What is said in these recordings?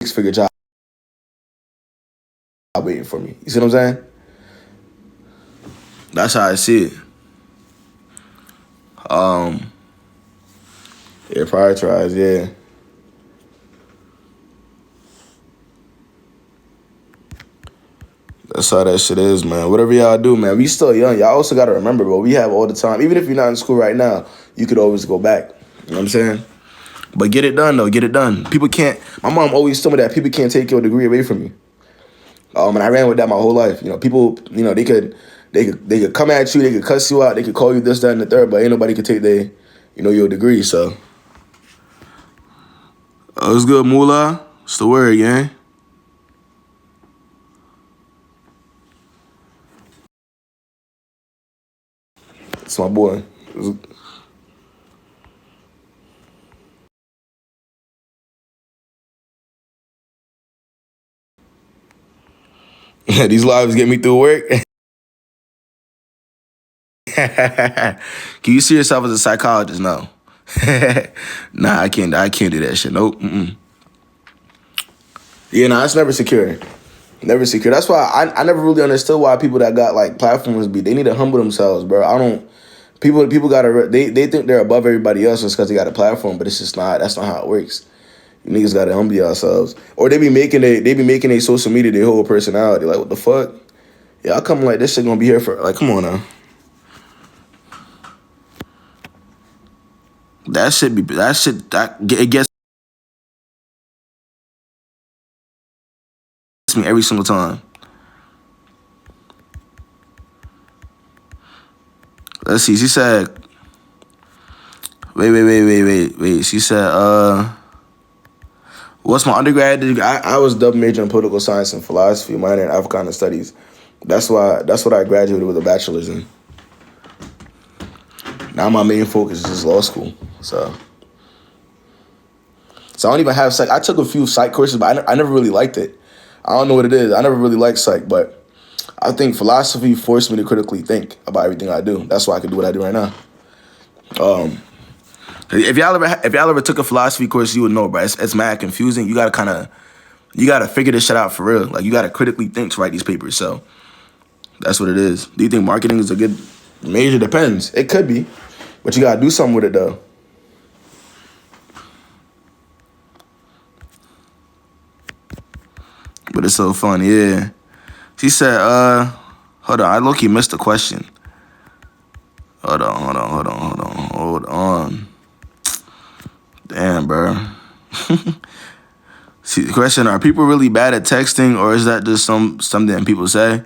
6-figure job waiting for me. You see what I'm saying? That's how I see it. Yeah, prioritize, yeah. That's how that shit is, man. Whatever y'all do, man. We still young. Y'all also got to remember, bro, we have all the time. Even if you're not in school right now, you could always go back. You know what I'm saying? But get it done, though. Get it done. People can't. My mom always told me that people can't take your degree away from you. And I ran with that my whole life. You know, people, you know, they could come at you, they could cuss you out, they could call you this, that, and the third, but ain't nobody could take your degree. So, it's good, Moolah. It's the word, gang. It's my boy. These lives get me through work. Can you see yourself as a psychologist? No. Nah, I can't do that shit. Nope. Yeah, nah, it's never secure. Never secure. That's why I never really understood why people that got like platforms they need to humble themselves, bro. I don't. People gotta they think they're above everybody else just because they got a platform, but it's just not. That's not how it works. You niggas gotta humble yourselves, or they be making a social media their whole personality. Like, what the fuck? Yeah, I come like this shit gonna be here for like, come on now. It gets me every single time. Let's see. She said, wait. She said, what's my undergrad degree? I was double major in political science and philosophy, minor in Africana studies. That's what I graduated with a bachelor's in. Now my main focus is law school. So I don't even have psych. I took a few psych courses, but I never really liked it. I don't know what it is. I never really liked psych, but I think philosophy forced me to critically think about everything I do. That's why I can do what I do right now. If y'all ever took a philosophy course, you would know, bro. It's mad confusing. You gotta figure this shit out for real. Like, you gotta critically think to write these papers. So that's what it is. Do you think marketing is a good major? Depends. It could be, but you gotta do something with it though. But it's so fun, yeah. She said, hold on, I low-key missed the question. Hold on. Damn, bro. See, the question, are people really bad at texting, or is that just something people say?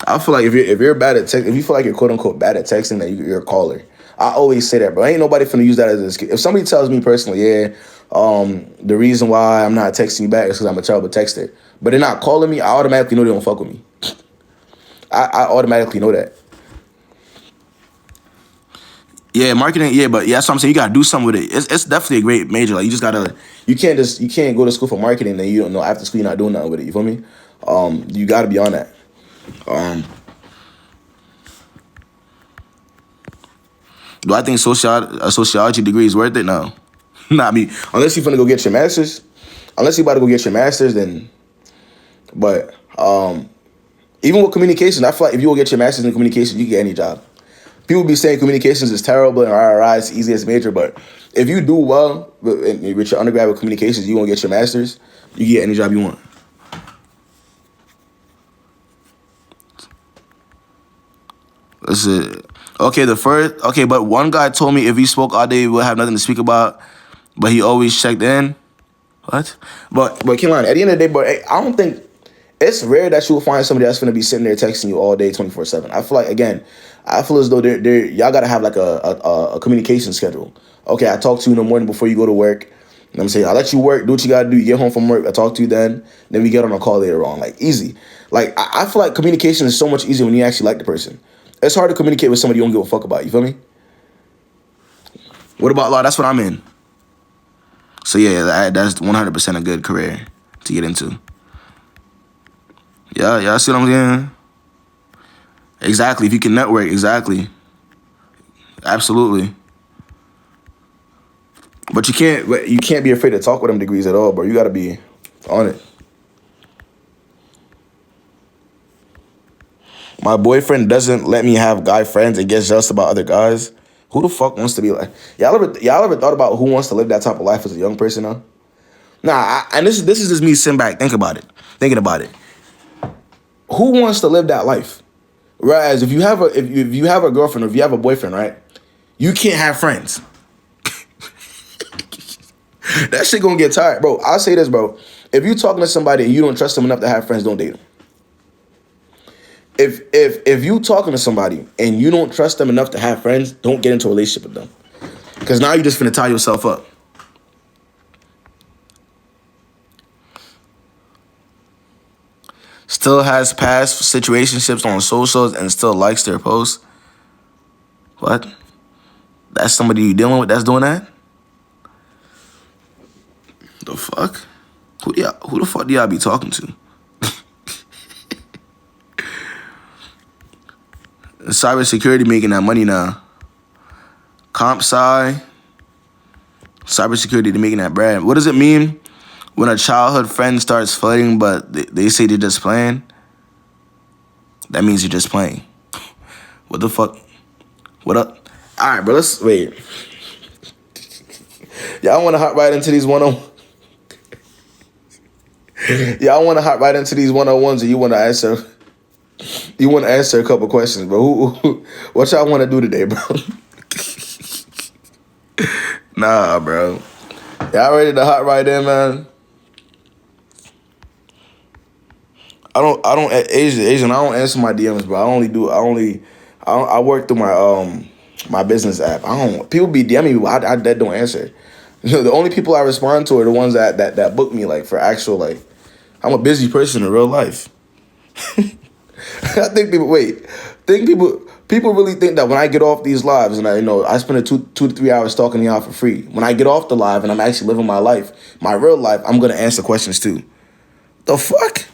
I feel like if you're bad at texting, if you feel like you're quote-unquote bad at texting, then you're a caller. I always say that, bro. Ain't nobody finna use that as an excuse. If somebody tells me personally, yeah, the reason why I'm not texting you back is because I'm a terrible texter, but they're not calling me, I automatically know they don't fuck with me. I automatically know that. Yeah, marketing, yeah, but yeah, that's what I'm saying. You gotta do something with it. It's definitely a great major. Like, you can't go to school for marketing and you don't know after school you're not doing nothing with it. You feel me? You gotta be on that. Do I think a sociology degree is worth it? No. Not me. Unless you're finna go get your master's. Unless you're about to go get your master's, then. But even with communication, I feel like if you go get your master's in communication, you can get any job. People be saying communications is terrible and RRI is the easiest major, but if you do well with your undergrad with communications, you gonna get your master's, you can get any job you want. That's it. Okay, but one guy told me if he spoke all day, we'll have nothing to speak about, but he always checked in. What? But Keelan, at the end of the day, bro, I don't think it's rare that you'll find somebody that's gonna be sitting there texting you all day, 24/7. I feel like, again, as though y'all gotta have like a communication schedule. Okay, I talk to you in the morning before you go to work. You know what I'm saying? I let you work, do what you gotta do. You get home from work, I talk to you then we get on a call later on. Like, easy. Like, I feel like communication is so much easier when you actually like the person. It's hard to communicate with somebody you don't give a fuck about. You feel me? What about law? That's what I'm in. So yeah, that's 100% a good career to get into. Yeah, see what I'm saying? Exactly. If you can network, exactly. Absolutely. But you can't be afraid to talk with them degrees at all, bro. You gotta be On it. My boyfriend doesn't let me have guy friends and gets jealous about other guys. Who the fuck wants to be like? Y'all ever thought about who wants to live that type of life as a young person now? Nah, and this is just me sitting back thinking about it. Who wants to live that life? Whereas if you have a girlfriend or if you have a boyfriend, right? You can't have friends. That shit gonna get tired, bro. I'll say this, bro. If you talking to somebody and you don't trust them enough to have friends, don't date them. If you talking to somebody and you don't trust them enough to have friends, don't get into a relationship with them. Because now you're just finna tie yourself up. Still has past situationships on socials and still likes their posts. What? That's somebody you dealing with that's doing that? The fuck? Who the fuck do y'all be talking to? Cybersecurity making that money now. Comp sci. Cybersecurity making that bread. What does it mean when a childhood friend starts flirting but they say they're just playing? That means you're just playing. What the fuck? What up? All right, bro, let's wait. Y'all want to hop right into these 101? Y'all want to hop right into these 101s or you want to answer? You want to answer a couple questions, bro. What y'all want to do today, bro? Nah, bro. Y'all ready to hop right in, man? Asian, I don't answer my DMs, bro. I work through my business app. People be DMing me, I don't answer. The only people I respond to are the ones that book me, like, for actual, like, I'm a busy person in real life. I think people really think that when I get off these lives and I spend 2 to 3 hours talking to y'all for free. When I get off the live and I'm actually living my life, my real life, I'm gonna answer questions too. The fuck?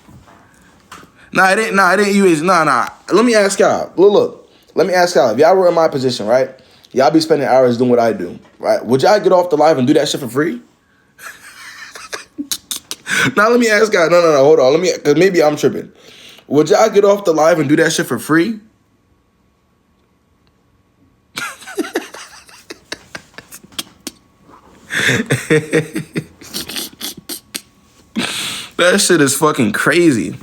Nah, it ain't you. Nah. Let me ask y'all. Look. Let me ask y'all. If y'all were in my position, right? Y'all be spending hours doing what I do, right? Would y'all get off the live and do that shit for free? Now let me ask y'all. No. Hold on. Cause maybe I'm tripping. Would y'all get off the live and do that shit for free? That shit is fucking crazy.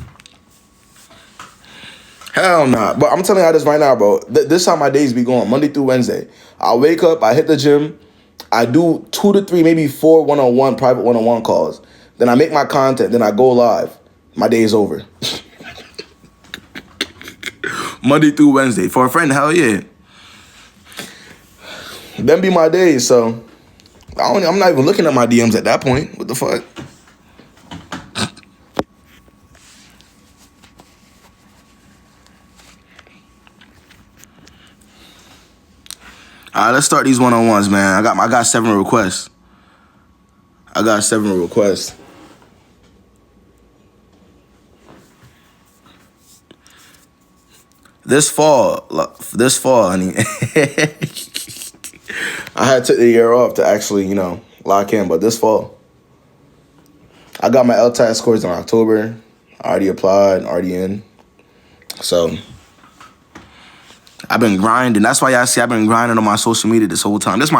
Hell nah. But I'm telling y'all this right now, bro. This how my days be going, Monday through Wednesday. I wake up, I hit the gym, I do 2 to 3, maybe 4 one-on-one, private one-on-one calls. Then I make my content, then I go live. My day is over. Monday through Wednesday. For a friend, hell yeah. Them be my days, so I'm not even looking at my DMs at that point. What the fuck? All right, let's start these one-on-ones, man. I got 7 requests. This fall, honey. I had took the year off to actually, lock in, but this fall, I got my LTAS scores in October. I already applied, already in. So I've been grinding. That's why y'all see I've been grinding on my social media this whole time. This is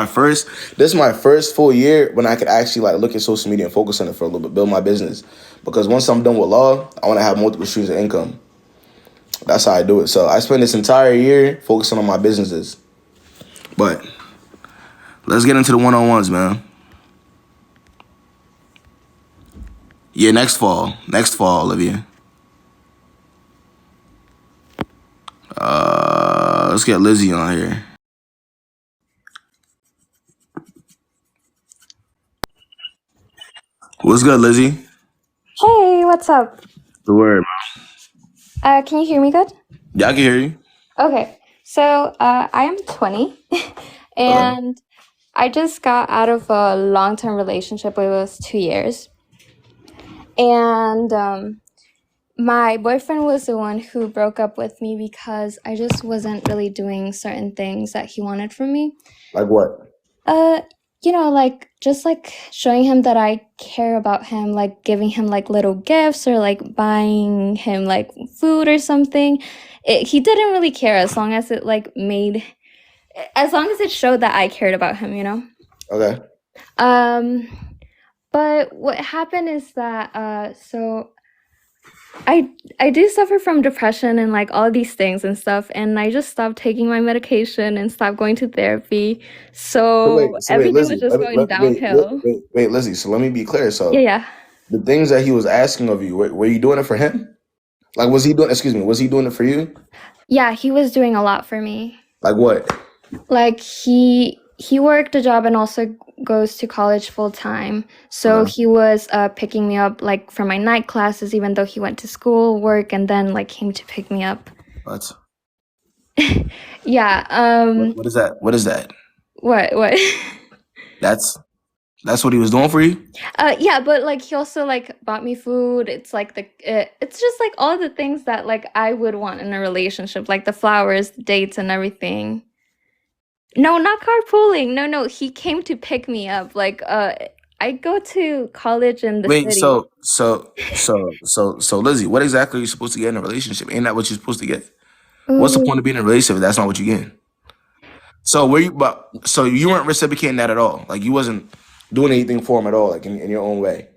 my first full year when I could actually look at social media and focus on it for a little bit, build my business. Because once I'm done with law, I want to have multiple streams of income. That's how I do it. So I spent this entire year focusing on my businesses. But let's get into the one-on-ones, man. Yeah, next fall, Olivia. Let's get Lizzie on here. What's good, Lizzie? Hey, what's up? The word. Can you hear me good? Yeah, I can hear you. Okay, so I am 20 and I just got out of a long-term relationship. It was 2 years. And my boyfriend was the one who broke up with me because I just wasn't really doing certain things that he wanted from me. Like what? like just like showing him that I care about him, like giving him like little gifts or like buying him like food or something. He didn't really care as long as it like as long as it showed that I cared about him. Okay. Um, but what happened is that so I do suffer from depression and like all these things and stuff, and I just stopped taking my medication and stopped going to therapy. So So wait, everything was Lizzie. just going downhill. Wait, Lizzie. So let me be clear. Yeah, So yeah. the things that he was asking of you, were you doing it for him? Like, was he doing? Excuse me. Was he doing it for you? Yeah, he was doing a lot for me. Like what? Like he worked a job and also goes to college full time. So Okay. he was picking me up like for my night classes, even though he went to school, work, and then like came to pick me up. What? Yeah. What is that? What is that? What? That's that's what he was doing for you. Yeah, but like he also like bought me food. It's like it's just like all the things that like I would want in a relationship, like the flowers, the dates, and everything. No, not carpooling. No, no, he came to pick me up. Like I go to college in the Wait. city. So, Lizzie, what exactly are you supposed to get in a relationship? Ain't that what you're supposed to get? What's the Ooh. point of being in a relationship if that's not what you getting? So were you? But so you weren't reciprocating that at all. Like you wasn't doing anything for him at all, like in your own way.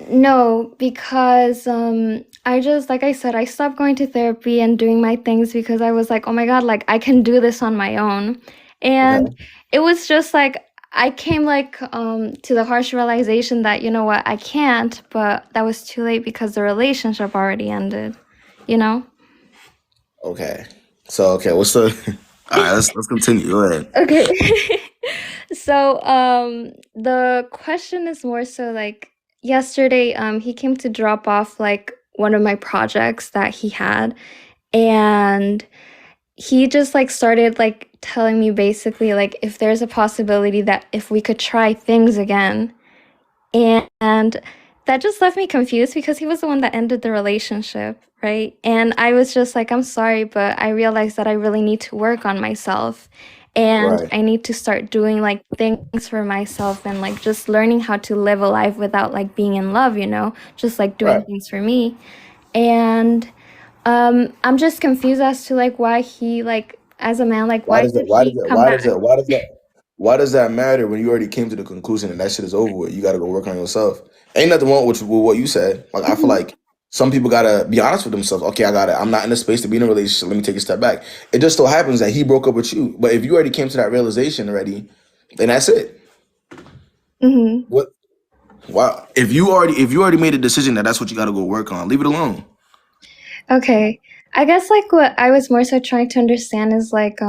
No, because I just like I said, I stopped going to therapy and doing my things because I was like, oh my God, like I can do this on my own. And Okay. it was just like I came like to the harsh realization that, you know what, I can't, but that was too late because the relationship already ended, you know? Okay. So okay, what's the? All right, let's continue. Go ahead. Okay. So, the question is more so like yesterday, he came to drop off like one of my projects that he had, and he just like started like telling me basically like if there's a possibility that if we could try things again. And that just left me confused because he was the one that ended the relationship, right? And I was just like, I'm sorry, but I realized that I really need to work on myself. And Right. I need to start doing like things for myself and like just learning how to live a life without like being in love, just like doing Right. things for me. And I'm just confused as to like why he like as a man, like Why why does that? did Why does he that? come Why does that? back? Why does that? Why does that matter when you already came to the conclusion and that shit is over with? You got to go work on yourself. Ain't nothing wrong with what you said. Like I feel Mhm. like some people gotta be honest with themselves. Okay, I got it. I'm not in a space to be in a relationship. Let me take a step back. It just so happens that he broke up with you. But if you already came to that realization already, then that's it. Mhm. What? Why? If you already made a decision that that's what you got to go work on, leave it alone. Okay. I guess like what I was more so trying to understand is like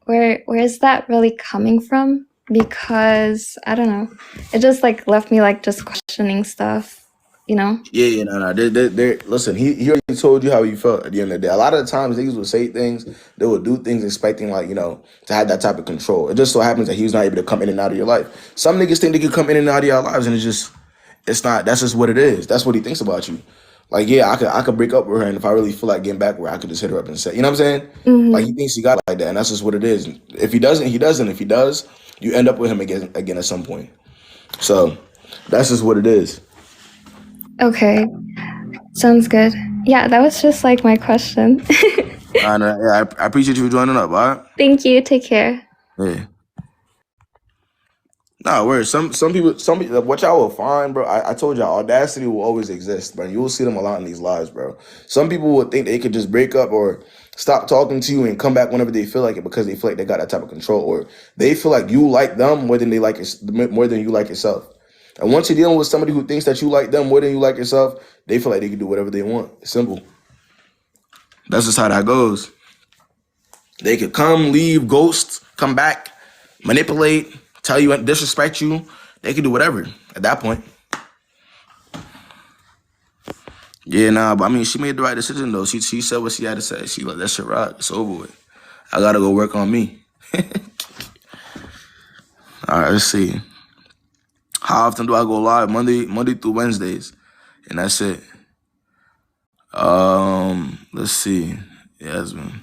where is that really coming from? Because I don't know. It just like left me like just questioning stuff, you know? Yeah, yeah, no, no. Listen, he already told you how he felt at the end of the day. A lot of the times, niggas would say things, they would do things expecting, like, to have that type of control. It just so happens that he was not able to come in and out of your life. Some niggas think they can come in and out of your lives, and it's not, that's just what it is. That's what he thinks about you. Like, yeah, I could break up with her, and if I really feel like getting back with her, I could just hit her up and say, you know what I'm saying? Like, he Hmm. thinks he got it like that, and that's just what it is. If he doesn't, he doesn't. If he does, you end up with him again at some point. So, that's just what it is. Okay. Sounds good. Yeah, that was just like my question. And yeah, I appreciate you for joining up, all right? Thank you. Take care. Yeah. Nah, word. Some people, what y'all will find, bro. I told y'all, audacity will always exist, bro. You will see them a lot in these lives, bro. Some people would think they could just break up or stop talking to you and come back whenever they feel like it because they feel like they got that type of control, or they feel like you like them more than more than you like yourself. And once you're dealing with somebody who thinks that you like them more than you like yourself, they feel like they can do whatever they want. It's simple. That's just how that goes. They could come, leave, ghost, come back, manipulate, tell you, disrespect you. They could do whatever at that point. Yeah, nah, but I mean, she made the right decision though. She said what she had to say. She let that shit rock. It's over with. I gotta go work on me. All right, let's see. How often do I go live? Monday through Wednesdays, and that's it. Let's see. Yasmin,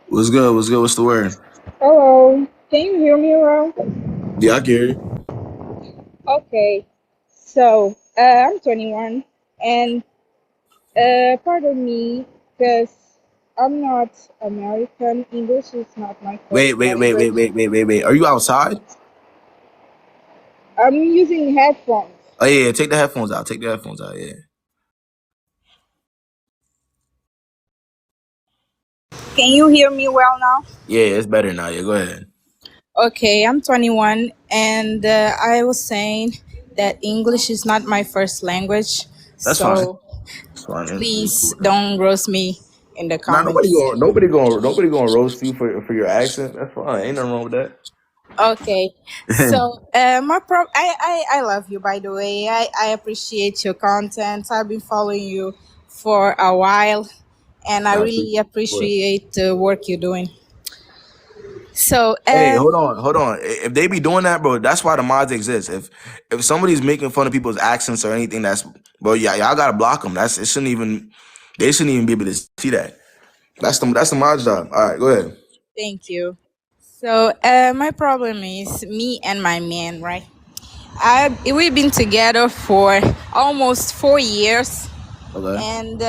what's good? What's good? What's the word? Hello, can you hear me well? Yeah, I can hear you. Okay, I'm 21, and pardon me, because I'm not American. English is not my Wait, first wait, wait, wait, language. wait, wait, wait, wait. Are you outside? I'm using headphones. Oh yeah, yeah, take the headphones out. Take the headphones out. Yeah, Can you hear me well now? yeah, it's better now. Yeah, go ahead. Okay, I'm 21, and I was saying that English is not my first language, That's fine. so That's fine. It's please cool. don't roast me in the Nah, comments. nobody gonna roast you for your accent. That's fine. Ain't nothing wrong with Okay, that. so I love you, by the way. I appreciate your content. I've been following you for a while, and I Nah, really appreciate it. appreciate the work you're doing. So Hey, hold on, hold on. If they be doing that, bro, that's why the mods exist. If somebody's making fun of people's accents or anything, that's bro, yeah, y'all gotta block them. That's it. Shouldn't even they shouldn't even be able to see that. That's the mod's job. All right, go ahead. thank you. So my problem is me and my man, right? We've been together for almost 4 years, Okay. and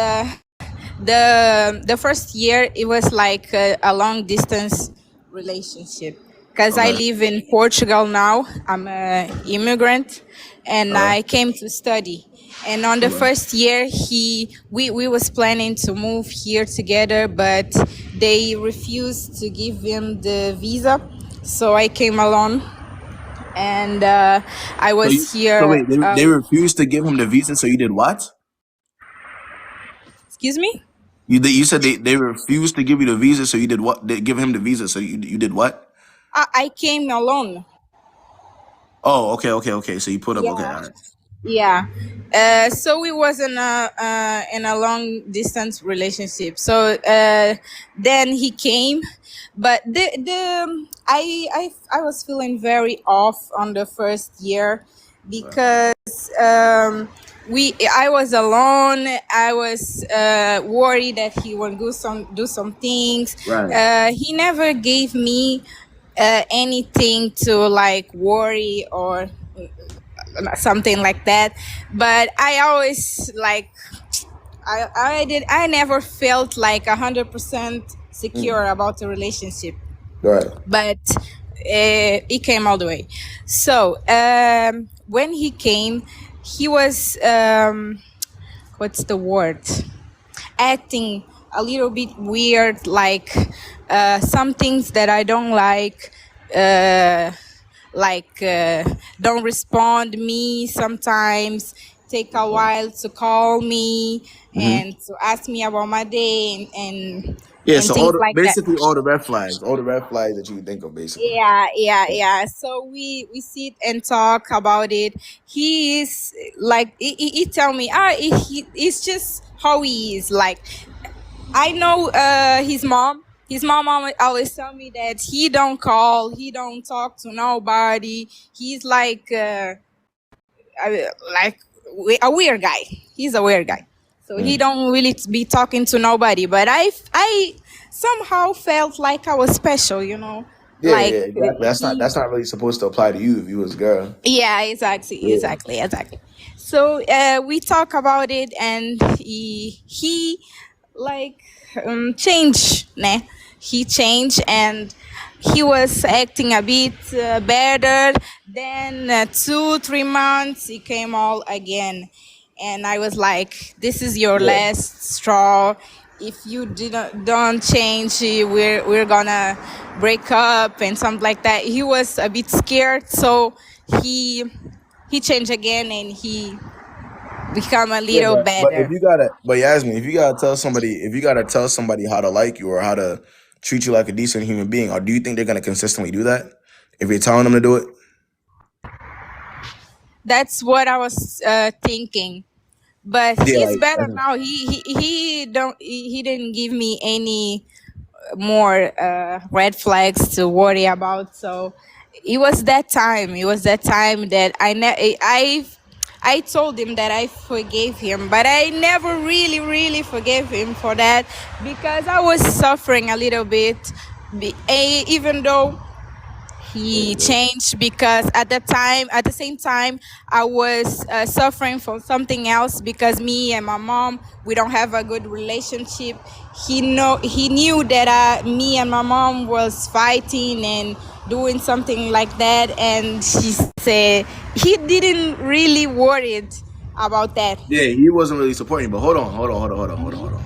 the first year it was like a long distance relationship because I Okay. live in Portugal now. I'm a immigrant, and Okay. I came to study. And on the Okay. first year, we was planning to move here together, but they refused to give him the visa, so I came alone, and I So was you so here. wait, they refused to give him the visa, so you did what? Excuse me. You said they refused to give you the visa, so you did what? They give him the visa, so you did what? I came alone. Oh, okay, okay, okay. So you put up okay, Yeah. all right. Yeah. So we was in a long distance relationship. So then he came, but I was feeling very off on the first year because I was alone. I was worried that he would do some things. Right. He never gave me anything to like worry or something like that, but I always like I never felt like 100% secure Mm. about the relationship, Right. but it came all the way. So when he came, he was what's the word, acting a little bit weird, like some things that I don't uh, like don't respond me sometimes, take a while to call me Mm-hmm. and to ask me about my day, Yeah, and so all things the like that. basically all the red flags that you would think of, basically. Yeah. So we sit and talk about it. He is like he tell me it's just how he is. Like I know his mom always tell me that he don't call, he don't talk to nobody. He's like a weird guy. He's a weird guy. So he Mm. don't really be talking to nobody. But I somehow felt like I was special, you know, Yeah, like yeah, exactly. he. That's not really supposed to apply to you if you was a girl. Yeah, exactly, Yeah. exactly, exactly. So we talk about it, and he like changed, ne? He changed, and he was acting a bit better. Then 2 3 months, he came all again, and I was like, "This is your Yeah. last straw. If you didn't don't change, we're gonna break up and something like that." He was a bit scared, so he he changed again, and he become a Yeah, little but if better. you gotta, but Yasmin, if you gotta tell somebody how to like you or how to treat you like a decent human being, or do you think they're gonna consistently do that if you're telling them to do it? That's what I was thinking. But Yeah, he's like better now. He didn't give me any more red flags to worry about. So it was that time. It was that time that I told him that I forgave him, but I never really forgave him for that because I was suffering a little bit Even though he changed, because at the same time I was suffering from something else, because me and my mom, we don't have a good relationship. He knew that me and my mom was fighting and doing something like that, and she said he didn't really worried about that. Yeah, he wasn't really supporting you. But hold on.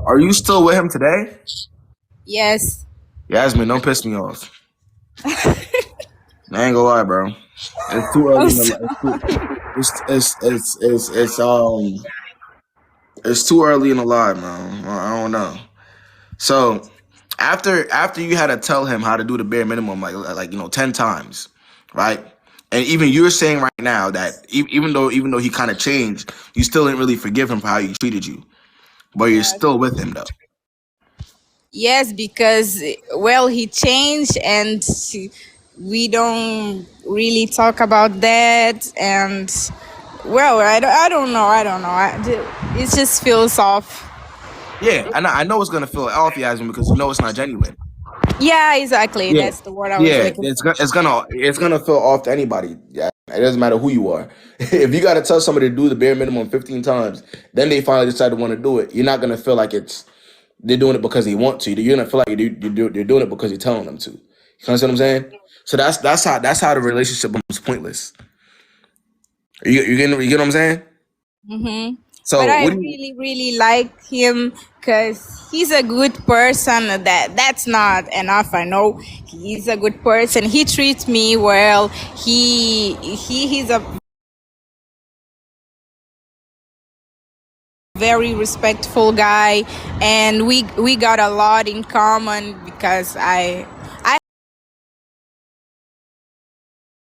Are you still with him today? Yes. Yasmin, don't piss me off. I ain't gonna lie, bro. It's too I'm early in the so- life. It's too early in the live, man. I don't know. So after you had to tell him how to do the bare minimum, like 10 times, right? And even you're saying right now that even though he kind of changed, you still didn't really forgive him for how he treated you, but you're Yes. still with him though. Yes, because well, he changed, and we don't really talk about that. And well, I don't know. It just feels off. Yeah, I know it's gonna feel off, Yasmin, because you know it's not genuine. Yeah, exactly. Yeah, That's the word I was yeah, looking for. it's gonna feel off to anybody. Yeah, it doesn't matter who you are. If you got to tell somebody to do the bare minimum 15 times, then they finally decide to want to do it. You're not gonna feel like they're doing it because they want to. You're gonna feel like they're doing it because you're telling them to. You understand what I'm saying? So that's how the relationship becomes pointless. You get what I'm saying? Hmm. But So I what do you? really, really like him because he's a good person. That's not enough. I know he's a good person. He treats me well. He's a very respectful guy, and we got a lot in common, because I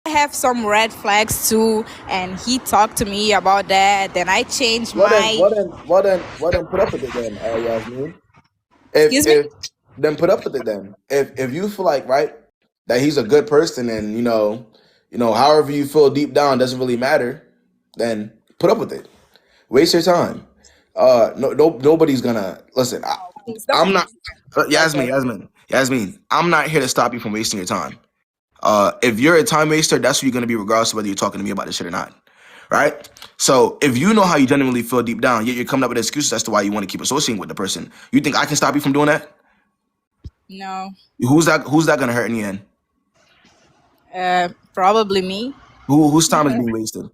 have some red flags too, and he talked to me about that, and I changed Well then, my. well then, well then, well then, put up with it then, Yasmin. If Excuse me. if then put up with it then. If you feel like right that he's a good person and however you feel deep down doesn't really matter, then put up with it. Waste your time. No, nobody's gonna listen. Oh, please I'm don't not. like that. Yasmin. I'm not here to stop you from wasting your time. If you're a time waster, that's what you're gonna be, regardless of whether you're talking to me about this shit or not. Right? So if you know how you genuinely feel deep down, yet you're coming up with excuses as to why you want to keep associating with the person, you think I can stop you from doing that? No. Who's that gonna hurt in the end? Probably me. Whose time is being wasted?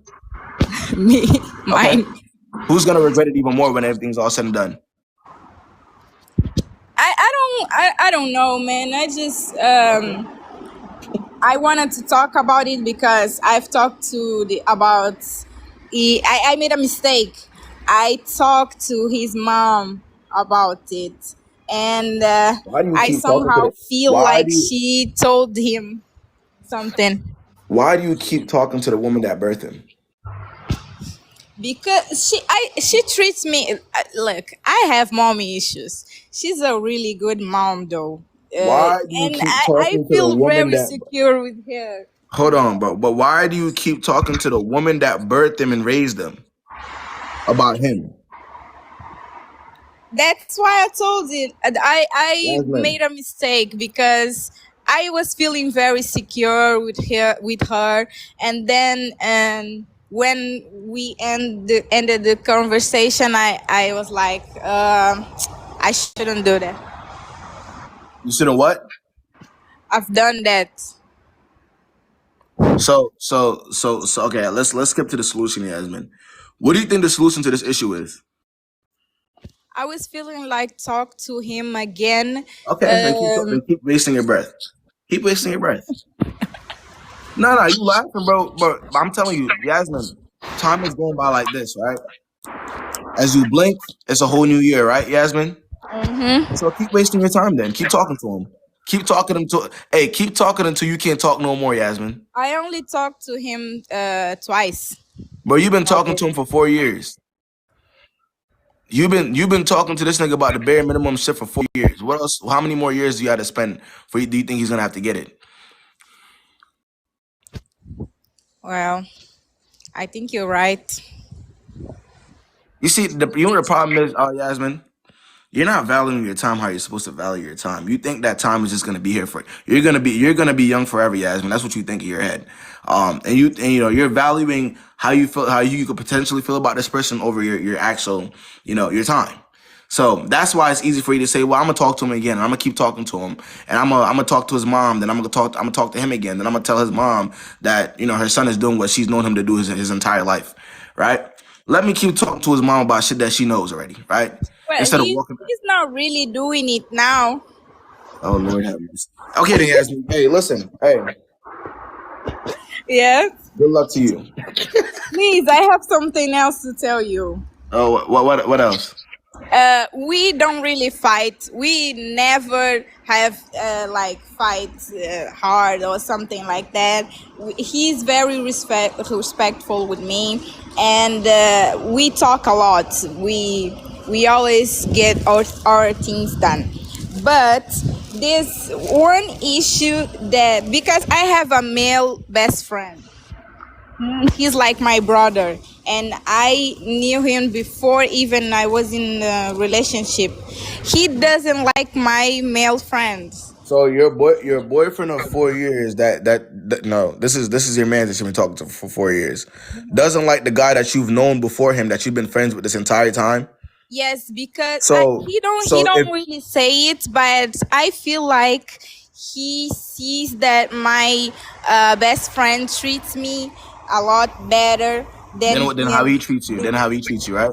Me. Okay. Mine. Who's gonna regret it even more when everything's all said and done? I don't know, man. I wanted to talk about it because I've talked to the about. I made a mistake. I talked to his mom about it, and Why do you I keep talking to somehow the feel why like do you she told him something. why do you keep talking to the woman that birthed him? Because she treats me, look, I have mommy issues. She's a really good mom though, Why do you and keep I talking to the feel woman very that secure with her. hold on, bro? But why do you keep talking to the woman that birthed him and raised him about him? That's why I told it. And I Jasmine, made a mistake because I was feeling very secure with her, and then when we ended the conversation, I was like, I shouldn't do that. you should have what? I've done that. So okay, let's skip to the solution, Yasmin. What do you think the solution to this issue is? I was feeling like talk to him again. Okay, then keep wasting your breath. Keep wasting your breath. No, you laughing, bro. But I'm telling you, Yasmin, time is going by like this, right? As you blink, it's a whole new year, right, Yasmin? Hmm. So keep wasting your time then. Keep talking to him. Keep talking until you can't talk no more, Yasmin. I only talked to him twice. Bro, you've been talking to Already. him for 4 years. You've been talking to this nigga about the bare minimum shit for 4 years. What else? How many more years do you have to spend do you think he's gonna have to get it? Well, I think you're right. You see, the problem is, Yasmin, you're not valuing your time how you're supposed to value your time. You think that time is just gonna be here for you're gonna be young forever, Yasmin. That's what you think in your head. And you're valuing how you feel, how you could potentially feel about this person over your actual, your time. So that's why it's easy for you to say, well, I'm gonna talk to him again, and I'm gonna keep talking to him, and I'm gonna talk to his mom, then I'm gonna talk to him again, then I'm gonna tell his mom that her son is doing what she's known him to do his entire life, right? Let me keep talking to his mom about shit that she knows already, right? Well, Instead of walking. he's not really doing it now. Oh Lord have mercy. Okay, then Yasmin. Hey, listen. Hey, Yes. good luck to you. Please, I have something else to tell you. Oh, what else? We don't really fight. We never have like fight hard or something like that. He's very respectful with me, and we talk a lot. We always get our things done. But there's one issue that, because I have a male best friend, he's like my brother, and I knew him before even I was in a relationship. He doesn't like my male friends. So your boyfriend of 4 years no, this is your man that you've been talking to for 4 years, doesn't like the guy that you've known before him, that you've been friends with this entire time. Yes, because So he don't if really say it, but I feel like he sees that my best friend treats me a lot better than then how him. he treats you, right?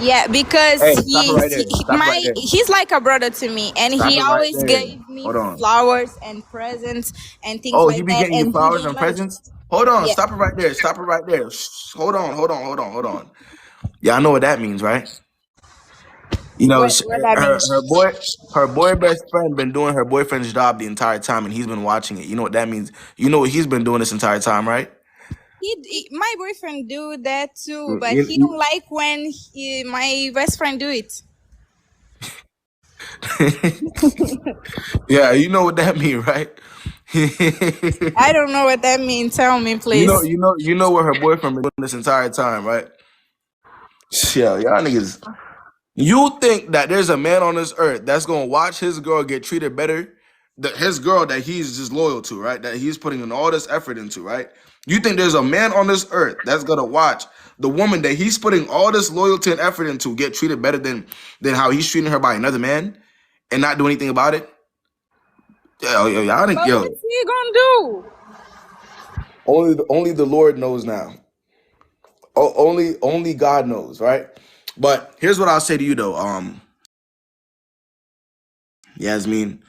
Yeah, because Hey, stop it right there. Stop it right there. he's like a brother to me, and Stop he it right always there. gave me Hold on. flowers and presents and things Oh, he like be that, getting you and he flowers don't and like. presents? Hold on. Yeah, Stop it right there. Stop it right there. Shh, hold on. Yeah, I know what that means, right? what that means. Her boy best friend been doing her boyfriend's job the entire time, and he's been watching it. You know what that means? You know what he's been doing this entire time, right? My boyfriend do that too, but You- he don't you- like when my best friend do it. yeah, you know what that means, right? I don't know what that means. Tell me, you know, please. you know what her boyfriend been doing this entire time, right? Yeah, y'all niggas. You think that there's a man on this earth that's gonna watch his girl get treated better? His girl that he's just loyal to, right? That he's putting in all this effort into, right? You think there's a man on this earth that's gonna watch the woman that he's putting all this loyalty and effort into get treated better than how he's treating her by another man and not do anything about it? Y'all think, But what's he gonna do? only the Lord knows now. Only God knows, right? But here's what I'll say to you though, Yasmin.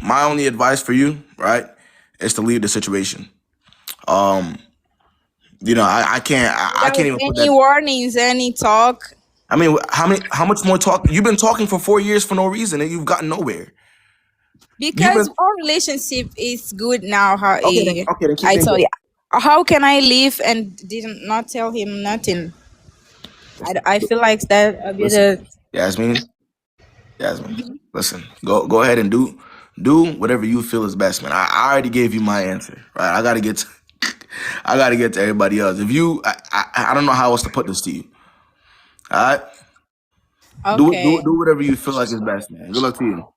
My only advice for you, right, is to leave the situation. Um, I can't Without even put any that. warnings, any talk. I mean, how much more talk? You've been talking for 4 years for no reason, and you've gotten nowhere. You've been Because our relationship is good now. How okay. Then keep I things told going. you. How can I leave and didn't not tell him nothing? I feel like that a bit. Listen, Yasmin, Yasmin. Listen, go ahead and do whatever you feel is best, man. I already gave you my answer, right? I gotta get to, I gotta get to everybody else. If you, I don't know how else to put this to you. All right, Okay, do whatever you feel like is best, man. Good luck to you.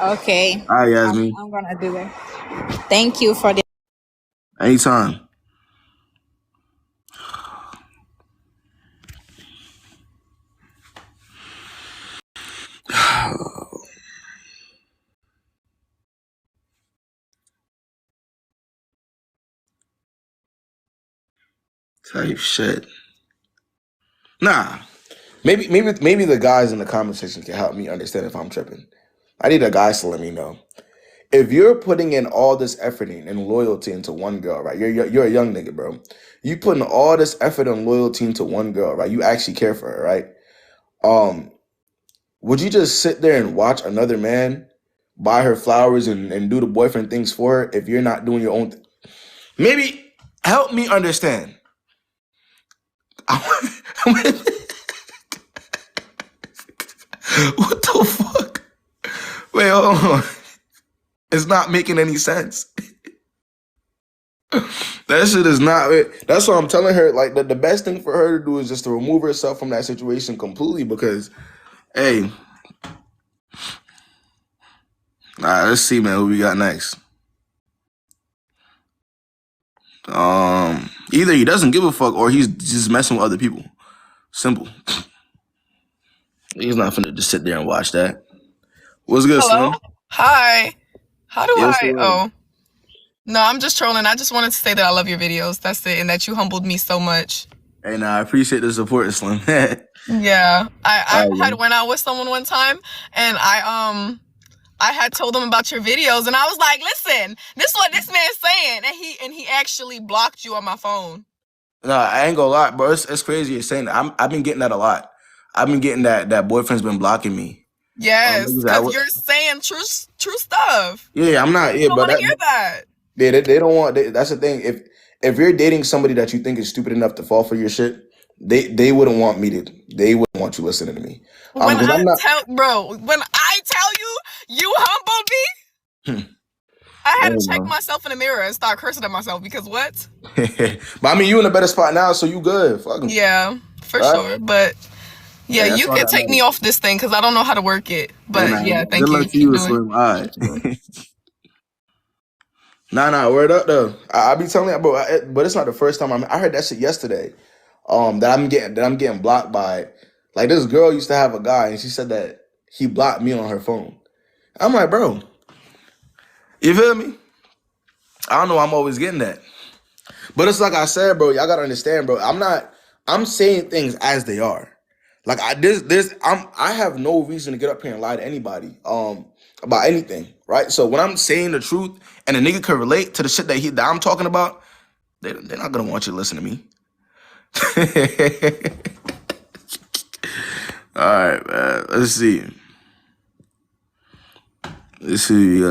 okay. All right, Yasmin. I'm gonna do that. Thank you for the. Anytime. Type shit. Nah. Maybe the guys in the comment section can help me understand if I'm tripping. I need a guy to let me know. If you're putting in all this effort and loyalty into one girl, right? You're a young nigga, bro. You putting all this effort and loyalty into one girl, right? You actually care for her, right? Would you just sit there and watch another man buy her flowers and do the boyfriend things for her if you're not doing your own Maybe help me understand. What the fuck? Wait, hold on. It's not making any sense. That shit is not it. That's what I'm telling her. Like the best thing for her to do is just to remove herself from that situation completely because, hey, all right, let's see, man, who we got next. Either he doesn't give a fuck or he's just messing with other people. Simple. He's not finna just sit there and watch that. What's good, Hello? Slim? Hi. How do Yeah, what's the I? word? Oh, no, I'm just trolling. I just wanted to say that I love your videos. That's it. And that you humbled me so much. Hey, nah, I appreciate the support, Slim. Yeah. I All had right, went out with someone one time and I had told them about your videos and I was like, listen, this is what this man's saying. And he actually blocked you on my phone. no, I ain't gonna lie, bro. It's crazy you're saying that. I've been getting that a lot. I've been getting that boyfriend's been blocking me. Yes, Niggas, because you're saying true stuff. yeah, I'm not. People Yeah, don't but want to hear that. they don't want. That's the thing. If you're dating somebody that you think is stupid enough to fall for your shit, they wouldn't want me to. They wouldn't want you listening to me. When Because I'm not. when I tell you, you humbled me. I I had to don't check know. myself in the mirror and start cursing at myself because what? But I mean, you in a better spot now, so you good. Fuck 'em. Yeah, for Right? sure. But yeah, Yeah, that's you all can that take me matters. off this thing because I don't know how to work it. Hey, But nah, yeah, good thank you. luck to Keep you, doing Slim. All right. it. Nah, word up though. I be telling you, bro. But it's not the first time. I heard that shit yesterday. That I'm getting blocked by. Like this girl used to have a guy, and she said that he blocked me on her phone. I'm like, bro, you feel me? I don't know. I'm always getting that, but it's like I said, bro. Y'all gotta understand, bro. I'm saying things as they are. Like I have no reason to get up here and lie to anybody about anything, right? So when I'm saying the truth and a nigga can relate to the shit that I'm talking about, they're not gonna want you to listen to me. All right, man. Let's see. Let's see.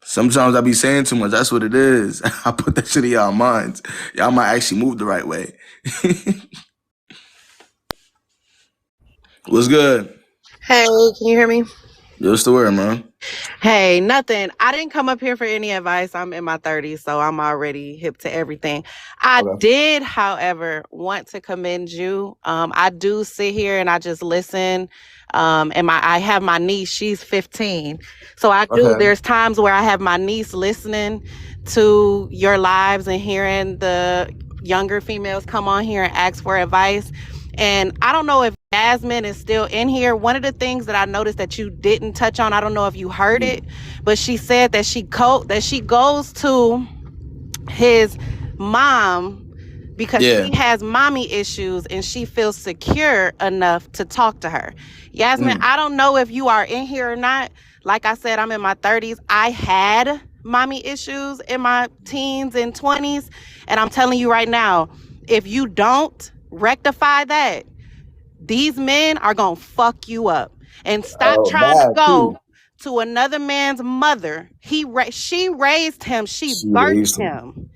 Sometimes I be saying too much. That's what it is. I put that shit in y'all minds. Y'all might actually move the right way. What's good? Hey, can you hear me? What's the word, man? Hey, nothing. I didn't come up here for any advice. I'm in my 30s, so I'm already hip to everything. I Okay. did, however, want to commend you. I do sit here and I just listen. And I have my niece, she's 15. So I do, Okay. there's times where I have my niece listening to your lives and hearing the younger females come on here and ask for advice. And I don't know if Jasmine is still in here. One of the things that I noticed that you didn't touch on, I don't know if you heard it, but she said that she goes to his mom because Yeah. she has mommy issues and she feels secure enough to talk to her. Yasmin, Mm. I don't know if you are in here or not. Like I said, I'm in my 30s. I had mommy issues in my teens and 20s. And I'm telling you right now, if you don't rectify that, these men are gonna fuck you up. And stop Oh, trying to bad go too. to another man's mother. She raised him. She She birthed raised him. him.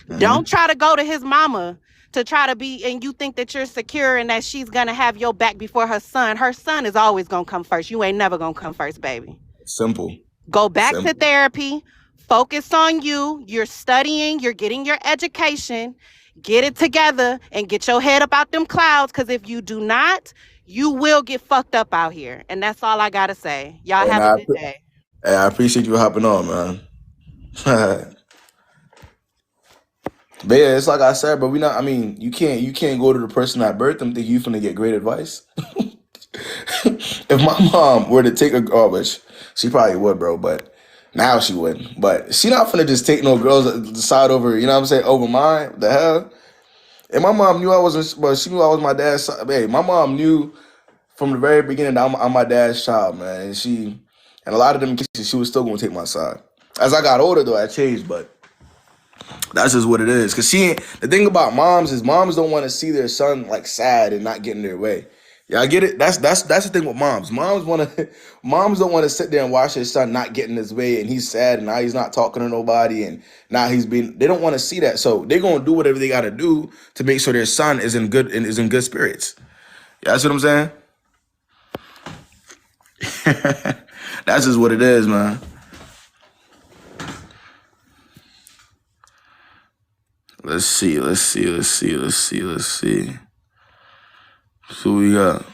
Mhm. Don't try to go to his mama to try to be, and you think that you're secure and that she's gonna have your back before her son. Her son is always gonna come first. You ain't never gonna come first, baby. Simple. Go back to Simple. therapy. Focus on you. You're studying. You're getting your education. Get it together and get your head up out them clouds. Because if you do not, you will get fucked up out here. And that's all I gotta say. Y'all And have a good day. I appreciate you hopping on, man. But yeah, it's like I said, but we not. I mean, you can't go to the person that birthed them think you finna get great advice. If my mom were to take a girl, which she probably would, bro, but now she wouldn't. But she not finna just take no girls side over, you know what I'm saying, over mine. The hell? And my mom knew I wasn't, but she knew I was my dad's son. Hey, my mom knew from the very beginning that I'm my dad's child, man. And a lot of them cases, she was still gonna take my side. As I got older, though, I changed, but that's just what it is. Cause the thing about moms is moms don't want to see their son like sad and not getting their way. Yeah, I get it. That's the thing with moms. Moms don't want to sit there and watch their son not getting his way and he's sad and now he's not talking to nobody and now they don't want to see that. So they're gonna do whatever they gotta do to make sure their son is in good spirits. Yeah, that's what I'm saying. That's just what it is, man. Let's see. So we got.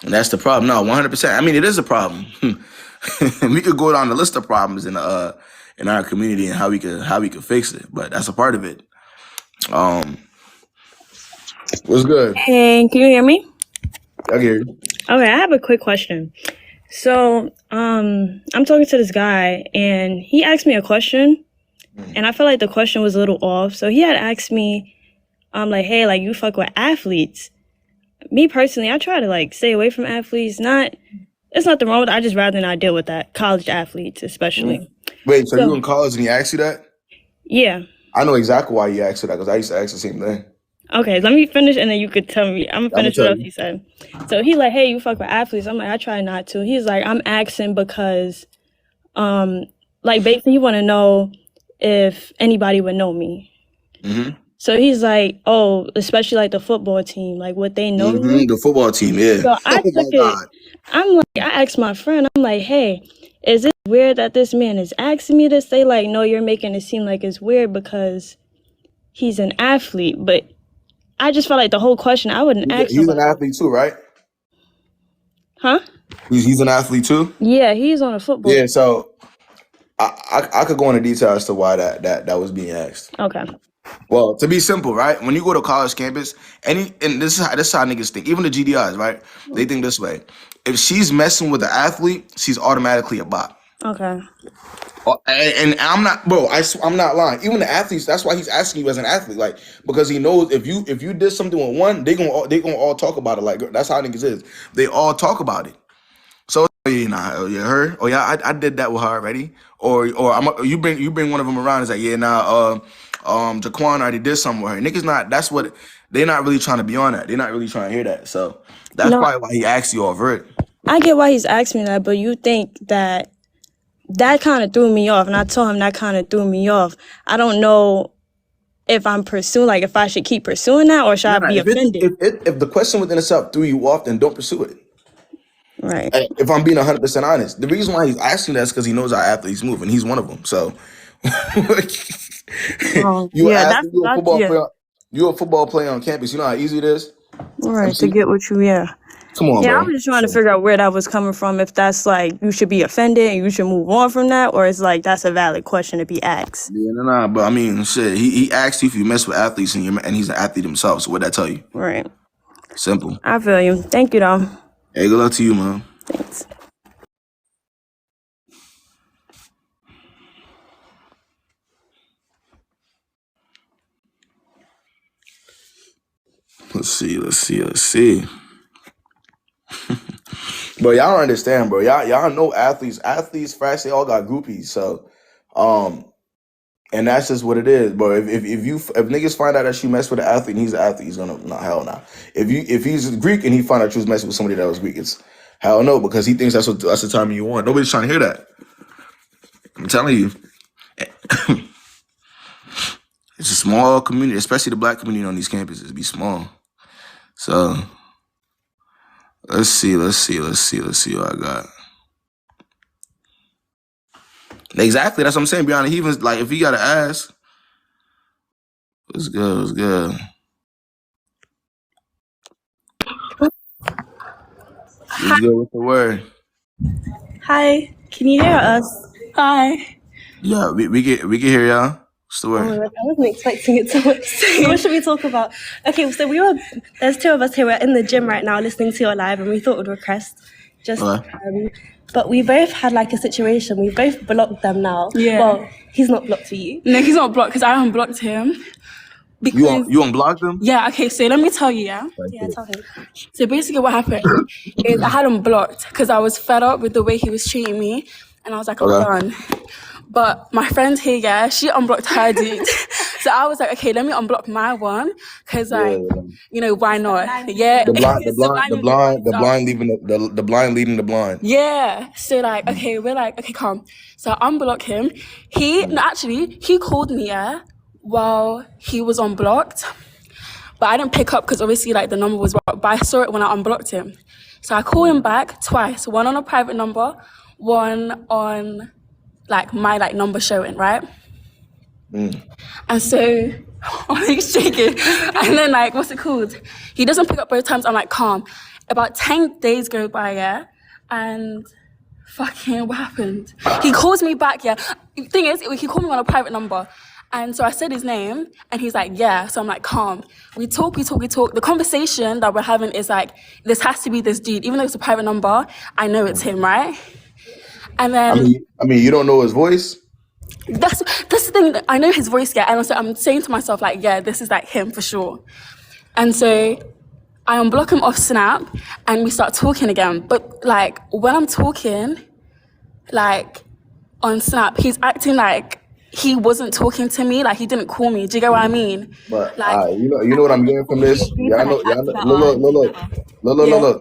And that's the problem. No, 100%. I mean, it is a problem. We could go down the list of problems in our community and how we could fix it, but that's a part of it. What's good? Hey, can you hear me? I can hear you. Okay, I have a quick question. So, I'm talking to this guy, and he asked me a question, and I feel like the question was a little off. So he had asked me, like, hey, like, you fuck with athletes. Me personally, I try to like stay away from athletes. It's nothing wrong with it. I just rather not deal with that. College athletes, especially. Wait, so you in college and he asked you that? Yeah. I know exactly why you asked you that because I used to ask the same thing. Okay, let me finish and then you could tell me. I'm gonna finish what else he said. So he like, hey, you fuck with athletes. I'm like, I try not to. He's like, I'm asking because, like basically he want to know if anybody would know me. Mm-hmm. So he's like, oh, especially like the football team, like what they know me. The football team, yeah. So I took it. I'm like, I asked my friend, I'm like, hey, is it weird that this man is asking me this? They like, no, you're making it seem like it's weird because he's an athlete. But I just felt like the whole question, I wouldn't ask him. He's an athlete too, right? Huh? He's an athlete too? Yeah, he's on a football team. Yeah, so I could go into detail as to why that was being asked. Okay. Well, to be simple, right? When you go to college campus, and this is how niggas think. Even the GDIs, right? They think this way. If she's messing with the athlete, she's automatically a bot. Okay. And I'm not, bro. I'm not lying. Even the athletes, that's why he's asking you as an athlete, like because he knows if you did something with one, they gonna all talk about it. Like that's how niggas is. They all talk about it. So you her. Oh yeah, I did that with her already. Or you bring one of them around. It's like Jaquan already did something with her. Niggas not. That's what they're not really trying to be on that. They're not really trying to hear that. So that's probably why he asked you over it. I get why he's asking me that, but you think that kind of threw me off, and I told him that kind of threw me off. I don't know if I'm pursuing, like if I should keep pursuing that or should I be offended. If the question within itself threw you off, then don't pursue it. Right. If I'm being 100% honest, the reason why he's asking that is because he knows how athletes move, and he's one of them. So you're a football player on campus. You know how easy it is. Right. To get what you Come on, yeah, bro. I'm just trying to figure out where that was coming from. If that's like you should be offended and you should move on from that, or it's like that's a valid question to be asked. Yeah, no, but I mean, shit. He asked you if you mess with athletes, and he's an athlete himself. So what'd that tell you? Right. Simple. I feel you. Thank you, though. Hey, good luck to you, man. Thanks. Let's see. But y'all don't understand, bro. Y'all know athletes fast, they all got groupies. So, and that's just what it is, bro. If niggas find out that you mess with an athlete and he's an athlete, he's gonna hell no. If he's Greek and he find out you was messing with somebody that was Greek, it's hell no, because he thinks that's the time you want. Nobody's trying to hear that. I'm telling you. It's a small community, especially the black community on these campuses. Be small. So let's see what I got. Exactly, that's what I'm saying, Brianna. He even like if he gotta ask. What's good? What's good with the word? Hi, can you hear us? Hi. Yeah, we can hear y'all. What's the word? Oh, I wasn't expecting it to so what should we talk about? Okay, so there's two of us here. We're in the gym right now listening to your live, and we thought we'd request but we both had like a situation. We both blocked them now. Yeah. Well, he's not blocked for you. No, he's not blocked because I unblocked him. Because you unblocked them? Yeah, okay, so let me tell you, Yeah, tell him. So basically what happened is I had him blocked because I was fed up with the way he was treating me, and I was like, I'm done. But my friend here, she unblocked her dude. So I was like, okay, let me unblock my one because why not? Yeah. The blind leading the blind. Yeah. So we're like, okay, calm. So I unblock him. He called me, while he was unblocked. But I didn't pick up because obviously the number was blocked. But I saw it when I unblocked him. So I called him back twice. One on a private number, one on like my like number showing, right? And so he's shaking. And then like, what's it called? He doesn't pick up both times. I'm like, calm. About 10 days go by, yeah? And fucking what happened? He calls me back, yeah. The thing is, he called me on a private number. And so I said his name, and he's like, yeah. So I'm like, calm. We talk. The conversation that we're having is like, this has to be this dude. Even though it's a private number, I know it's him, right? And then... I mean, you don't know his voice? That's the thing. That I know his voice, yeah. And also I'm saying to myself, like, yeah, this is like him for sure. And so I unblock him off Snap, and we start talking again. But like, when I'm talking, like, on Snap, he's acting like he wasn't talking to me, like he didn't call me. Do you get what I mean? But Like, you know what I'm getting from this? Y'all know,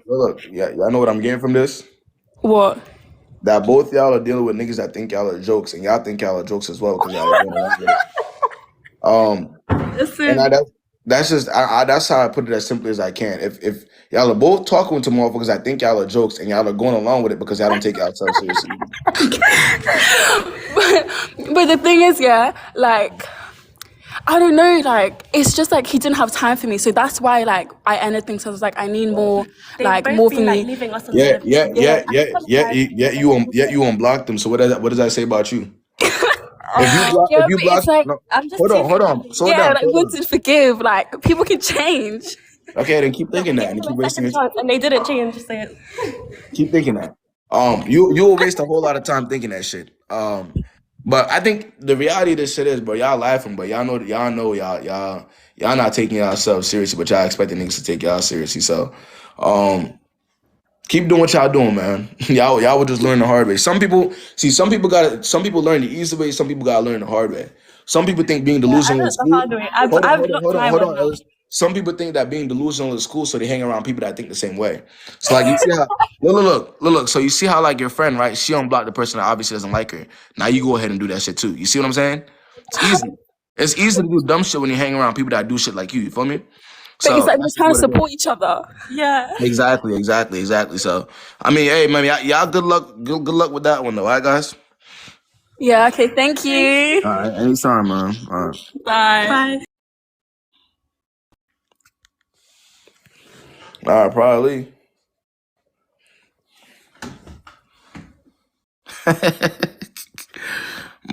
look. Yeah, y'all know what I'm getting from this? what? That both y'all are dealing with niggas that think y'all are jokes, and y'all think y'all are jokes as well because y'all are going along with it. And that's just that's how I put it as simply as I can. If y'all are both talking to motherfuckers that think y'all are jokes, and y'all are going along with it because y'all don't take yourself seriously. But the thing is, yeah, like, I don't know, like, it's just like he didn't have time for me, so that's why like I ended things. So I was like, I need more, like more for me. Leaving us Yeah. You unblocked them. So what does that say about you? If you block, it's like, no, I'm just hold on, slow yeah, down. like want to forgive. Like, people can change. Okay, then keep thinking that and keep wasting your time. And they didn't change. Just say it. Keep thinking that. You will waste a whole lot of time thinking that shit. But I think the reality of this shit is, bro, y'all laughing, but y'all not taking yourselves seriously, but y'all expecting niggas to take y'all seriously. So, keep doing what y'all doing, man. y'all will just learn the hard way. Some people learn the easy way. Some people gotta learn the hard way. Some people think being delusional is cool. Hold on, Ellis. Some people think that being delusional is cool, so they hang around people that think the same way. So like, you see how look. So you see how like your friend, right? She unblocked the person that obviously doesn't like her. Now you go ahead and do that shit too. You see what I'm saying? It's easy. It's easy to do dumb shit when you hang around people that do shit like you. You feel me? But it's like we're trying to support each other. Yeah. Exactly. So I mean, hey, man, y'all good luck with that one though, all right, guys? Yeah. Okay. Thank you. All right, anytime, man. All right. Bye. All right, probably.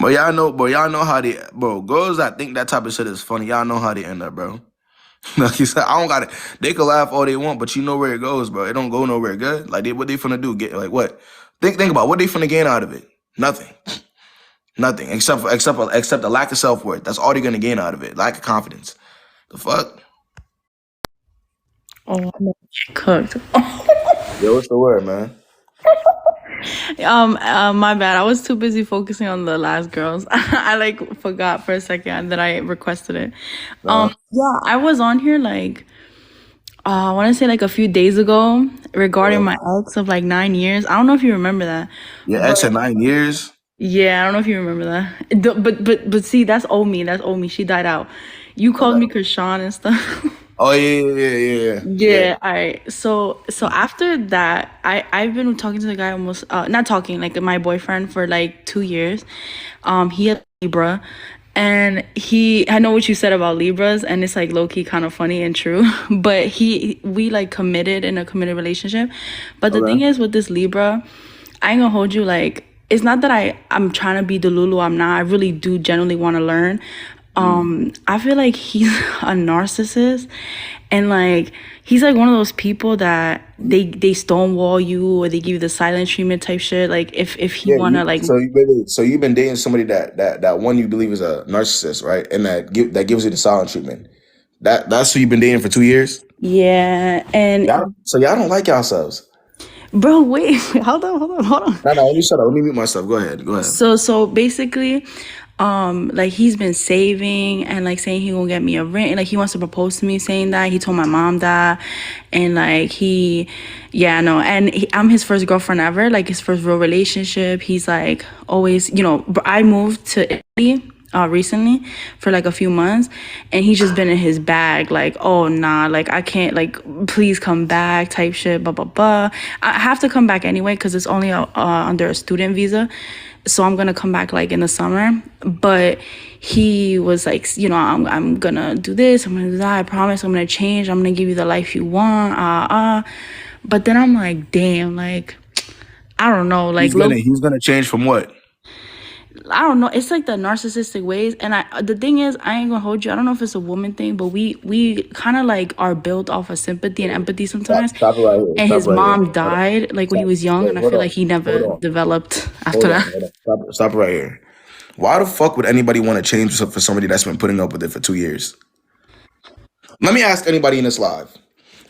But y'all know how they, girls that think that type of shit is funny, y'all know how they end up, bro. Like you said, I don't got it. They can laugh all they want, but you know where it goes, bro. It don't go nowhere good. Like, what they finna do? Get like what? Think about what they finna gain out of it. Nothing. Nothing. Except the lack of self-worth. That's all they're gonna gain out of it. Lack of confidence. The fuck? Oh, I'm gonna get cooked. Yo, what's the word, man? My bad. I was too busy focusing on the last girls. I like forgot for a second that I requested it. Yeah, I was on here like I want to say like a few days ago regarding my ex of like 9 years. I don't know if you remember that. Your ex of 9 years? Yeah, I don't know if you remember that. But see, that's old me. That's old me. She died out. You called me Krishan and stuff. Oh yeah. Yeah, all right. So after that, I've been talking to the guy almost not talking, like my boyfriend for like 2 years. He had Libra, and I know what you said about Libras, and it's like low key kind of funny and true. But we like committed in a committed relationship. But the thing is with this Libra, I ain't gonna hold you, like, it's not that I'm trying to be Delulu. I'm not. I really do genuinely want to learn. I feel like he's a narcissist, and like he's like one of those people that they stonewall you, or they give you the silent treatment type shit. Like if he wanna like. So you've been dating somebody that one you believe is a narcissist, right? And that gives you the silent treatment. That's who you've been dating for 2 years. Yeah, and so y'all don't like yourselves. Bro, wait, hold on. No, let me shut up. Let me mute myself. Go ahead. So basically, like he's been saving and like saying he gonna get me a ring, and like he wants to propose to me, saying that he told my mom that, and like I'm his first girlfriend ever, like his first real relationship. He's like always, I moved to Italy recently for like a few months, and he's just been in his bag, like, oh nah, like I can't, like please come back type shit, blah blah blah. I have to come back anyway because it's only under a student visa. so I'm gonna come back like in the summer. But he was like, you know, I'm gonna do this, I'm gonna do that, I promise, I'm gonna change, I'm gonna give you the life you want, but then I'm like, damn, like, I don't know, like, He's gonna change from what? I don't know. It's like the narcissistic ways. And the thing is, I ain't gonna hold you. I don't know if it's a woman thing, but we kind of like are built off of sympathy and empathy sometimes. Stop it right here. And Stop his right mom here. died like when he was young, and I feel like he never developed after that. Stop it right here. Why the fuck would anybody want to change for somebody that's been putting up with it for 2 years? Let me ask anybody in this live.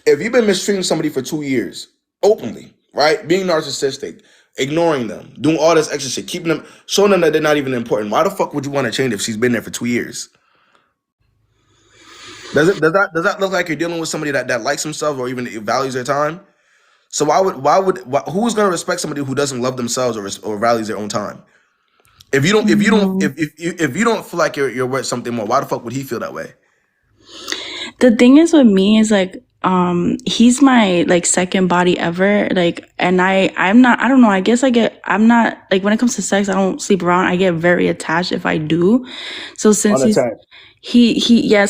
If you've been mistreating somebody for 2 years, openly, right? Being narcissistic, ignoring them, doing all this extra shit, keeping them, showing them that they're not even important. Why the fuck would you want to change if she's been there for 2 years? Does that look like you're dealing with somebody that likes themselves or even values their time? So who's gonna respect somebody who doesn't love themselves or values their own time? If you don't feel like you're worth something more, why the fuck would he feel that way? The thing is with me is like, he's my like second body ever. Like, and I don't know, I guess I'm not like, when it comes to sex, I don't sleep around. I get very attached if I do. So since so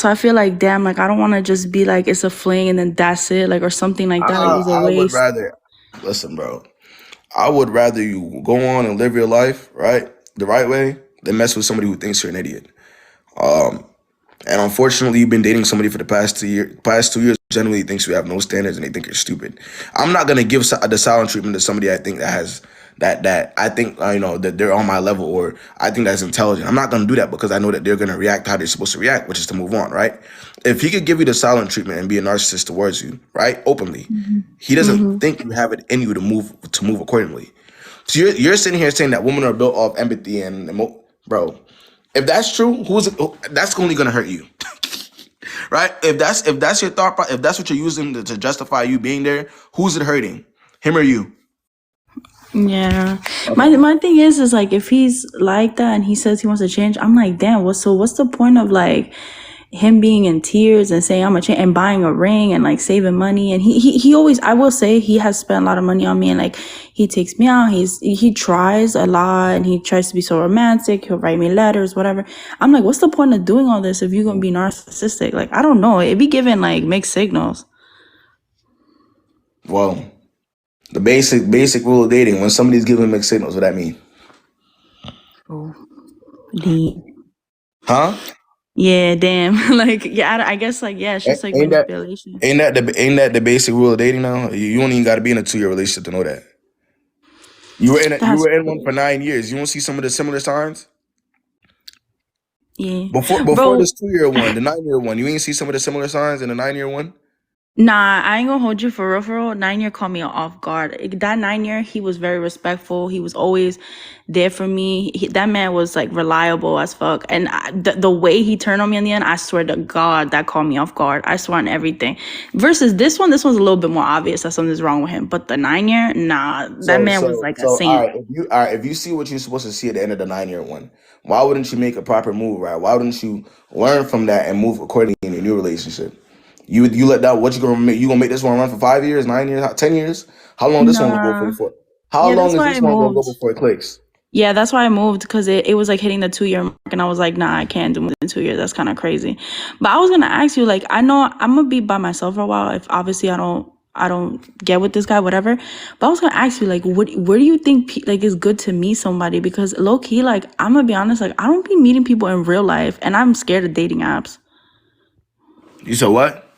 I feel like, damn, like I don't want to just be like, it's a fling and then that's it, like, or something like that. Like, it's a waste. Listen, bro, I would rather you go on and live your life, right, the right way, than mess with somebody who thinks you're an idiot. And unfortunately, you've been dating somebody for the past 2 years. Who generally thinks you have no standards and they think you're stupid. I'm not gonna give the silent treatment to somebody I think that has that I think that they're on my level or I think that's intelligent. I'm not gonna do that because I know that they're gonna react how they're supposed to react, which is to move on, right? If he could give you the silent treatment and be a narcissist towards you, right, openly, he doesn't think you have it in you to move accordingly. So you're sitting here saying that women are built off empathy and bro. If that's true, that's only gonna hurt you, right? If that's your thought, if that's what you're using to justify you being there, who's it hurting, him or you? Yeah, okay. My thing is like, if he's like that and he says he wants to change, I'm like, damn. What's the point of like him being in tears and saying I'm gonna change and buying a ring and like saving money? And he always, I will say, he has spent a lot of money on me, and like he takes me out, he tries a lot and he tries to be so romantic, he'll write me letters, whatever. I'm like, what's the point of doing all this if you're gonna be narcissistic? Like, I don't know, it be giving like mixed signals. Well, the basic rule of dating, when somebody's giving mixed signals, what that mean? Oh, deep. Huh? Yeah, damn. Like, yeah, I guess, like, yeah, it's just like manipulation. Ain't that the basic rule of dating now? You don't even got to be in a 2-year relationship to know that. You were in one for 9 years. You won't see some of the similar signs? Yeah. Before this 2-year one, the 9-year one, you ain't see some of the similar signs in the 9-year one? Nah, I ain't gonna hold you for real. 9-year caught me off guard. That 9-year, he was very respectful. He was always there for me. That man was like reliable as fuck. And the way he turned on me in the end, I swear to God, that caught me off guard. I swear on everything. Versus this one's a little bit more obvious that something's wrong with him. But the 9-year, nah, that man was like a saint. All right, if you see what you're supposed to see at the end of the 9-year one, why wouldn't you make a proper move, right? Why wouldn't you learn from that and move accordingly in your new relationship? You let that, what you gonna make this one run for 5 years, 9 years, 10 years? How long this one gonna go for? How long is this one gonna go before it clicks? Yeah, that's why I moved, because it was like hitting the 2-year mark, and I was like, nah, I can't do more than 2 years. That's kind of crazy. But I was gonna ask you, like, I know I'm gonna be by myself for a while. If obviously I don't get with this guy, whatever. But I was gonna ask you, like, where do you think like is good to meet somebody? Because low key, like, I'm gonna be honest, like, I don't be meeting people in real life, and I'm scared of dating apps. You said what?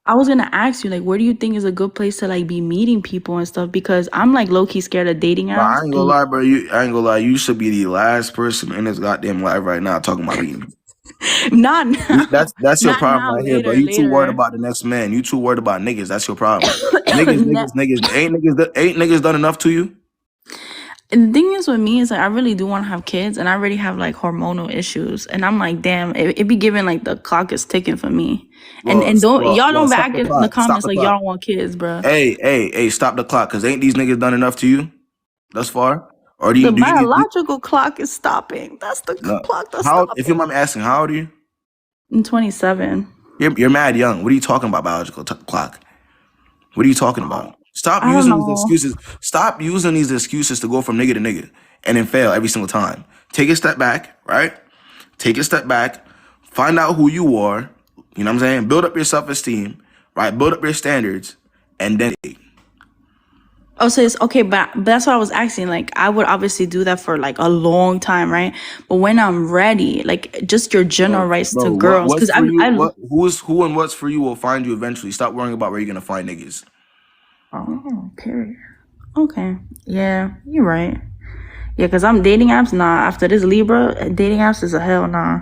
I was gonna ask you, like, where do you think is a good place to like be meeting people and stuff? Because I'm like low key scared of dating apps. I ain't gonna lie, bro. I ain't gonna lie. You should be the last person in this goddamn live right now talking about meeting. Not now. That's your problem now, right here, bro. You too worried about the next man. You too worried about niggas. That's your problem. niggas. Ain't niggas done enough to you? And the thing is with me is like, I really do want to have kids, and I already have like hormonal issues, and I'm like, damn, it be giving like the clock is ticking for me. Y'all don't back in the comments like y'all don't want kids, bro. Hey, stop the clock, cause ain't these niggas done enough to you thus far? Or the biological clock is stopping. That's the clock that's stopping. If your mom asking, how old are you? I'm 27. You're mad young. What are you talking about, biological clock? What are you talking about? Stop I don't using these know. excuses. Stop using these excuses to go from nigga to nigga and then fail every single time. Take a step back, right? Take a step back. Find out who you are. You know what I'm saying? Build up your self-esteem, right? Build up your standards, and then. Oh, so it's okay, but that's what I was asking. Like, I would obviously do that for like a long time, right? But when I'm ready, like, just your general rights to girls, What's because for you? I Who and what's for you will find you eventually. Stop worrying about where you're gonna find niggas. Oh, period. Okay, yeah, you're right. Yeah, because I'm dating apps. Nah, after this Libra, dating apps is a hell nah.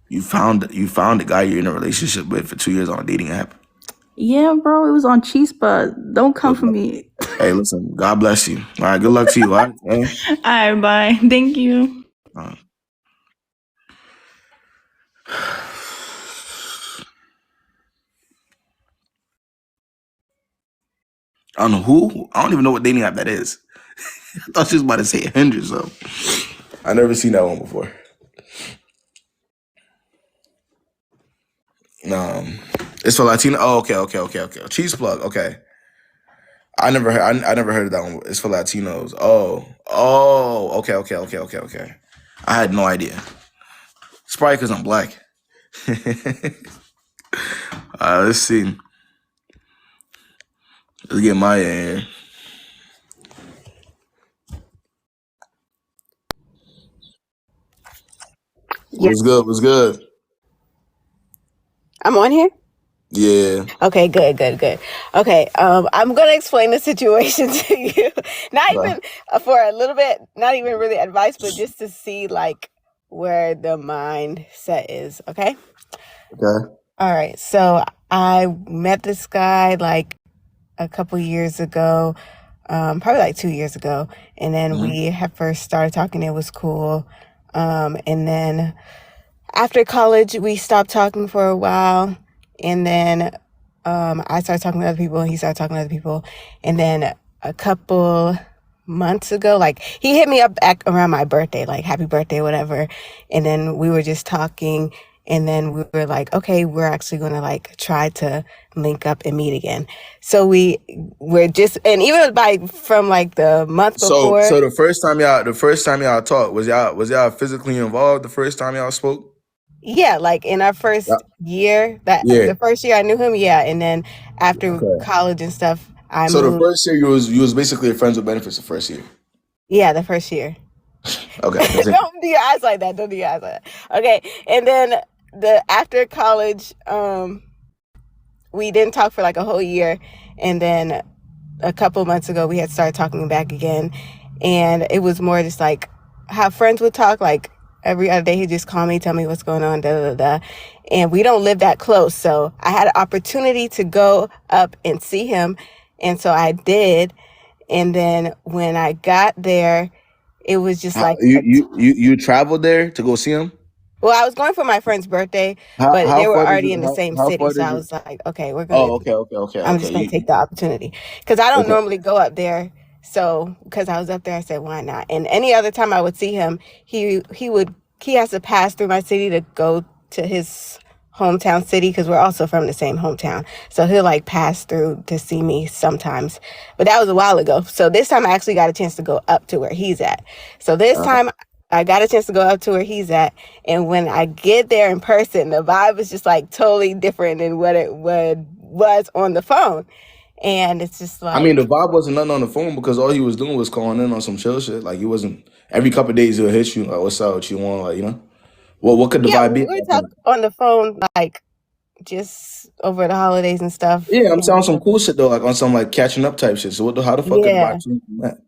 You found the guy you're in a relationship with for 2 years on a dating app. Yeah, bro, it was on Chispa. Don't come for me. Hey, listen. God bless you. All right. Good luck to you. All right. Hey. All right, bye. Thank you. I don't know who. I don't even know what dating app that is. I thought she was about to say Hinge or something. I never seen that one before. It's for Latino. Oh, okay. Cheese plug. Okay. I never heard of that one. It's for Latinos. Okay. I had no idea. It's probably because I'm black. Let's see. Let's get Maya in here. Yeah, What's good? What's good? I'm on here. Yeah. Okay, good. Okay, I'm gonna explain the situation to you. Not even for a little bit, not even really advice, but just to see like where the mindset is. Okay. Okay. All right. So I met this guy like a couple years ago, probably like 2 years ago, and then we had first started talking. It was cool, and then after college, we stopped talking for a while, and then I started talking to other people, and he started talking to other people, and then a couple months ago, like he hit me up around my birthday, like happy birthday, whatever, and then we were just talking, and then we were like, okay, we're actually gonna like try to link up and meet again. So we're just, and even from like the month before. So the first time y'all talked, was y'all physically involved the first time y'all spoke? Yeah, like in our first year, Yeah. the first year I knew him, yeah, and then after college and stuff, I So the moved. first year you was basically friends with benefits the first year. Yeah, the first year. Okay. Don't do your eyes like that. Don't do your eyes like that. Okay, and then after college, we didn't talk for like a whole year, and then a couple months ago we had started talking back again, and it was more just like how friends would talk, like every other day he'd just call me, tell me what's going on, and we don't live that close, so I had an opportunity to go up and see him, and so I did, and then when I got there, it was just like You traveled there to go see him? well, I was going for my friend's birthday, but they were already in the same city. So I was like, okay, we're going to, I'm just going to take the opportunity. Because I don't normally go up there. So, because I was up there, I said, why not? And any other time I would see him, he has to pass through my city to go to his hometown city, because we're also from the same hometown. So he'll like pass through to see me sometimes. But that was a while ago. So this time I actually got a chance to go up to where he's at. So this time I got a chance to go up to where he's at, and when I get there in person, the vibe is just like totally different than what it was on the phone. And it's just like, I mean, the vibe wasn't nothing on the phone because all he was doing was calling in on some chill shit. Like he wasn't every couple of days he'll hit you like, "What's up? What you want?" Like, you know. Well, what could the vibe be? we talk on the phone like just over the holidays and stuff. Yeah, I'm saying some cool shit though, like on some like catching up type shit. So how the fuck could the vibe change from that?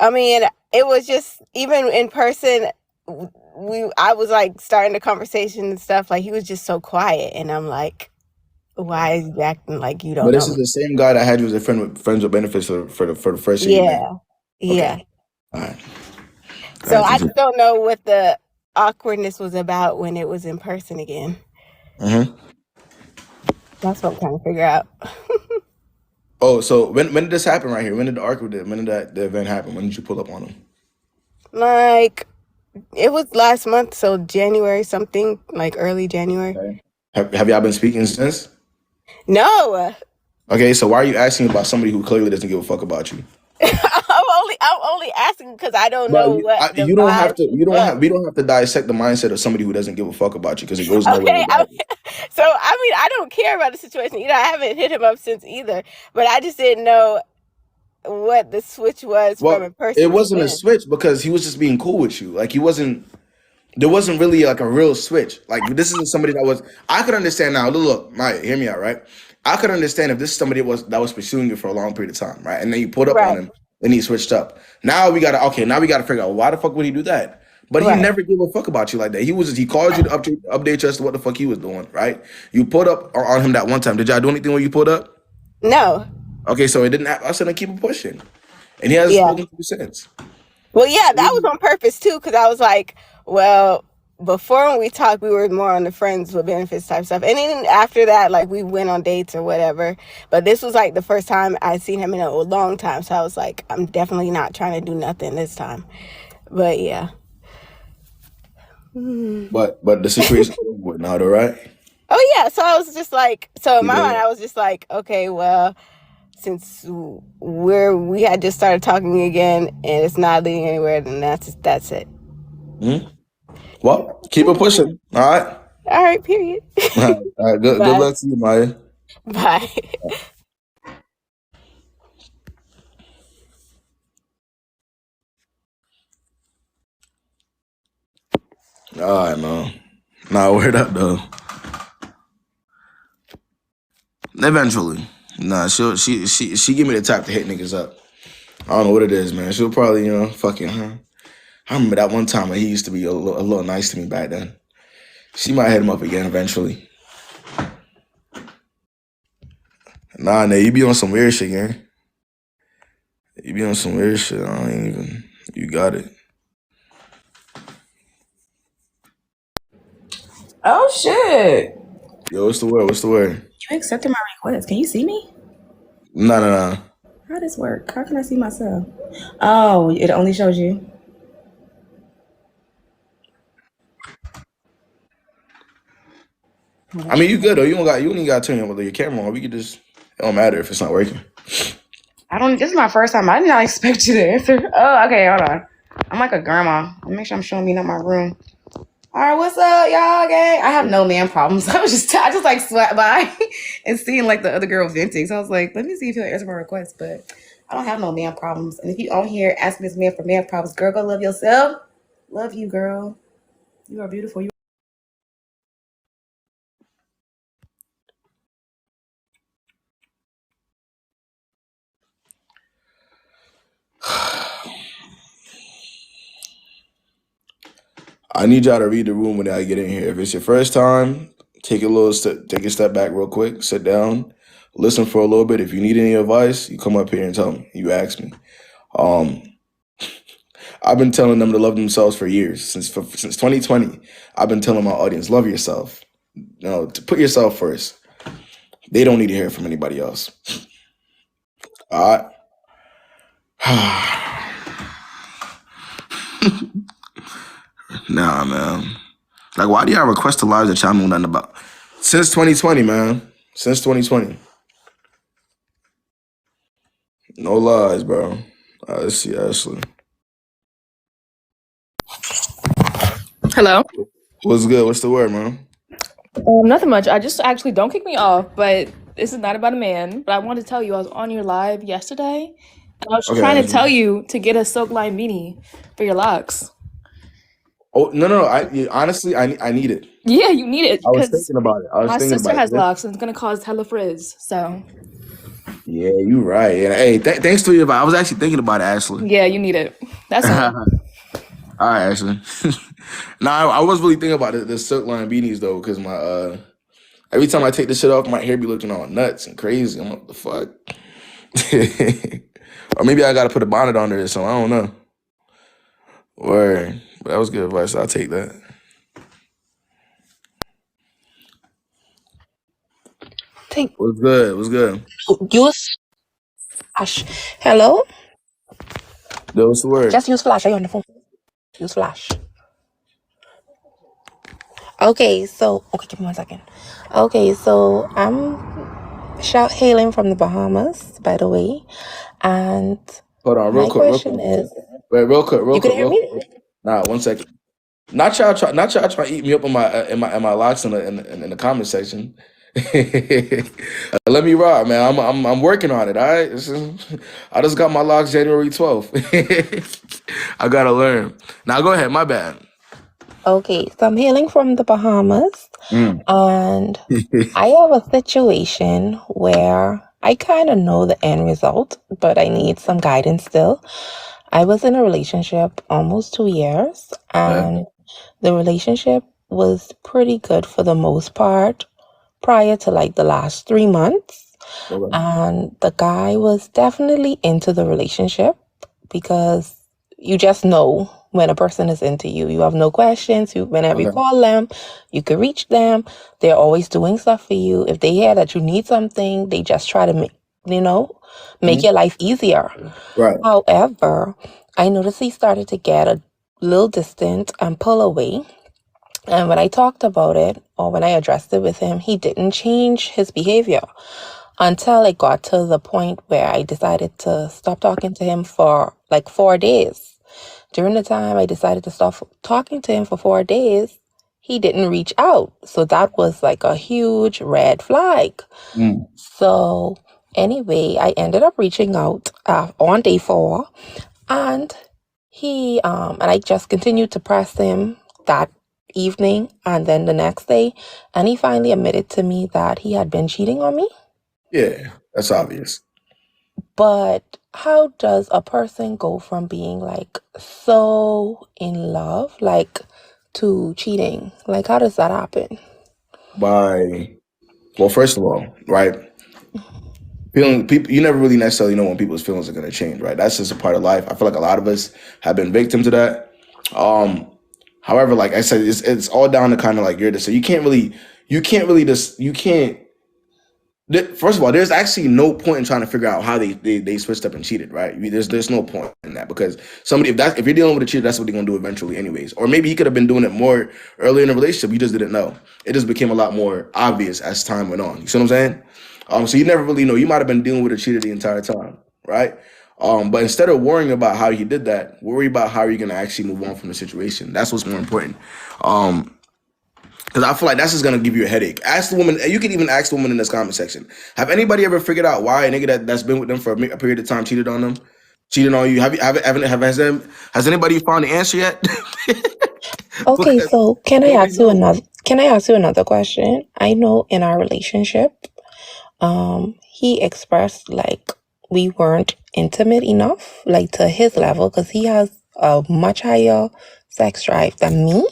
I mean, it was just, even in person, I was like starting the conversation and stuff. Like he was just so quiet, and I'm like, why is you acting like you don't know? But this is the same guy that had you as a friends with benefits for the first year. Yeah. All right. So I just don't know what the awkwardness was about when it was in person again. Mm-hmm. That's what I'm trying to figure out. Oh, so when did this happen right here? When did the event happen? When did you pull up on him? Like, it was last month, so January something, like early January. Okay. Have y'all been speaking since? No. Okay, so why are you asking about somebody who clearly doesn't give a fuck about you? I'm only asking because I don't know what the You don't have vibe to. You don't was. have. We don't have to dissect the mindset of somebody who doesn't give a fuck about you because it goes nowhere. Okay, so I mean, I don't care about the situation either. I haven't hit him up since either, but I just didn't know what the switch was from a person. It wasn't a switch because he was just being cool with you. Like he wasn't. There wasn't really like a real switch. Like this isn't somebody that was. I could understand now. Look, Maya, hear me out, right? I could understand if this is somebody that was pursuing you for a long period of time, right? And then you pulled up on him and he switched up. Now we gotta figure out why the fuck would he do that? But he never gave a fuck about you like that. He called you to update you as to what the fuck he was doing, right? You pulled up on him that one time. Did y'all do anything when you pulled up? No. Okay, so it didn't happen. I said to keep it pushing. And he hasn't spoken to you since. Well, yeah, that was on purpose too, because I was like, well, before when we talked, we were more on the friends with benefits type stuff. And then after that, like we went on dates or whatever. But this was like the first time I'd seen him in a long time. So I was like, I'm definitely not trying to do nothing this time. But yeah. But the situation was not all right. Oh yeah. So I was just like, so in my mind, I was just like, okay, well, since we had just started talking again and it's not leading anywhere, then that's it. Well, keep it pushing. All right. All right. Period. All right. Good luck to you, Maya. Bye. All right, man. Nah, word up though. Eventually, nah, she give me the type to hit niggas up. I don't know what it is, man. She'll probably fucking her. I remember that one time when he used to be a little nice to me back then. She might hit him up again eventually. Nah, you be on some weird shit, gang. You be on some weird shit. I ain't even. You got it. Oh shit! Yo, what's the word? You accepted my request. Can you see me? No. How does this work? How can I see myself? Oh, it only shows you. I mean, you good though. You ain't got to turn your camera on. We could just. It don't matter if it's not working. This is my first time. I did not expect you to answer. Oh, okay, hold on. I'm like a grandma. I'll make sure I'm showing me not my room. All right, what's up, y'all, gang? I have no man problems. I just like swept by and seeing like the other girl venting. So I was like, let me see if he'll answer my request. But I don't have no man problems. And if you on here asking this man for man problems, girl, go love yourself. Love you, girl. You are beautiful. I need y'all to read the room when I get in here. If it's your first time, take a step back real quick, sit down, listen for a little bit. If you need any advice, you come up here and tell me. You ask me. I've been telling them to love themselves for years. Since 2020, I've been telling my audience, love yourself. To put yourself first. They don't need to hear from anybody else. All right. Nah, man. Like, why do y'all request the lives that y'all know nothing about? Since 2020, man. Since 2020. No lies, bro. All right, let's see, Ashley. Hello. What's good? What's the word, man? Nothing much. I just actually don't kick me off, but this is not about a man. But I wanted to tell you I was on your live yesterday, and I was trying to tell you to get a silk line beanie for your locks. Oh no! Honestly, I need it. Yeah, you need it. I was thinking about it. My sister has locks, and it's gonna cause hella frizz. So. Yeah, you right. Yeah. Hey, thanks to you. I was actually thinking about it, Ashley. Yeah, you need it. That's all. All right, Ashley. Nah, I was really thinking about the silk line beanies though, because my every time I take this shit off, my hair be looking all nuts and crazy. I'm like, what the fuck? Or maybe I gotta put a bonnet on there, so I don't know. Word. But that was good advice. I'll take that. What's good? What's good? Flash. Hello? Yo, what's the word? Just use flash. Are you on the phone? Use flash. Okay, so give me 1 second. Okay, so Shout hailing from the Bahamas, by the way. And Hold on, my question is, wait, real quick, you can hear me? Nah, 1 second. Not y'all try to eat me up in my locks in the comment section. Let me rock, man. I'm working on it. All right, I just got my locks January 12th. I gotta learn. Now go ahead. My bad. Okay, so I'm hailing from the Bahamas, and I have a situation where I kind of know the end result, but I need some guidance still. I was in a relationship almost 2 years, and the relationship was pretty good for the most part prior to like the last 3 months. And the guy was definitely into the relationship because you just know when a person is into you. You have no questions. Whenever you call them, you can reach them. They're always doing stuff for you. If they hear that you need something, they just try to make your life easier. Right. However, I noticed he started to get a little distant and pull away. And when I talked about it, or when I addressed it with him, he didn't change his behavior until it got to the point where I decided to stop talking to him for like 4 days. During the time I decided to stop talking to him for 4 days, he didn't reach out. So that was like a huge red flag. So anyway, I ended up reaching out on day 4, and and I just continued to press him that evening and then the next day, and he finally admitted to me that he had been cheating on me. Yeah, that's obvious. But how does a person go from being like so in love, like, to cheating? Like, how does that happen? Well, first of all, right? People, you never really necessarily know when people's feelings are gonna change, right? That's just a part of life. I feel like a lot of us have been victims to that. However, like I said, it's all down to kind of like your decision. First of all, there's actually no point in trying to figure out how they switched up and cheated, right? There's no point in that, because if you're dealing with a cheater, that's what they're gonna do eventually, anyways. Or maybe he could have been doing it more early in the relationship. You just didn't know. It just became a lot more obvious as time went on. You see what I'm saying? So you never really know. You might have been dealing with a cheater the entire time, right? But instead of worrying about how he did that, worry about how you're gonna actually move on from the situation. That's what's more important. Because I feel like that's just gonna give you a headache. Ask the woman. You can even ask the woman in this comment section. Have anybody ever figured out why a nigga that's been with them for a period of time cheated on them, cheated on you? Has anybody found the answer yet? Okay, so can I ask you another question? I know in our relationship, he expressed like we weren't intimate enough, like to his level, because he has a much higher sex drive than me.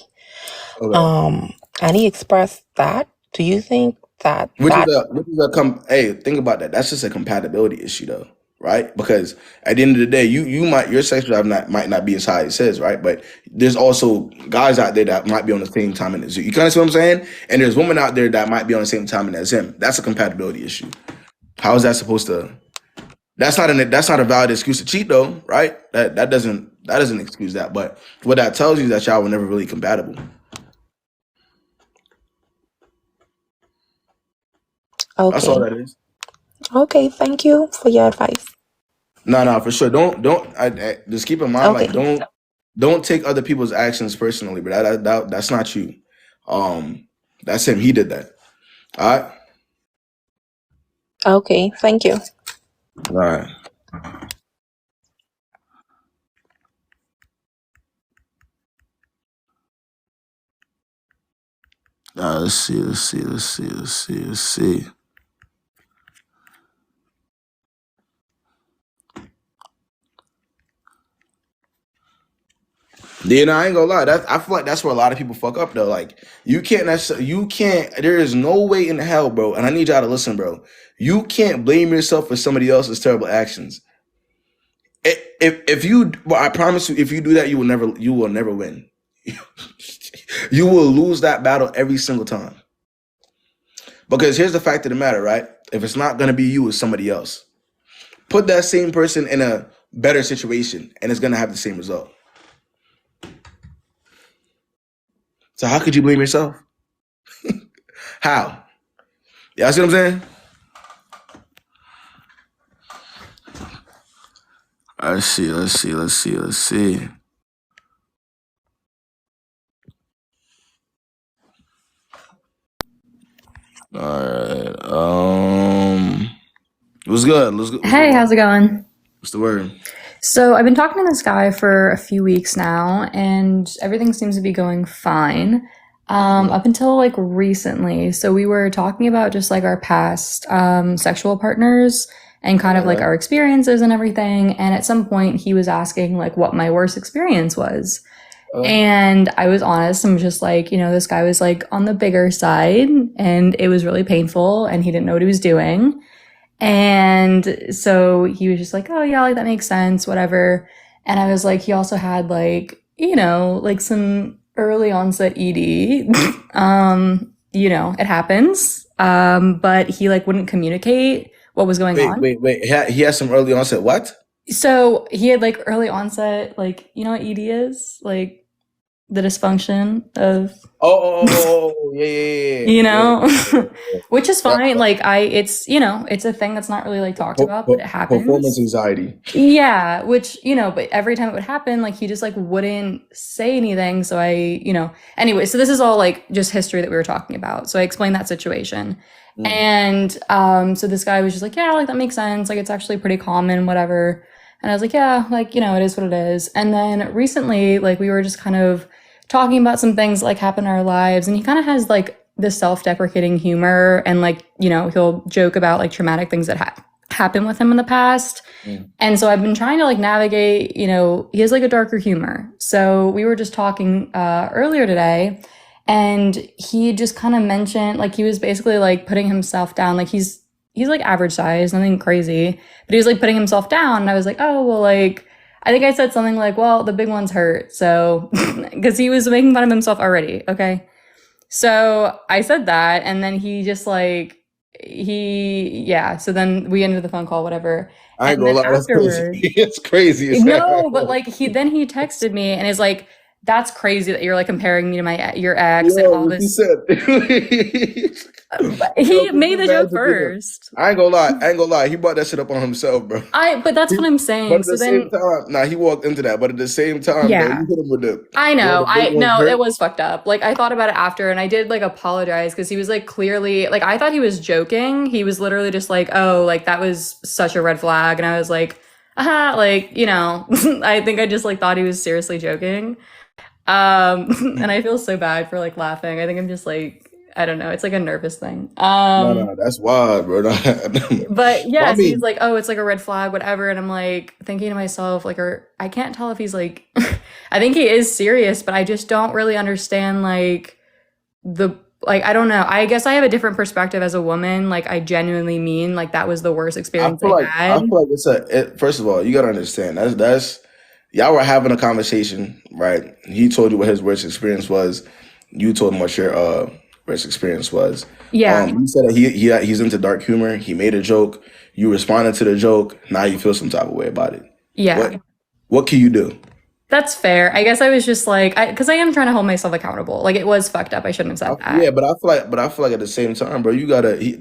And he expressed that. Do you think that Hey, think about that. That's just a compatibility issue, though, right? Because at the end of the day, your sex drive might not be as high as it says, right? But there's also guys out there that might be on the same timing as you. You kind of see what I'm saying? And there's women out there that might be on the same timing as him. That's a compatibility issue. How is that supposed to? That's not a valid excuse to cheat, though, right? That doesn't excuse that. But what that tells you is that y'all were never really compatible. okay? That's all that is. Okay, thank you for your advice. No, for sure. Don't. Just keep in mind, like, don't take other people's actions personally. But that's not you. That's him. He did that. All right. Okay, thank you. All right. Let's see. Yeah, no, I ain't gonna lie. I feel like that's where a lot of people fuck up, though. Like, you can't. There is no way in hell, bro. And I need y'all to listen, bro. You can't blame yourself for somebody else's terrible actions. I promise you, if you do that, you will never win. You will lose that battle every single time. Because here's the fact of the matter, right? If it's not gonna be you, it's somebody else. Put that same person in a better situation, and it's gonna have the same result. So how could you blame yourself? How? Y'all see what I'm saying? Let's see. All right. What's good? Hey, how's it going? What's the word? So I've been talking to this guy for a few weeks now, and everything seems to be going fine. Up until like recently. So we were talking about just like our past sexual partners and kind of like our experiences and everything. And at some point he was asking like what my worst experience was. And I was honest. I'm just like, this guy was like on the bigger side and it was really painful and he didn't know what he was doing. And so he was just like, oh yeah, like that makes sense, whatever. And I was like, he also had like, like some early onset ED. It happens. But he like wouldn't communicate what was going on. Wait. He had some early onset what? So he had like early onset, like, what ED is? Like the dysfunction of yeah. Which is fine. Like it's a thing that's not really like talked about, but it happens. Performance anxiety. Yeah, which, but every time it would happen, like he just like wouldn't say anything. So anyway, so this is all like just history that we were talking about. So I explained that situation. And so this guy was just like, yeah, like that makes sense. Like it's actually pretty common, whatever. And I was like, yeah, like, it is what it is. And then recently, like we were just kind of talking about some things like happen in our lives. And he kind of has like this self-deprecating humor and like, he'll joke about like traumatic things that happened with him in the past. And so I've been trying to like navigate, he has like a darker humor. So we were just talking earlier today and he just kind of mentioned like he was basically like putting himself down. Like he's like average size, nothing crazy, but he was like putting himself down. And I was like, oh, well, like, I think I said something like, well, the big ones hurt. So, because he was making fun of himself already. Okay. So I said that. And then he just like, so then we ended the phone call, whatever. I ain't gonna lie, that's crazy. It's crazy. No, but like he texted me and is like, that's crazy that you're like comparing me to your ex and all this. He made the joke first. I ain't gonna lie. He brought that shit up on himself, bro. But that's what I'm saying. But at the same time, he walked into that. But at the same time, bro, you hit him with the. I know. It was fucked up. Like I thought about it after, and I did like apologize because he was like clearly like I thought he was joking. He was literally just like, oh, like that was such a red flag, and I was like, like I think I just like thought he was seriously joking. And I feel so bad for like laughing. I think I'm just like. I don't know. It's like a nervous thing. No, that's wild, bro. But yeah, so he's like, oh, it's like a red flag, whatever. And I'm like thinking to myself, like, I can't tell if he's like, I think he is serious, but I just don't really understand like I don't know. I guess I have a different perspective as a woman. Like I genuinely mean like that was the worst experience I had. I feel like first of all, you gotta understand that's y'all were having a conversation, right? He told you what his worst experience was. You told him what your worst experience was. Yeah. You said that he's into dark humor. He made a joke. You responded to the joke. Now you feel some type of way about it. Yeah. What can you do? That's fair. I guess I was just like, because I am trying to hold myself accountable. Like it was fucked up. I shouldn't have said that. Yeah, but I feel like at the same time, bro, you gotta. He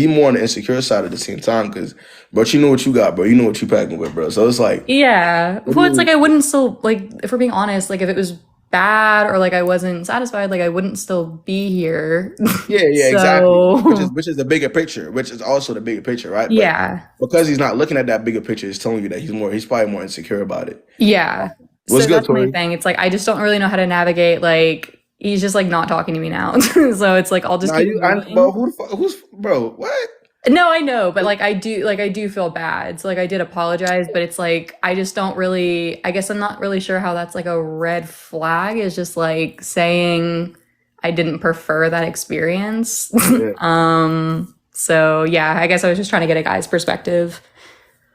more on the insecure side at the same time, because, bro, you know what you got, bro. You know what you packing with, bro. So it's like, yeah. Well, it's like I wouldn't still like, if we're being honest, like if it was bad or like I wasn't satisfied, like I wouldn't still be here. Yeah, exactly. Which is the bigger picture, which is also the bigger picture, right? But yeah. Because he's not looking at that bigger picture, it's telling you that he's probably more insecure about it. Yeah. What's good, that's Tori? my thing. It's like I just don't really know how to navigate. Like he's just like not talking to me now, so it's like I'll just. Bro? What? No, I know, but like I do feel bad. So like I did apologize, but it's like I just don't really. I guess I'm not really sure how that's like a red flag. Is just like saying I didn't prefer that experience. Yeah. So yeah, I guess I was just trying to get a guy's perspective.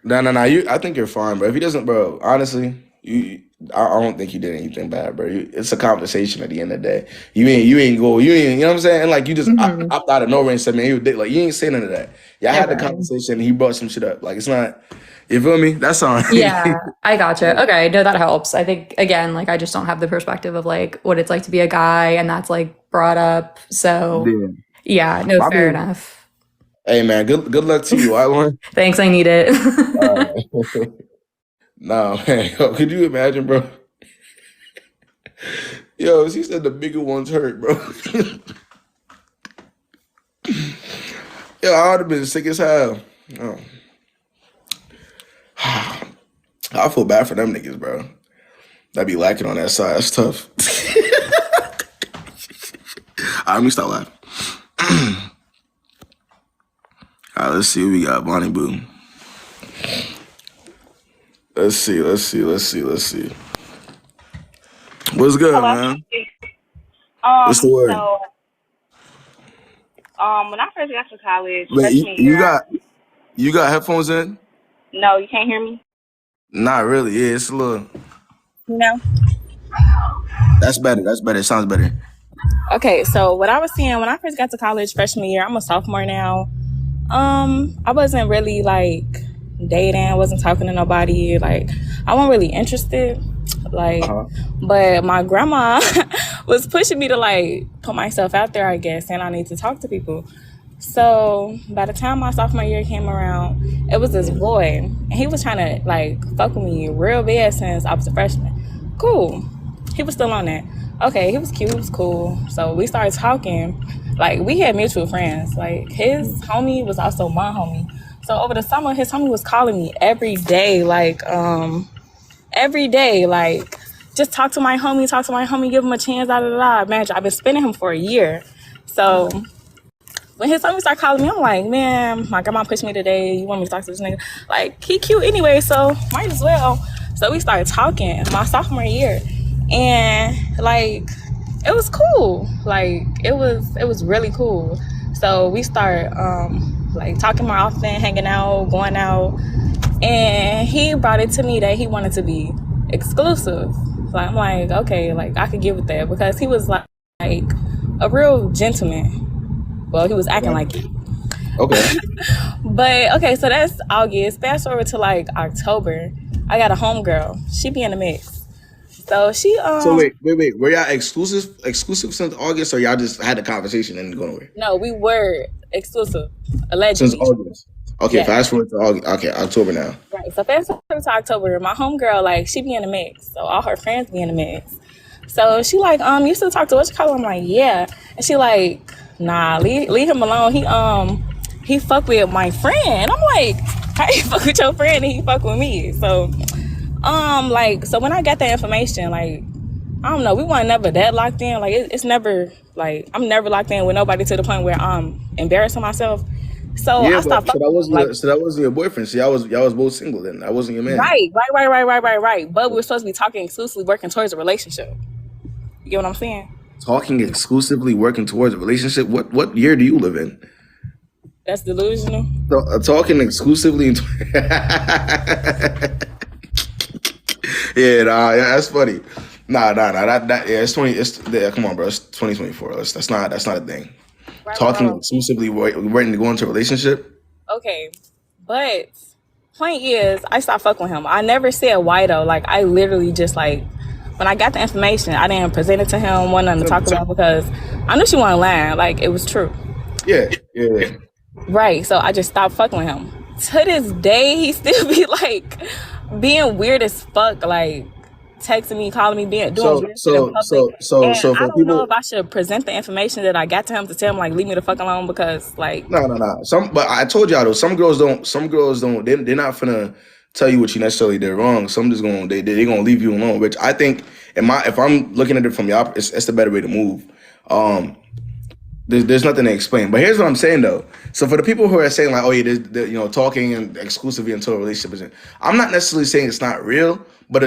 No. I think you're fine, bro. If he doesn't, bro, honestly, I don't think you did anything bad, bro. It's a conversation at the end of the day. You ain't, you know what I'm saying? And like, you just opt out of nowhere and said, man, he was dick. Like, you ain't saying none of that. Yeah, I had the conversation and he brought some shit up. Like, it's not, you feel me? That's all right. Yeah, I gotcha. Okay, no, that helps. I think, again, like, I just don't have the perspective of like what it's like to be a guy and that's like brought up. So, yeah, no, fair enough. Hey, man, good luck to you. I learned. Thanks, I need it. Nah, man. Yo, could you imagine, bro? Yo, she said the bigger ones hurt, bro. Yo, I would have been sick as hell. Oh. I feel bad for them niggas, bro. That be lacking on that side. That's tough. All right, let me stop laughing. All right, let's see what we got. Bonnie Boo. Let's see. What's good, Hello. man? What's the word? So, when I first got to college, Wait, freshman you year, got headphones in? no, you can't hear me? Not really. Yeah, it's a little. No. That's better. It sounds better. Okay, so what I was saying, when I first got to college freshman year, I'm a sophomore now. I wasn't really like dating, wasn't talking to nobody, like I wasn't really interested. Like, but my grandma was pushing me to like put myself out there, I guess, and I need to talk to people. So by the time my sophomore year came around, it was this boy, and he was trying to like fuck with me real bad since I was a freshman. Cool. He was still on that. Okay, he was cute, he was cool. So we started talking. Like, we had mutual friends. Like, his homie was also my homie. So over the summer, his homie was calling me every day, like, just talk to my homie, give him a chance, da da da. Imagine, I've been spending him for a year. So when his homie started calling me, I'm like, man, my grandma pushed me today. You want me to talk to this nigga? Like, he cute anyway, so might as well. So we started talking my sophomore year. And, like, it was cool. Like, it was really cool. So we started, like, talking more often, hanging out, going out. And he brought it to me that he wanted to be exclusive. So I'm like, okay, like, I could get with that. Because he was, like a real gentleman. Well, he was acting like it. Okay. But, okay, so that's August. Fast forward to, like, October. I got a homegirl. She be in the mix. So she So wait. Were y'all exclusive since August, or y'all just had a conversation and going nowhere? No, we were exclusive, allegedly. Since August. Okay, Yeah. fast forward to August. Okay, October now. Right. So fast forward to October, my homegirl, like, she be in the mix. So all her friends be in the mix. So she like, you still talk to what you call him? I'm like, yeah. And she like, nah, leave him alone. He fuck with my friend. I'm like, how you fuck with your friend and he fuck with me? So so when I got that information, like, I don't know, we weren't never that locked in. Like, it's never, like, I'm never locked in with nobody to the point where I'm embarrassing myself. So Yeah, I stopped so fucking. that wasn't your boyfriend. So y'all was both single then. That wasn't your man. Right. But we're supposed to be talking exclusively, working towards a relationship. You get what I'm saying? Talking exclusively, working towards a relationship. What year do you live in? That's delusional. Talking exclusively. Yeah, that's funny. Nah. Come on, bro. It's 2024. That's not a thing. Right, Talking right. exclusively, waiting to go into a relationship. Okay, but point is, I stopped fucking with him. I never said why though. Like, I literally just like, when I got the information, I didn't present it to him, wasn't nothing to talk about because I knew she wasn't lying. Like, it was true. Yeah. Right. So I just stopped fucking with him. To this day, he still be like being weird as fuck, like texting me, calling me, doing weird shit in public. And So I for don't know people, if I should present the information that I got to him to tell him like leave me the fuck alone because like no. But I told y'all though, some girls don't. They're not finna tell you what you necessarily did wrong. Some just they're gonna leave you alone. Which I think, if I'm looking at it from y'all, it's the better way to move. There's nothing to explain. But here's what I'm saying though. So for the people who are saying like, oh yeah, there's talking and exclusively until a relationship isn't. I'm not necessarily saying it's not real, but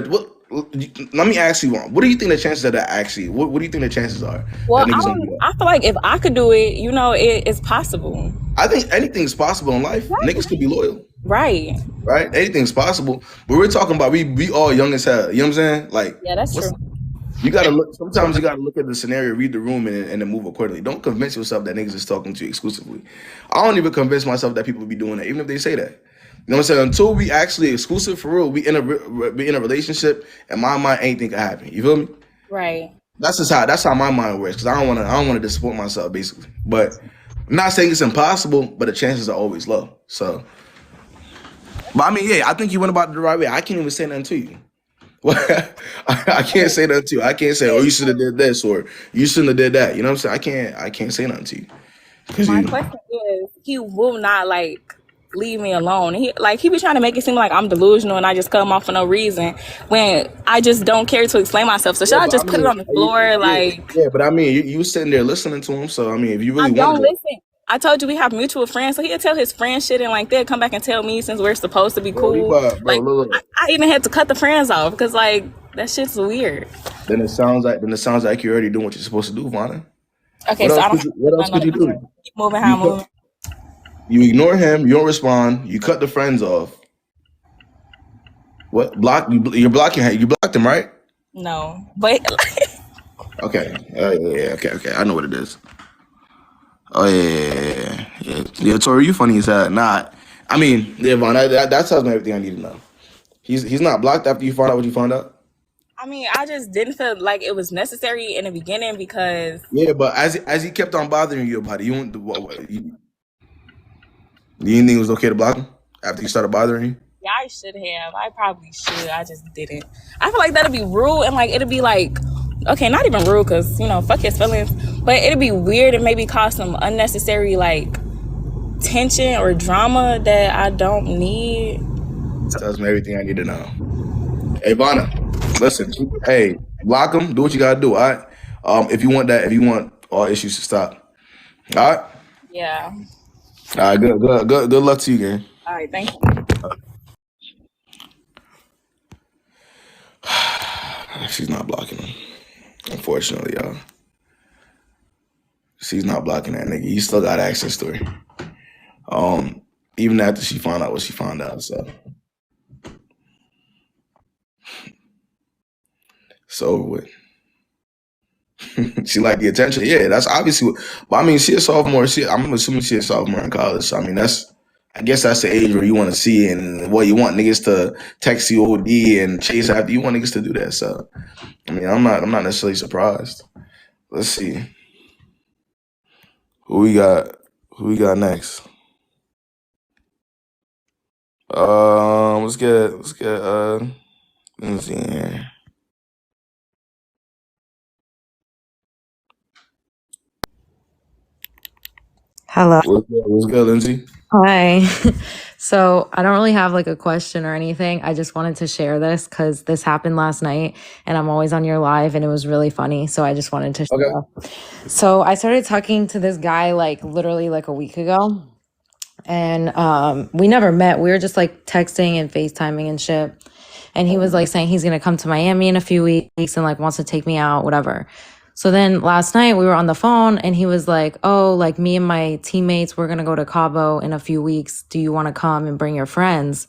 let me ask you one. What do you think the chances are that actually? What do you think the chances are? well, that niggas gonna do that? I feel like if I could do it, it's possible. I think anything's possible in life. Right. Niggas could be loyal. Right. Anything's possible. But we're talking about we all young as hell. You know what I'm saying? Like, yeah, that's true. You gotta look. Sometimes you gotta look at the scenario, read the room, and then move accordingly. Don't convince yourself that niggas is talking to you exclusively. I don't even convince myself that people be doing that, even if they say that. You know what I'm saying? Until we actually exclusive for real, we in a relationship, and my mind anything can happen. You feel me? Right. That's how my mind works. Because I don't want to disappoint myself, basically. But I'm not saying it's impossible, but the chances are always low. So But I mean, yeah, I think you went about it the right way. I can't even say nothing to you. I can't say nothing to you. I can't say, oh, you should have did this or you shouldn't have did that. You know what I'm saying? I can't say nothing to you. My question is, he will not like leave me alone. He be trying to make it seem like I'm delusional and I just cut him off for no reason when I just don't care to explain myself. So should I just put it on the floor? Yeah, but I mean, you sitting there listening to him. So I mean, if you really I don't want listen. I told you we have mutual friends, so he'll tell his friend shit and like they'll come back and tell me since we're supposed to be cool. I even had to cut the friends off because like that shit's weird. Then it sounds like you're already doing what you're supposed to do, Vonna. Okay, What else could you do? Keep moving how I'm moving. You ignore him. You don't respond. You cut the friends off. What You're blocking him. You blocked him, right? No, but okay. Okay. I know what it is. Oh yeah. Tori, you funny as hell. Nah, I mean, yeah, Vaughn, that tells me everything I need to know. He's not blocked after you found out what you found out. I mean, I just didn't feel like it was necessary in the beginning because but as he kept on bothering you about it, you didn't think it was okay to block him after he started bothering you? Yeah, I should have. I probably should. I just didn't. I feel like that'd be rude and like it'd be like. Okay, not even rude because, fuck his feelings. But it'd be weird and maybe cause some unnecessary, like, tension or drama that I don't need. Tells me everything I need to know. Hey, Vonna, listen. Hey, block him. Do what you got to do, all right? If you want all issues to stop. All right? Yeah. All right, good luck to you, gang. All right, thank you. She's not blocking him. Unfortunately, y'all. She's not blocking that nigga. You still got access to her. Even after she found out what she found out, so. It's over with. She liked the attention. Yeah, that's obviously but I mean, she a sophomore. I'm assuming she a sophomore in college. So I mean, I guess that's the age where you want to see and what you want niggas to text you OD and chase after. You want niggas to do that. So I mean, I'm not necessarily surprised. Let's see. Who we got next? Let's get let's see here. Hello. What's good, Lindsay? Hi. So I don't really have like a question or anything. I just wanted to share this because this happened last night and I'm always on your live and it was really funny. So I just wanted to share. Okay. So I started talking to this guy like literally like a week ago. And we never met. We were just like texting and FaceTiming and shit. And he was like saying he's gonna come to Miami in a few weeks and like wants to take me out, whatever. So then last night we were on the phone and he was like, oh, like me and my teammates, we're going to go to Cabo in a few weeks. Do you want to come and bring your friends?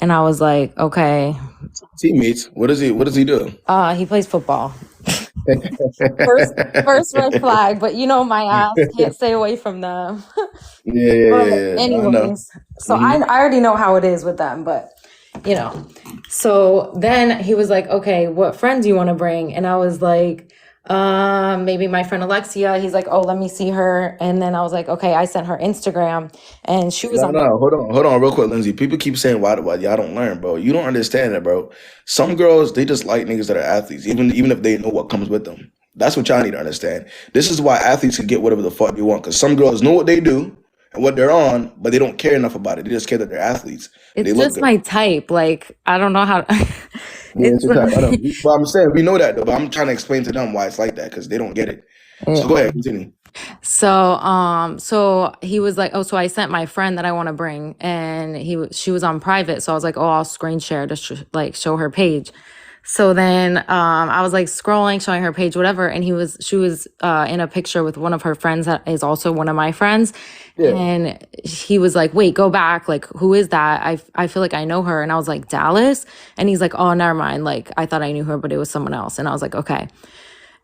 And I was okay. Teammates? What does he do? He plays football. first red flag, but my ass can't stay away from them. Yeah. Anyways, so I already know how it is with them, but So then he was like, okay, what friends do you want to bring? And I was like, maybe my friend Alexia. He's like, oh, let me see her. And then I was like, okay, I sent her Instagram and she was hold on real quick, Lindsay. People keep saying why y'all don't learn, bro. You don't understand that, bro. Some girls, they just like niggas that are athletes, even if they know what comes with them. That's what y'all need to understand. This is why athletes can get whatever the fuck they want, because some girls know what they do and what they're on, but they don't care enough about it. They just care that they're athletes. It's just my type. Like, I don't know how it's your type. I know. But I'm saying we know that though, but I'm trying to explain to them why it's like that because they don't get it. So go ahead, continue. So he was like, oh, so I sent my friend that I want to bring, and she was on private. So I was like, oh, I'll screen share to show her page. So then I was like scrolling, showing her page, whatever, and she was in a picture with one of her friends that is also one of my friends. Yeah. And he was like, wait, go back. Like, who is that? I feel like I know her. And I was like, Dallas? And he's like, oh, never mind. Like, I thought I knew her, but it was someone else. And I was like, okay.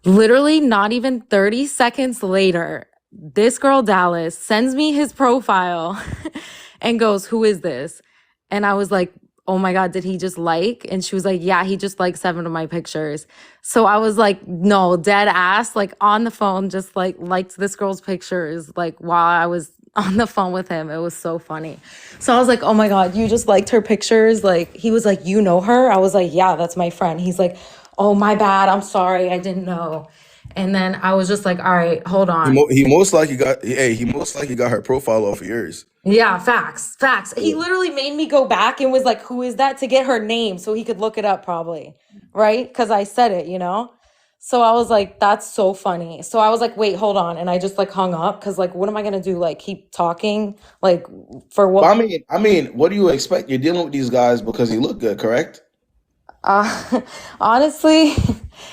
Literally not even 30 seconds later, this girl, Dallas, sends me his profile and goes, who is this? And I was like, oh my God, did he just like? And she was like, yeah, he just liked 7 of my pictures. So I was like, no, dead ass, like on the phone, just like liked this girl's pictures, like while I was on the phone with him. It was so funny. So I was like, oh my God, you just liked her pictures? Like, he was like, you know her? I was like, yeah, that's my friend. He's like, oh, my bad. I'm sorry. I didn't know. And then I was just like, all right, hold on. He most likely got her profile off of yours. Yeah, facts. He literally made me go back and was like, who is that, to get her name so he could look it up probably, right? Because I said it, you know? So I was like, that's so funny. So I was like, wait, hold on. And I just like hung up because like, what am I going to do? Like keep talking? Like for what? Well, I mean, what do you expect? You're dealing with these guys because they look good, correct? Honestly,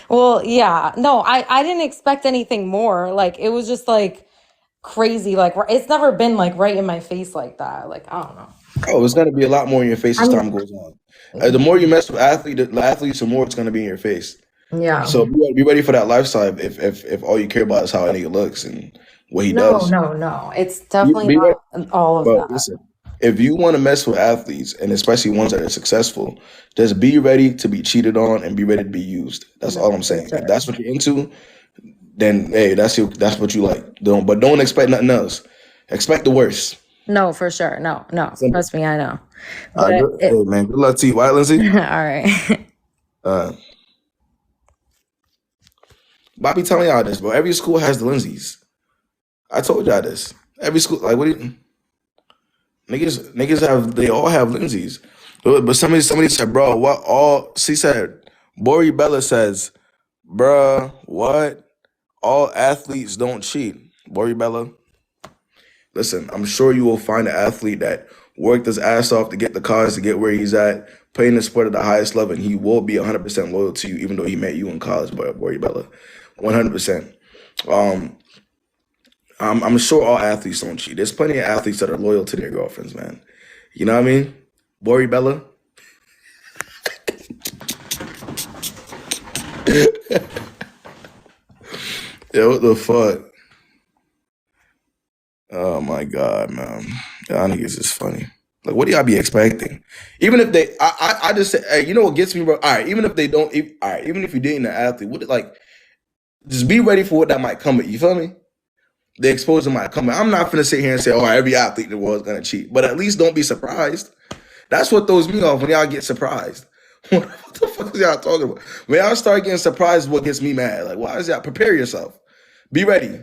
well, yeah. No, I didn't expect anything more. Like it was just like crazy. Like it's never been like right in my face like that. Like, I don't know. Oh, it's gonna be a lot more in your face as time goes on. The more you mess with athletes, the more it's gonna be in your face. Yeah. So be ready for that lifestyle if all you care about is how a nigga looks and what he does. No. It's definitely not all of But that. listen, if you want to mess with athletes and especially ones that are successful, just be ready to be cheated on and be ready to be used. That's all I'm saying. If that's what you're into, then hey, that's what you like. Don't expect nothing else. Expect the worst. No, for sure. No. Trust me, I know. Hey man, good luck to you. Why, Lindsay? All right. Bobby telling y'all this, bro. Every school has the Lindsays. I told y'all this. Every school, like, what do you niggas they all have Lindsays. But somebody said, bro, what all she said, Bori Bella says, bruh, what? All athletes don't cheat. Bori Bella. Listen, I'm sure you will find an athlete that worked his ass off to get the cause to get where he's at, playing the sport at the highest level, and he will be 100% loyal to you, even though he met you in college, Bori Bella. 100%. I'm sure all athletes don't cheat. There's plenty of athletes that are loyal to their girlfriends, man. You know what I mean? Bori Bella. Yeah, what the fuck? Oh my God, man. Y'all niggas is funny. Like, what do y'all be expecting? Even if they, I just say, hey, you know what gets me, bro? All right, even if they don't, all right, even if you're dating an athlete, just be ready for what that might come with. You feel me? The exposure might come. I'm not gonna sit here and say, oh, every athlete in the world is gonna cheat, but at least don't be surprised. That's what throws me off when y'all get surprised. What the fuck is y'all talking about? When y'all start getting surprised, what gets me mad? Like, why is that? Prepare yourself. Be ready.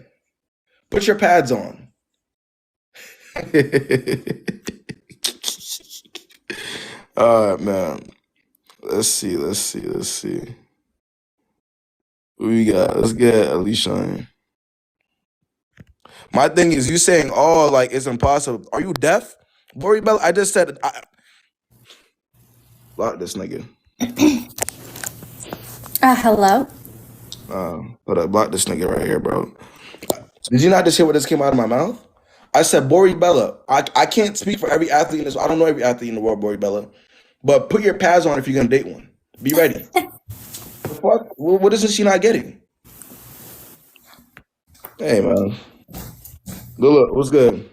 Put your pads on. All right, man. Let's see. Who we got? Let's get Alicia in. My thing is, you saying, oh, like, it's impossible. Are you deaf? Bori Bella, I just said, block this nigga. Hello? Hold up, block this nigga right here, bro. Did you not just hear what just came out of my mouth? I said, Bori Bella. I can't speak for every athlete in this. I don't know every athlete in the world, Bori Bella. But put your pads on if you're going to date one. Be ready. The fuck? What isn't she not getting? Hey, man. Good look. What's good?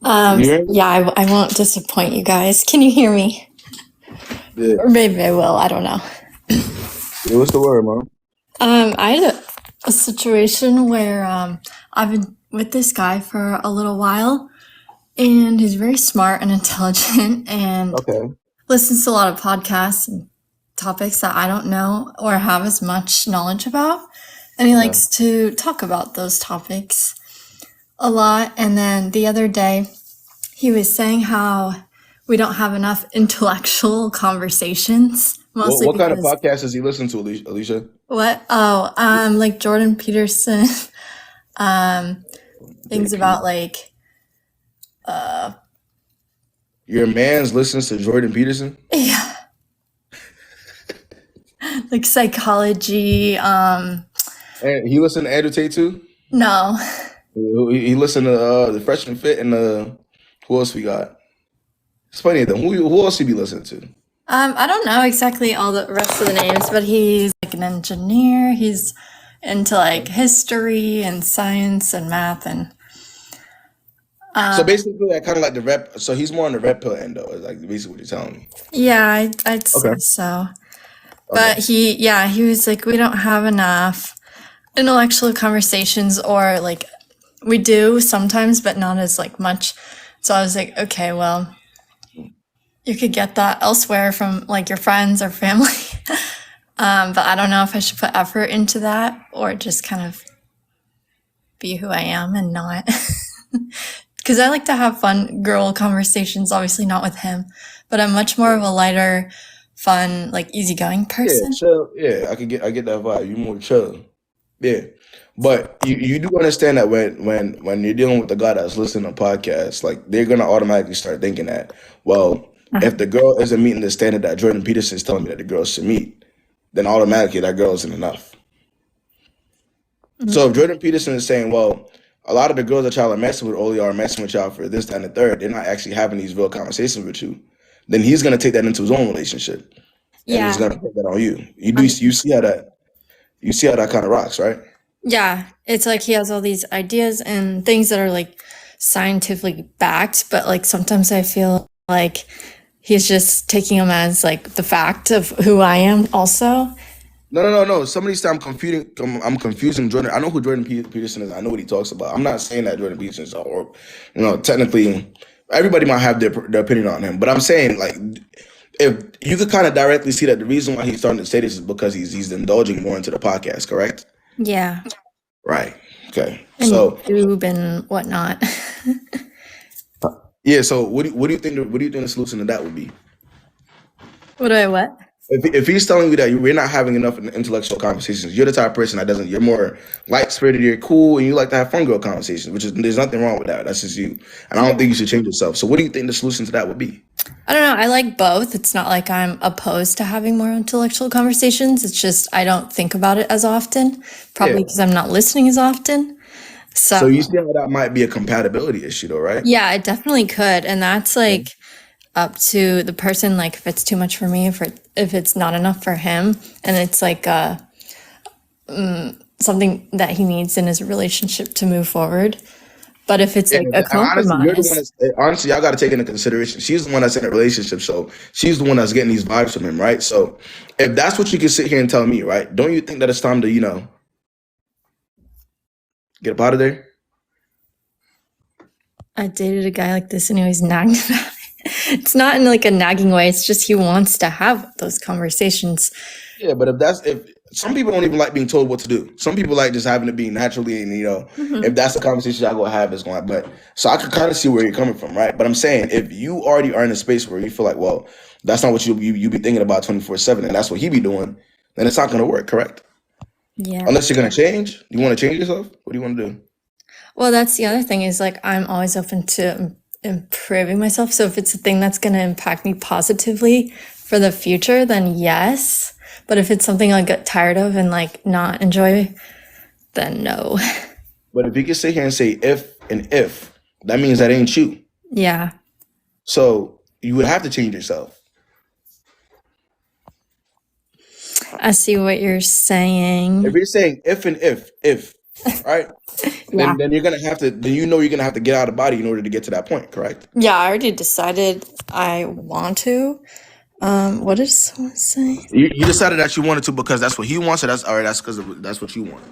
Yeah, I won't disappoint you guys. Can you hear me? Yeah. Or maybe I will. I don't know. Yeah, what's the word, man? I had a situation where I've been with this guy for a little while, and he's very smart and intelligent and listens to a lot of podcasts and topics that I don't know or have as much knowledge about. And he likes to talk about those topics a lot. And then the other day, he was saying how we don't have enough intellectual conversations. Mostly what kind of podcast does he listen to, Alicia? What? Oh, like Jordan Peterson. Things about like your man's listens to Jordan Peterson? Yeah. Like psychology. And he listened to Andrew Tate too? No. He listened to the Freshman Fit and who else we got? It's funny of them. Who else he be listening to? I don't know exactly all the rest of the names, but he's like an engineer. He's into like history and science and math and. So basically, kind of like the rep. So he's more on the rep pill end, though. Is like basically what you're telling me. Yeah, I'd say so. But he was like, we don't have enough intellectual conversations, or like we do sometimes, but not as like much. So I was like, okay, well, you could get that elsewhere from like your friends or family. But I don't know if I should put effort into that or just kind of be who I am and not. Because I like to have fun girl conversations, obviously not with him, but I'm much more of a lighter, fun, like easygoing person. Yeah, chill. Yeah, I get that vibe. You more chill. Yeah. But you do understand that when you're dealing with the guy that's listening to podcasts, like they're gonna automatically start thinking that, well, if the girl isn't meeting the standard that Jordan Peterson is telling me that the girl should meet, then automatically that girl isn't enough. So if Jordan Peterson is saying, well, a lot of the girls that y'all are messing with only are messing with y'all for this, that, and the third, they're not actually having these real conversations with you, then he's gonna take that into his own relationship. And he's gonna put that on you. You see how that kind of rocks, right? Yeah, it's like he has all these ideas and things that are like scientifically backed, but like sometimes I feel like he's just taking them as like the fact of who I am also. No. Somebody said I'm confusing Jordan. I know who Jordan Peterson is. I know what he talks about. I'm not saying that Jordan Peterson is or technically everybody might have their opinion on him, but I'm saying like if you could kind of directly see that the reason why he's starting to say this is because he's indulging more into the podcast, correct? Yeah. Right. Okay. And So YouTube and whatnot. yeah. So what do you think? What do you think the solution to that would be? What? If he's telling you that we're not having enough intellectual conversations, you're the type of person that doesn't. You're more light spirited. You're cool, and you like to have fun girl conversations. There's nothing wrong with that. That's just you. And I don't think you should change yourself. So what do you think the solution to that would be? I don't know. I like both. It's not like I'm opposed to having more intellectual conversations. It's just I don't think about it as often, probably because I'm not listening as often. So you see how that might be a compatibility issue, though, right? Yeah, it definitely could. And that's like up to the person, like if it's too much for me, if it's not enough for him, and it's like something that he needs in his relationship to move forward. But if it's like a compromise. Honestly, y'all got to take into consideration. She's the one that's in a relationship, so she's the one that's getting these vibes from him, right? So if that's what you can sit here and tell me, right? Don't you think that it's time to, get up out of there? I dated a guy like this and he always nagged about it. It's not in like a nagging way. It's just he wants to have those conversations. Yeah, but if some people don't even like being told what to do. Some people like just having it being naturally, and if that's the conversation y'all gonna have, it's going. But so I could kind of see where you're coming from, right? But I'm saying if you already are in a space where you feel like, well, that's not what you be thinking about 24/7, and that's what he be doing, then it's not gonna work, correct? Yeah. Unless you're gonna change. You want to change yourself? What do you want to do? Well, that's the other thing is like I'm always open to improving myself. So if it's a thing that's going to impact me positively for the future, then yes. But if it's something I'll get tired of and like not enjoy, then no. But if you can sit here and say if, that means that ain't you. Yeah. So you would have to change yourself. I see what you're saying. If you're saying if, right? Yeah. Then you're gonna have to. Then you're gonna have to get out of body in order to get to that point, correct? Yeah, I already decided I want to. What did someone say? You decided that you wanted to because that's what he wants, or that's all right. That's because that's what you want.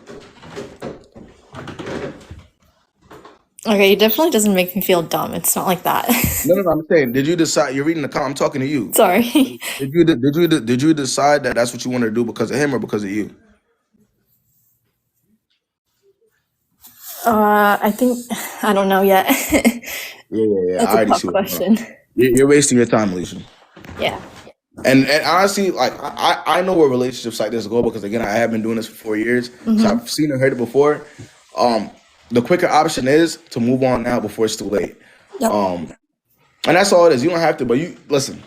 Okay, it definitely doesn't make me feel dumb. It's not like that. No. I'm saying, did you decide? You're reading the comment. I'm talking to you. Sorry. Did you decide that that's what you wanted to do because of him or because of you? I think I don't know yet. Yeah. That's I a already tough see question. You're wasting your time, Alicia. Yeah. And honestly, like I know where relationships like this go because again, I have been doing this for 4 years, so I've seen and heard it before. The quicker option is to move on now before it's too late. Yep. And that's all it is. You don't have to, but you listen.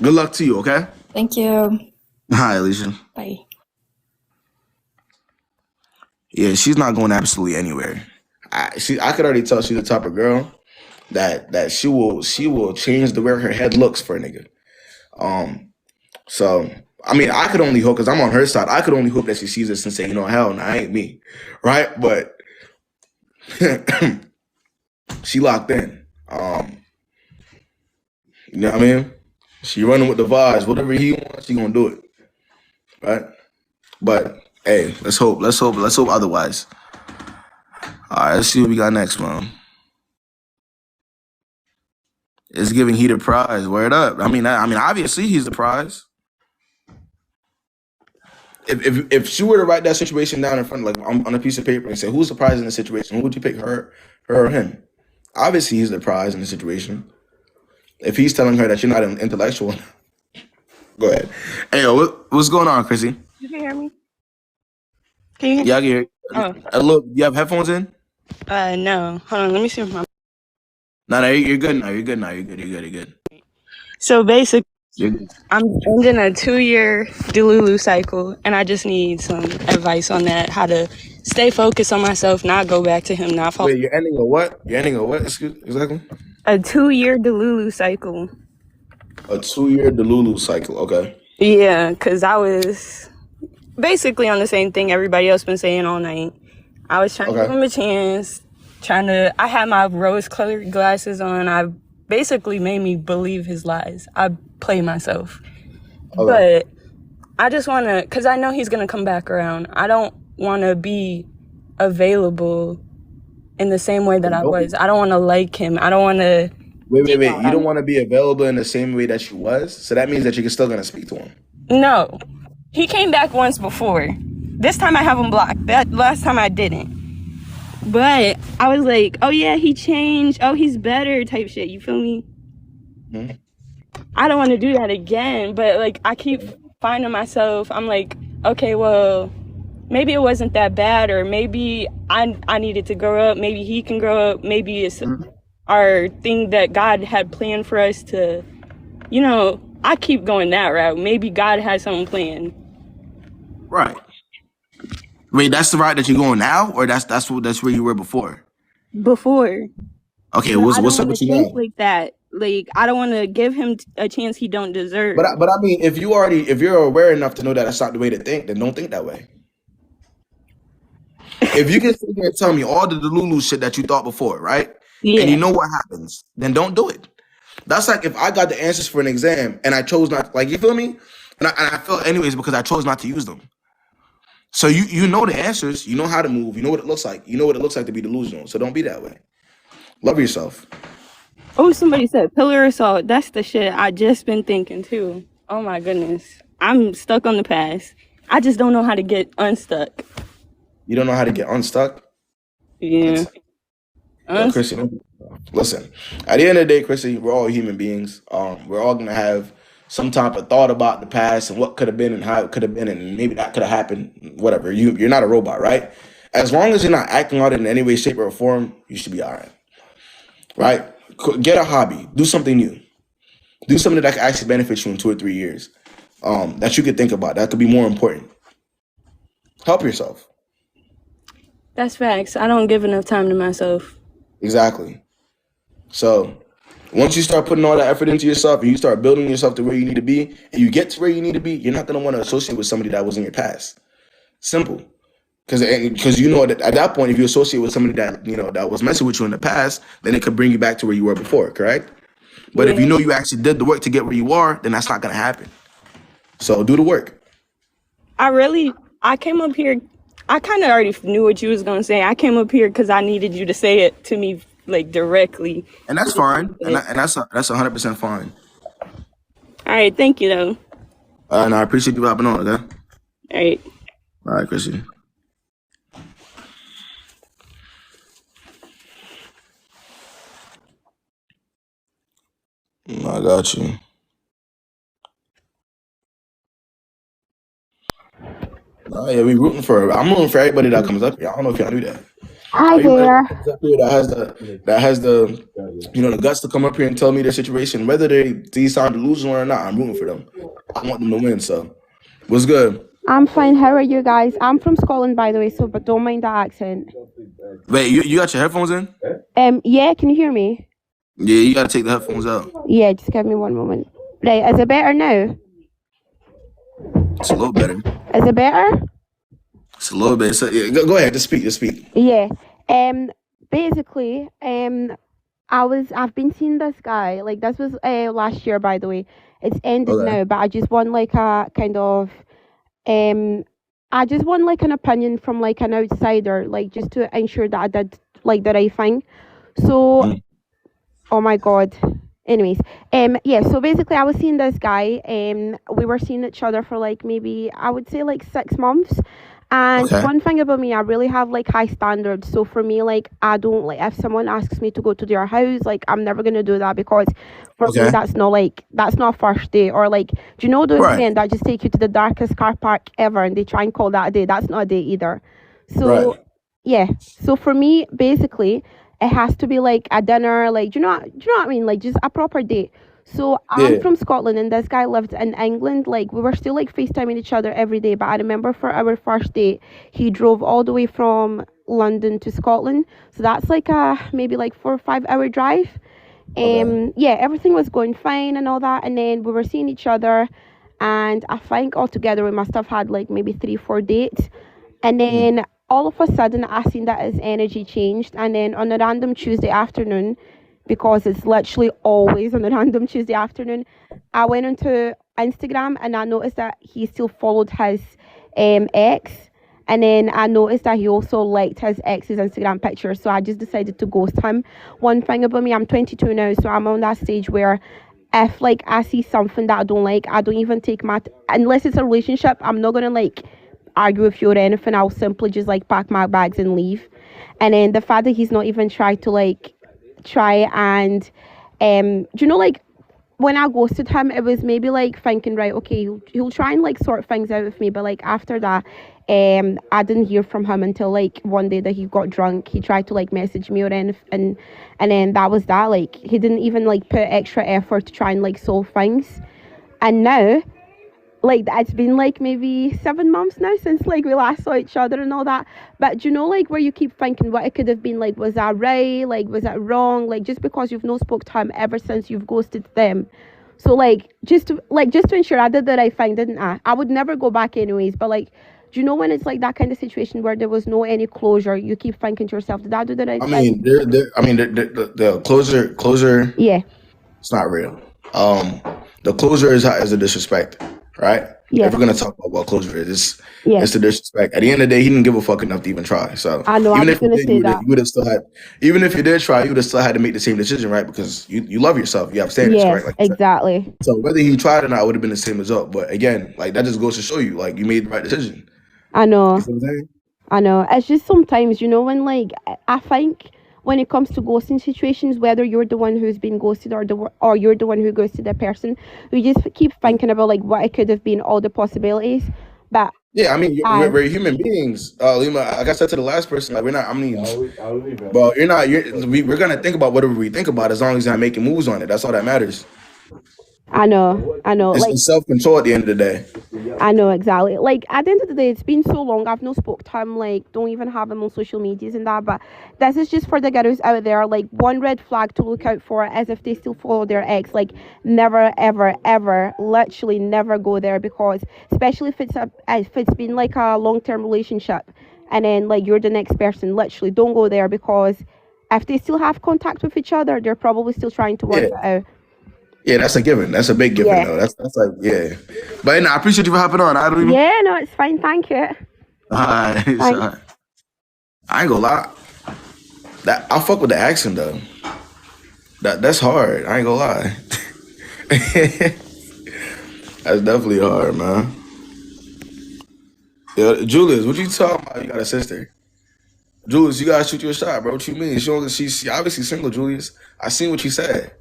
Good luck to you, okay? Thank you. Hi, Alicia. Bye. Yeah, she's not going absolutely anywhere. I could already tell she's the type of girl that she will change the way her head looks for a nigga. So I mean, I could only hope because I'm on her side. I could only hope that she sees this and say, hell, no, I ain't me, right? But she locked in. You know what I mean? She running with the vibes. Whatever he wants, she gonna do it, right? But Hey, let's hope otherwise. All right, let's see what we got next, man. It's giving he the prize. Word up. I mean, obviously he's the prize. If she were to write that situation down in front, like on a piece of paper, and say who's the prize in the situation, who would you pick, her or him? Obviously, he's the prize in the situation. If he's telling her that you're not an intellectual, go ahead. Hey, yo, what's going on, Chrissy? You can hear me? Can you hear me? Yeah, I can hear you. Look, you have headphones in? No. Hold on, let me see if my... No, you're good now. You're good. So basically, I'm ending a 2-year Delulu cycle, and I just need some advice on that, how to stay focused on myself, not go back to him, not fall. Wait, you're ending a what? Exactly? A 2-year Delulu cycle. A 2-year Delulu cycle, okay. Yeah, because I was basically on the same thing everybody else been saying all night. I was trying to give him a chance, I had my rose-colored glasses on. I basically made me believe his lies. I play myself. But I just want to, because I know he's going to come back around. I don't want to be available in the same way that I was. I don't want to like him. I don't want to... Wait. You don't want to be available in the same way that you was? So that means that you're still going to speak to him? No. He came back once before. This time I have him blocked. That last time I didn't. But I was like, oh yeah, he changed. Oh, he's better type shit. You feel me? Mm-hmm. I don't want to do that again. But like, I keep finding myself. I'm like, okay, well, maybe it wasn't that bad. Or maybe I needed to grow up. Maybe he can grow up. Maybe it's our thing that God had planned for us to, I keep going that route. Maybe God has something planned. Right. Wait, that's the route that you're going now, or that's where you were before? Before. Okay, what's up with you now? Like that. Like, I don't want to give him a chance he don't deserve. But I mean, if you're aware enough to know that that's not the way to think, then don't think that way. If you can sit here and tell me all the Delulu shit that you thought before, right? Yeah. And you know what happens, then don't do it. That's like if I got the answers for an exam and I chose not, like, you feel me? And I felt anyways because I chose not to use them. So you know the answers, you know how to move, you know what it looks like. You know what it looks like to be delusional. So don't be that way. Love yourself. Oh, somebody said pillar assault. That's the shit I just been thinking too. Oh my goodness. I'm stuck on the past. I just don't know how to get unstuck. You don't know how to get unstuck? Yeah. Chrissy, listen. At the end of the day, Chrissy, we're all human beings. We're all gonna have some type of thought about the past and what could have been and how it could have been and maybe that could have happened. Whatever. You're not a robot, right? As long as you're not acting out in any way, shape, or form, you should be all right. Right? Get a hobby. Do something new. Do something that can actually benefit you in 2 or 3 years. That you could think about. That could be more important. Help yourself. That's facts. I don't give enough time to myself. Exactly. So once you start putting all that effort into yourself and you start building yourself to where you need to be, and you get to where you need to be, you're not going to want to associate with somebody that was in your past. Simple. Because you know that at that point, if you associate with somebody that that was messing with you in the past, then it could bring you back to where you were before, correct? But if you know you actually did the work to get where you are, then that's not going to happen. So do the work. I came up here, I kind of already knew what you was going to say. I came up here because I needed you to say it to me, like, directly. And that's fine. And that's 100% fine. All right, thank you, though. And I appreciate you hopping on, okay? All right, Chrissy. I got you. Oh, yeah, we rooting for her. I'm rooting for everybody that comes up here. I don't know if y'all knew that. Hi there. That has the the guts to come up here and tell me their situation, whether they sound delusional or not. I'm rooting for them. I want them to win. So, what's good? I'm fine. How are you guys? I'm from Scotland, by the way, so but don't mind the accent. Wait, you got your headphones in? Yeah. Can you hear me? Yeah, you gotta take the headphones out. Yeah, just give me one moment. Right, is it better now? It's a little better. Is it better? It's a little bit. So, yeah, go ahead. Just speak. Yeah. Basically, I've been seeing this guy. Like, this was last year, by the way. It's ended now, but I just want like a kind of I just want like an opinion from like an outsider, like just to ensure that I did like the right thing. So, oh my god. Anyways, yeah. So basically, I was seeing this guy. We were seeing each other for like maybe I would say like 6 months. And Okay. one thing about me, I really have like high standards. So for me, like I don't like if someone asks me to go to their house, like I'm never gonna do that because for me Okay. that's not a first date. Or like, do you know those Right. men that just take you to the darkest car park ever and they try and call that a day? That's not a date either. So Right. yeah. So for me, basically, it has to be like a dinner, like do you know what I mean? Like just a proper date. So I'm Yeah. from Scotland and this guy lived in England. Like we were still like FaceTiming each other every day. But I remember for our first date, he drove all the way from London to Scotland. So that's like a maybe like 4 or 5 hour drive. Okay. Yeah, everything was going fine and all that. And then we were seeing each other, and I think altogether we must have had like maybe 3 or 4 dates. And then all of a sudden, I seen that his energy changed. And then on a random Tuesday afternoon, because it's literally always on a random Tuesday afternoon, I went onto Instagram and I noticed that he still followed his ex. And then I noticed that he also liked his ex's Instagram picture. So I just decided to ghost him. One thing about me, I'm 22 now, so I'm on that stage where if like I see something that I don't like, I don't even take unless it's a relationship, I'm not gonna like argue with you or anything. I'll simply just like pack my bags and leave. And then the fact that he's not even tried to like try and do you know like when I ghosted him, it was maybe like thinking, right, okay, he'll try and like sort things out with me. But like after that, I didn't hear from him until like one day that he got drunk. He tried to like message me or anything, and then that was that. Like he didn't even like put extra effort to try and like solve things. And now, like it's been like maybe 7 months now since like we last saw each other and all that. But do you know like where you keep thinking what it could have been, like was that right, like was that wrong, like just because you've not spoke to him ever since you've ghosted them. So like just to ensure I did the right thing, didn't I would never go back anyways. But like, do you know when it's like that kind of situation where there was no any closure, you keep thinking to yourself, did I do the right I thing? mean, the closure. Yeah. It's not real. The closure is a disrespect, right? Yeah. If we're gonna talk about what closure is, Yeah. it's the disrespect. At the end of the day, he didn't give a fuck enough to even try. So I know, I even was if you gonna did, say that. you would have still had. Even if you did try, you would have still had to make the same decision, right? Because you love yourself. You have standards, Yes, correct? Like you said. exactly. So whether he tried or not, it would have been the same result. But again, like that just goes to show you, like you made the right decision. I know. You see what I'm saying? I know. It's just sometimes, when like I think when it comes to ghosting situations, whether you're the one who's been ghosted or you're the one who ghosted the person, we just keep thinking about like what it could have been, all the possibilities. But Yeah, I mean, I we're human beings, Lima. Like I said to the last person, like we're not. I mean, well, you're not. We're gonna think about whatever we think about, as long as you're not making moves on it. That's all that matters. know. Like It's self control at the end of the day. I know exactly. Like at the end of the day, it's been so long. I've not spoke to him. Like don't even have him on social medias and that. But this is just for the girls out there. Like one red flag to look out for, as if they still follow their ex. Like never, ever, ever, literally never go there, because especially if it's been like a long-term relationship, and then like you're the next person. Literally, don't go there, because if they still have contact with each other, they're probably still trying to work Yeah, it out. yeah, that's a given. That's a big given, Yeah. though. That's like yeah. But I appreciate you for hopping on. I don't even. Yeah, no, it's fine. Thank you. Alright, Thanks. alright. I ain't gonna lie. That I fuck with the accent though. That's hard. I ain't gonna lie. That's definitely hard, man. Yeah, Julius, what you talking about? You got a sister. Julius, you gotta shoot you a shot, bro. What you mean? She obviously single, Julius. I seen what you said.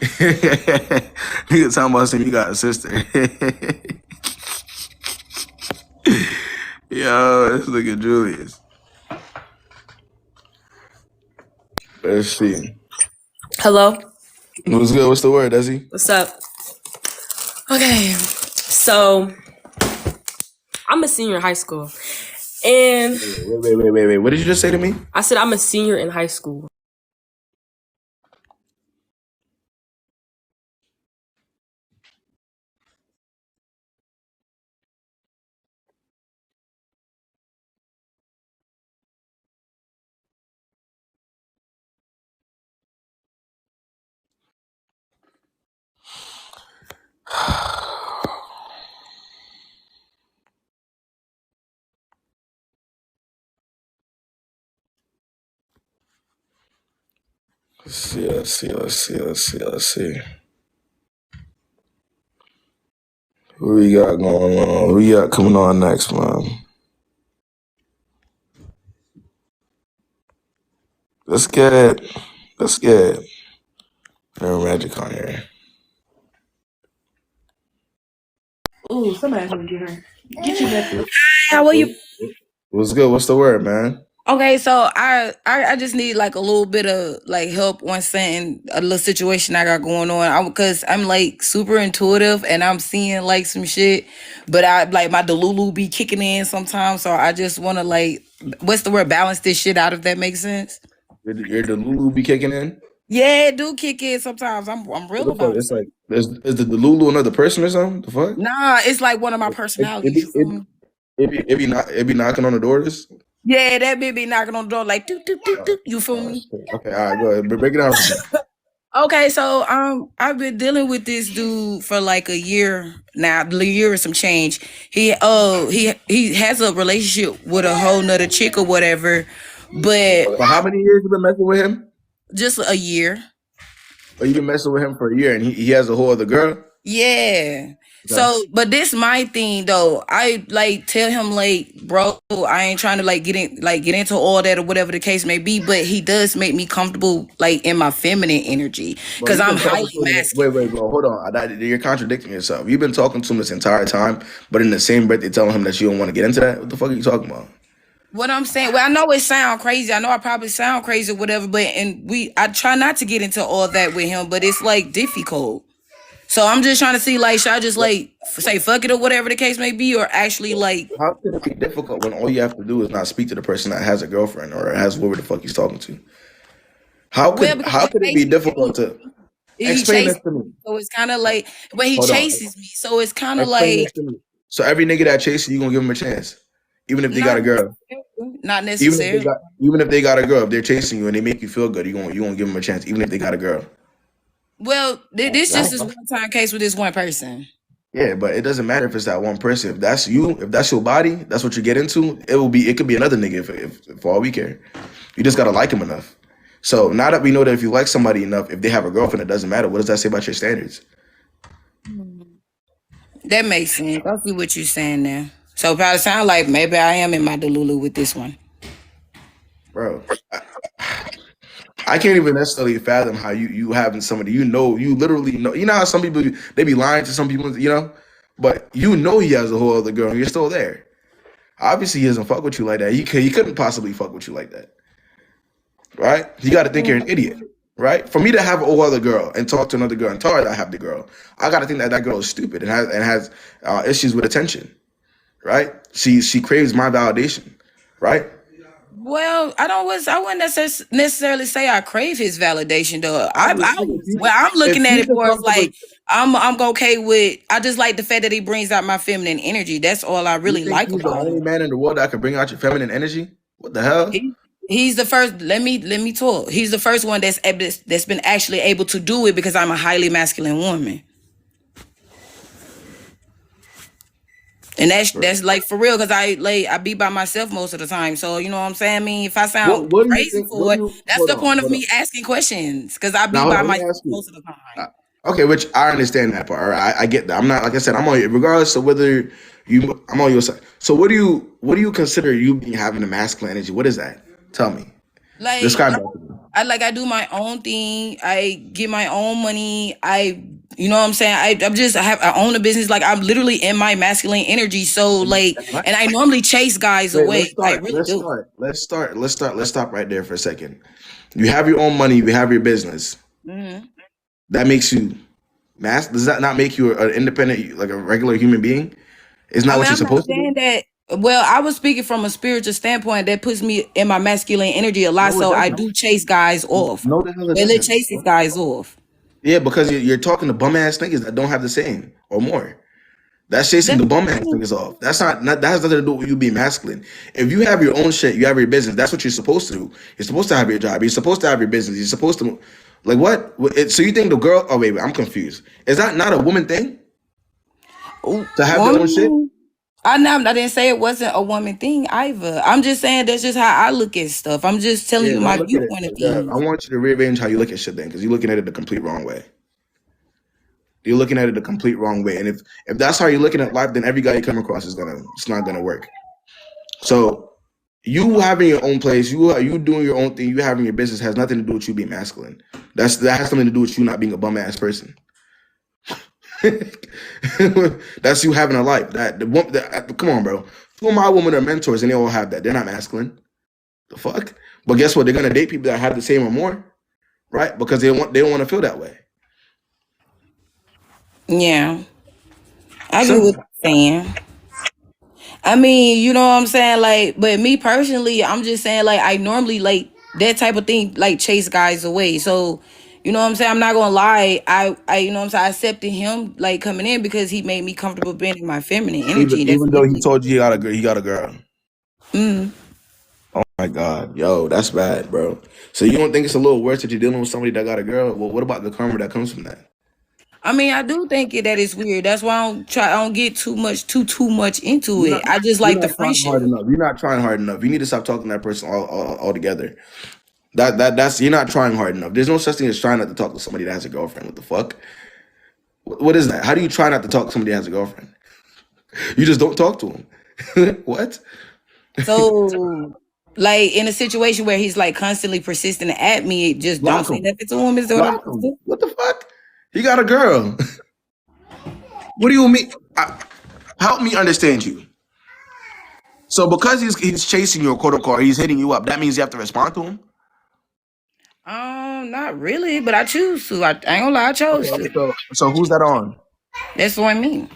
Nigga talking about saying you got a sister. Yo, let's look at Julius. Let's see. Hello. What's good? What's the word, Desi? What's up? Okay, so I'm a senior in high school, and Wait. What did you just say to me? I said I'm a senior in high school. Let's see. What we got going on? What we got coming on next, man? Let's get Magic on here. Ooh, somebody's gonna get her. Get you that. How are you? What's good? What's the word, man? Okay, so I just need like a little bit of like help on something, a little situation I got going on. Because I'm like super intuitive and I'm seeing like some shit, but I like my Delulu be kicking in sometimes. So I just want to like, what's the word? Balance this shit out, if that makes sense. Your Delulu be kicking in? Yeah, it do kick in sometimes. I'm real about it. It's like is the Delulu another person or something? The fuck? Nah, it's like one of my personalities. You feel me? It be knocking on the doors. Yeah, that bitch be knocking on the door like doot, doot, doot, doot. You feel me? Okay, all right, go ahead. Break it down. Okay, so I've been dealing with this dude for like a year now, a year or some change. He has a relationship with a whole nother chick or whatever, but For how many years you been messing with him? just a year. Or you been messing with him for a year and he has a whole other girl? Yeah. So, but this my thing though. I like tell him like, bro, I ain't trying to get into all that or whatever the case may be. But he does make me comfortable like in my feminine energy because I'm highly masculine. Wait, bro, hold on. You're contradicting yourself. You've been talking to him this entire time, but in the same breath, you're telling him that you don't want to get into that. What the fuck are you talking about? What I'm saying, well, I know it sound crazy. I know I probably sound crazy or whatever, but I try not to get into all that with him, but it's like difficult. So I'm just trying to see, like, should I just like say fuck it or whatever the case may be, or actually like? How can it be difficult when all you have to do is not speak to the person that has a girlfriend or has whoever the fuck he's talking to? How could it be difficult to explain this to me? So it's kind of like when he chases me. So it's kind of Explain like this to me. So every nigga that chases you gonna give him a chance, even if they got a girl. Not necessarily. Even if they got a girl, if they're chasing you and they make you feel good, you gonna give them a chance, even if they got a girl. Well, this just is one time case with this one person. Yeah, but it doesn't matter if it's that one person. If that's you, if that's your body, that's what you get into. It could be another nigga if for all we care. You just gotta like him enough. So now that we know that if you like somebody enough, if they have a girlfriend, it doesn't matter. What does that say about your standards? That makes sense. I see what you're saying there. So it probably sound like maybe I am in my Delulu with this one. Bro, I can't even necessarily fathom how you having somebody you literally know. You know how some people they be lying to some people, but he has a whole other girl and you're still there. Obviously, he doesn't fuck with you like that. He couldn't possibly fuck with you like that, right? You got to think you're an idiot, right? For me to have a whole other girl and talk to another girl and tell her that I have the girl, I got to think that girl is stupid and has issues with attention, right? She craves my validation, right? Well, I wouldn't necessarily say I crave his validation though. I'm looking at it more as like I'm okay with. I just like the fact that he brings out my feminine energy. That's all I really like he's about the him. only man in the world that can bring out your feminine energy. What the hell? He's the first. Let me talk. He's the first one that's been actually able to do it because I'm a highly masculine woman. And that's like for real because I be by myself most of the time. So you know what I'm saying? I mean, if I sound crazy for it, that's the point of me asking questions because I be by myself most of the time. Okay, which I understand that part. I get that. I'm not, like I said, I'm on you regardless of whether I'm on your side. So what do you consider you being having a masculine energy? What is that? Tell me. Like Describe that to me. I do my own thing. I get my own money. You know what I'm saying? I own a business. Like I'm literally in my masculine energy. So like, and I normally chase guys away. Let's stop right there for a second. You have your own money. You have your business. Mm-hmm. That makes you does that not make you an independent, like a regular human being? It's not what you're supposed to do. Well, I was speaking from a spiritual standpoint that puts me in my masculine energy a lot. So I do chase guys off. No, the hell it Really doesn't. chase these guys off. Yeah, because you're talking to bum ass niggas that don't have the same or more. That's chasing the bum ass niggas off. That has nothing to do with you being masculine. If you have your own shit, you have your business. That's what you're supposed to do. You're supposed to have your job. You're supposed to have your business. You're supposed to, like what? So you think the girl? Oh wait, I'm confused. Is that not a woman thing? To have your own shit? I didn't say it wasn't a woman thing either. I'm just saying that's just how I look at stuff. I'm just telling you my viewpoint of things. I want you to rearrange how you look at shit then, because you're looking at it the complete wrong way. You're looking at it the complete wrong way. And if that's how you're looking at life, then every guy you come across it's not gonna work. So you having your own place, you doing your own thing, you having your business has nothing to do with you being masculine. That has something to do with you not being a bum ass person. That's you having a life. Come on, bro. Two of my women are mentors, and they all have that. They're not masculine. The fuck? But guess what? They're gonna date people that have the same or more, right? Because they don't want to feel that way. Yeah, I get what you're saying. I mean, you know what I'm saying? Like, but me personally, I'm just saying, like, I normally, like, that type of thing, like, chase guys away. So, you know what I'm saying? I'm not gonna lie. I you know what I'm saying? I accepted him, like, coming in because he made me comfortable being in my feminine energy. Even though he told you he got a girl. Mm. Oh my God, yo, that's bad, bro. So you don't think it's a little worse that you're dealing with somebody that got a girl? Well, what about the karma that comes from that? I mean, I do think that it's weird. That's why I don't get too much into it. I just like the friendship. You're not trying hard enough. You need to stop talking to that person altogether. That's you're not trying hard enough. There's no such thing as trying not to talk to somebody that has a girlfriend. What the fuck? What is that? How do you try not to talk to somebody that has a girlfriend? You just don't talk to him. What? So, like, in a situation where he's like constantly persistent at me, just don't say nothing to him. Is what the fuck? He got a girl. What do you mean? Help me understand you. So because he's chasing you, quote unquote, he's hitting you up, that means you have to respond to him? Not really, but I choose to. I ain't gonna lie, I chose to. So who's that on? That's what I mean.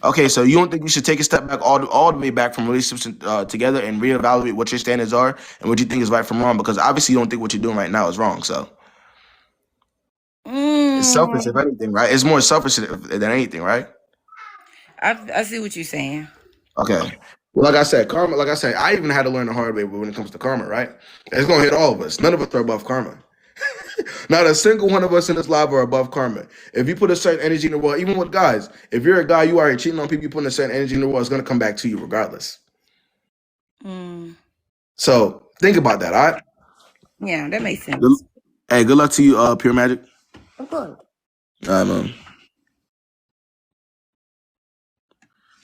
Okay, so you don't think you should take a step back all the way back from relationships together and reevaluate what your standards are and what you think is right from wrong? Because obviously you don't think what you're doing right now is wrong, so. It's selfish if anything, right? It's more selfish than anything, right? I see what you're saying. Okay. Well, like I said, karma, I even had to learn the hard way when it comes to karma, right? It's going to hit all of us. None of us are above karma. Not a single one of us in this live are above karma. If you put a certain energy in the world, even with guys, if you're a guy, you are cheating on people, you put a certain energy in the world, it's going to come back to you regardless. So think about that, all right? Yeah, that makes sense. Hey, good luck to you, Pure Magic. Of course. All right, man.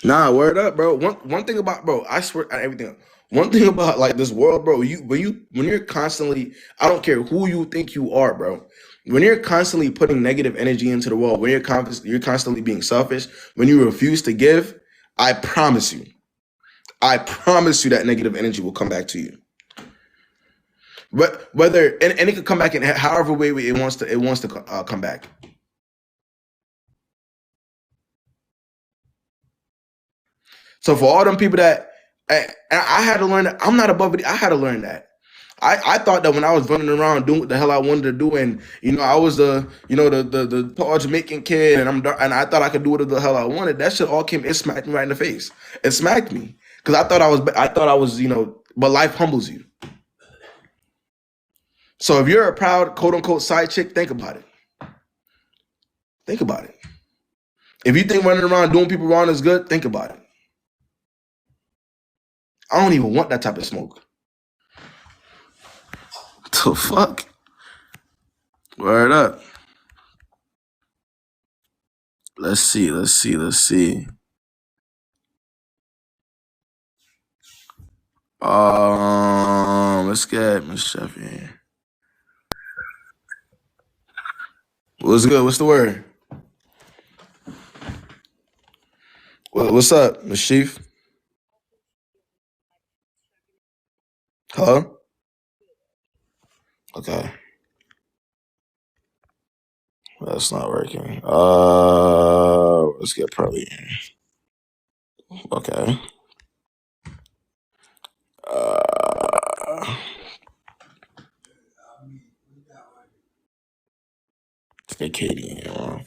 Nah, word up, bro. One thing about, bro, I swear everything. One thing about like this world, bro, when you're constantly, I don't care who you think you are, bro. When you're constantly putting negative energy into the world, when you're constantly being selfish, when you refuse to give, I promise you that negative energy will come back to you. But whether and it could come back in however way it wants to come back. So for all them people that I had to learn that I'm not above it. I had to learn that. I thought that when I was running around doing what the hell I wanted to do, and I was the tall Jamaican kid, and I thought I could do whatever the hell I wanted. That shit all came. It smacked me right in the face. It smacked me because I thought I was but life humbles you. So if you're a proud quote unquote side chick, think about it. Think about it. If you think running around doing people wrong is good, think about it. I don't even want that type of smoke. The fuck? Word up. Let's see. Let's get Miss Chef here. What's good? What's the word? What's up, Miss Chief? Hello? Okay. That's not working. Let's get Pearly in. Okay. Let's get Katie in.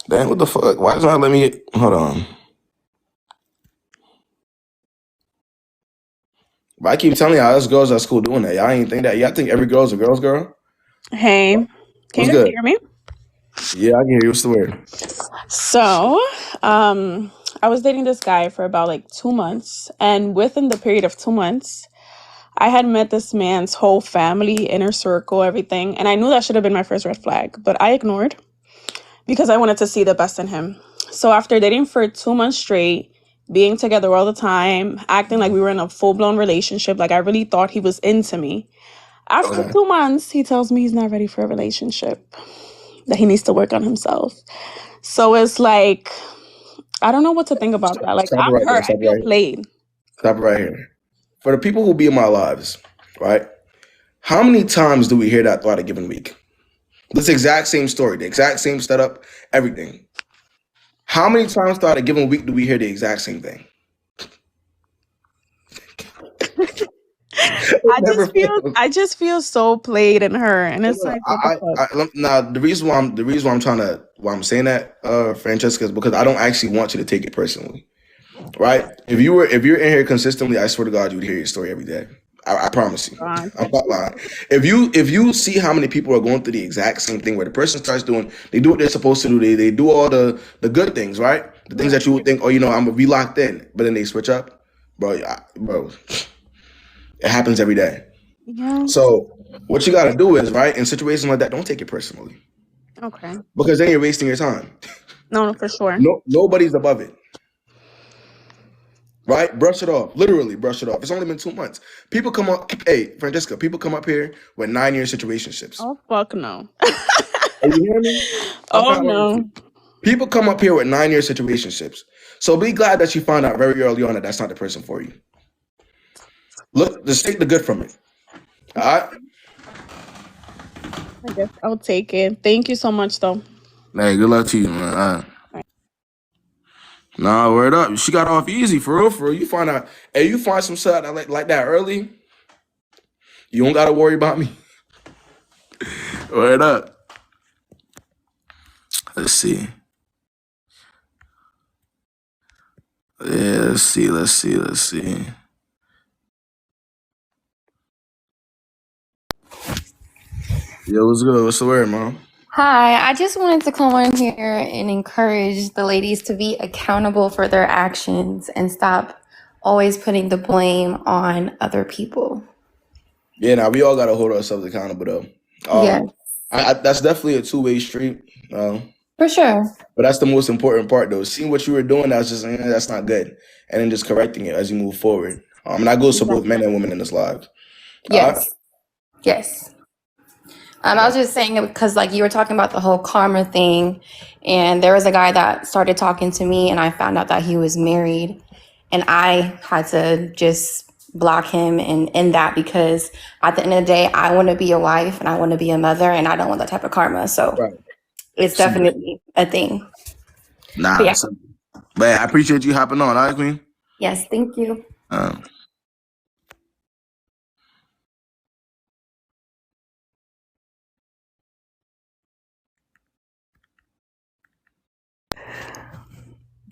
Damn, what the fuck? Why is it not letting me get... Hold on. But I keep telling y'all, us girls at school doing that. Y'all ain't think that. Y'all think every girl's a girl's girl? Hey, can you What's good? hear me? Yeah, I can hear you. What's the word? So, I was dating this guy for about like 2 months, and within the period of 2 months, I had met this man's whole family, inner circle, everything, and I knew that should have been my first red flag, but I ignored because I wanted to see the best in him. So after dating for 2 months straight, being together all the time, acting like we were in a full-blown relationship, like I really thought he was into me. After 2 months, he tells me he's not ready for a relationship, that he needs to work on himself. So it's like, I don't know what to think about that. Like, Stop it I'm right there. hurt. I Stop it feel right here. played. Stop it right here. For the people who be in my lives, right? How many times do we hear that throughout a given week? This exact same story, the exact same setup, everything. How many times throughout a given week do we hear the exact same thing? I just feel so played and hurt, and it's like, what the fuck? Now the reason why I'm saying that, Francesca, is because I don't actually want you to take it personally, right? If you're in here consistently, I swear to God, you would hear your story every day. I promise you. I'm not lying. If you see how many people are going through the exact same thing, where the person starts doing, they do what they're supposed to do, they do all the good things, right? The things that you would think, oh, I'm gonna be locked in, but then they switch up, bro. It happens every day. Yeah. So what you gotta do is, right, in situations like that, don't take it personally, Okay. because then you're wasting your time. No, for sure. Nobody's above it. Right? Brush it off. Literally brush it off. It's only been 2 months. People come up, hey, Francesca, people come up here with 9-year situationships. Oh, fuck no. Are you hearing me? Oh, no. People come up here with 9-year situationships. So be glad that you found out very early on that that's not the person for you. Look, just take the good from it. All right? I guess I'll take it. Thank you so much, though. Hey, good luck to you, man. Nah, word up. She got off easy, for real, for real. You find out, hey, you find some stuff like that early, you don't gotta worry about me. Word up. Let's see. Yeah, let's see. Yo, what's good? What's the word, Mom? Hi, I just wanted to come on here and encourage the ladies to be accountable for their actions and stop always putting the blame on other people. Yeah, now we all gotta hold ourselves accountable, though. Yeah, That's definitely a two-way street. for sure. But that's the most important part, though. Seeing what you were doing, that's not good, and then just correcting it as you move forward. And that goes for both men and women in this life. Yes. Yes. I was just saying it because, like, you were talking about the whole karma thing, and there was a guy that started talking to me, and I found out that he was married, and I had to just block him and end that because at the end of the day, I want to be a wife and I want to be a mother, and I don't want that type of karma. So it's definitely a thing. Nah, But yeah. but I appreciate you hopping on, all right, Queen? Yes, thank you.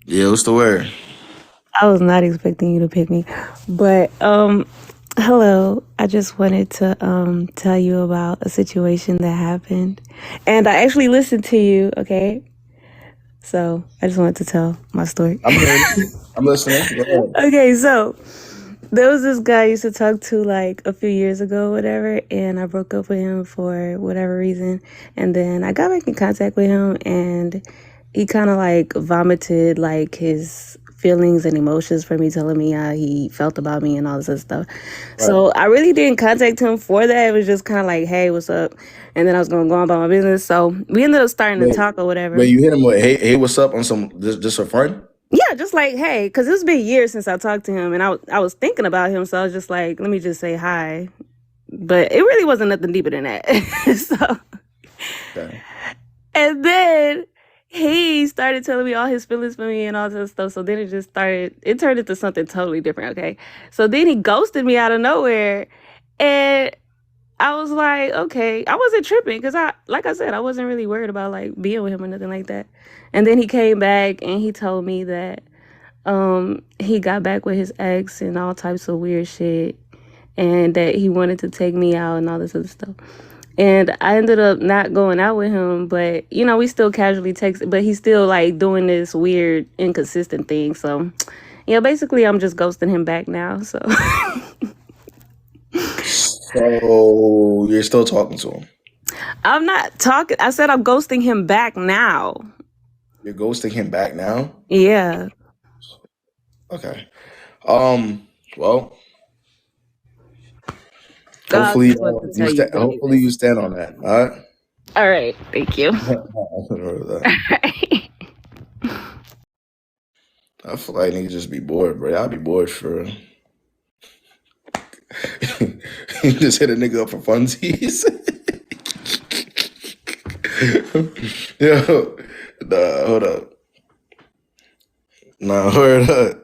Yeah, what's the word? I was not expecting you to pick me. But hello. I just wanted to tell you about a situation that happened. And I actually listened to you, okay? So I just wanted to tell my story. I'm hearing. I'm listening. Go ahead. Okay, so there was this guy I used to talk to like a few years ago, whatever, and I broke up with him for whatever reason. And then I got back in contact with him, and he kind of like vomited like his feelings and emotions for me, telling me how he felt about me and all this other stuff. So I really didn't contact him for that. It was just kind of like, hey, what's up? And then I was going to go on about my business. So we ended up starting to talk or whatever. Wait, you hit him with, hey, what's up on some, just a friend? Yeah, just like, hey, because it's been years since I talked to him, and I was thinking about him, so I was just like, let me just say hi. But it really wasn't nothing deeper than that. And then he started telling me all his feelings for me and all this stuff. So then it turned into something totally different, okay? So then he ghosted me out of nowhere, and I was like, okay, I wasn't tripping because like I said, I wasn't really worried about like being with him or nothing like that. And then he came back and he told me that he got back with his ex and all types of weird shit. and that he wanted to take me out and all this other stuff. And I ended up not going out with him, but, you know, we still casually text, but he's still, like, doing this weird, inconsistent thing. So, yeah, basically, I'm just ghosting him back now, so. So, you're still talking to him? I'm not talking. I said I'm ghosting him back now. You're ghosting him back now? Yeah. Okay. Well, hopefully, hopefully you stand on that. All right. All right. Thank you. I feel like niggas just be bored, bro. I'll be bored for. You just hit a nigga up for funsies. Yo, nah, hold up. Nah, hold up.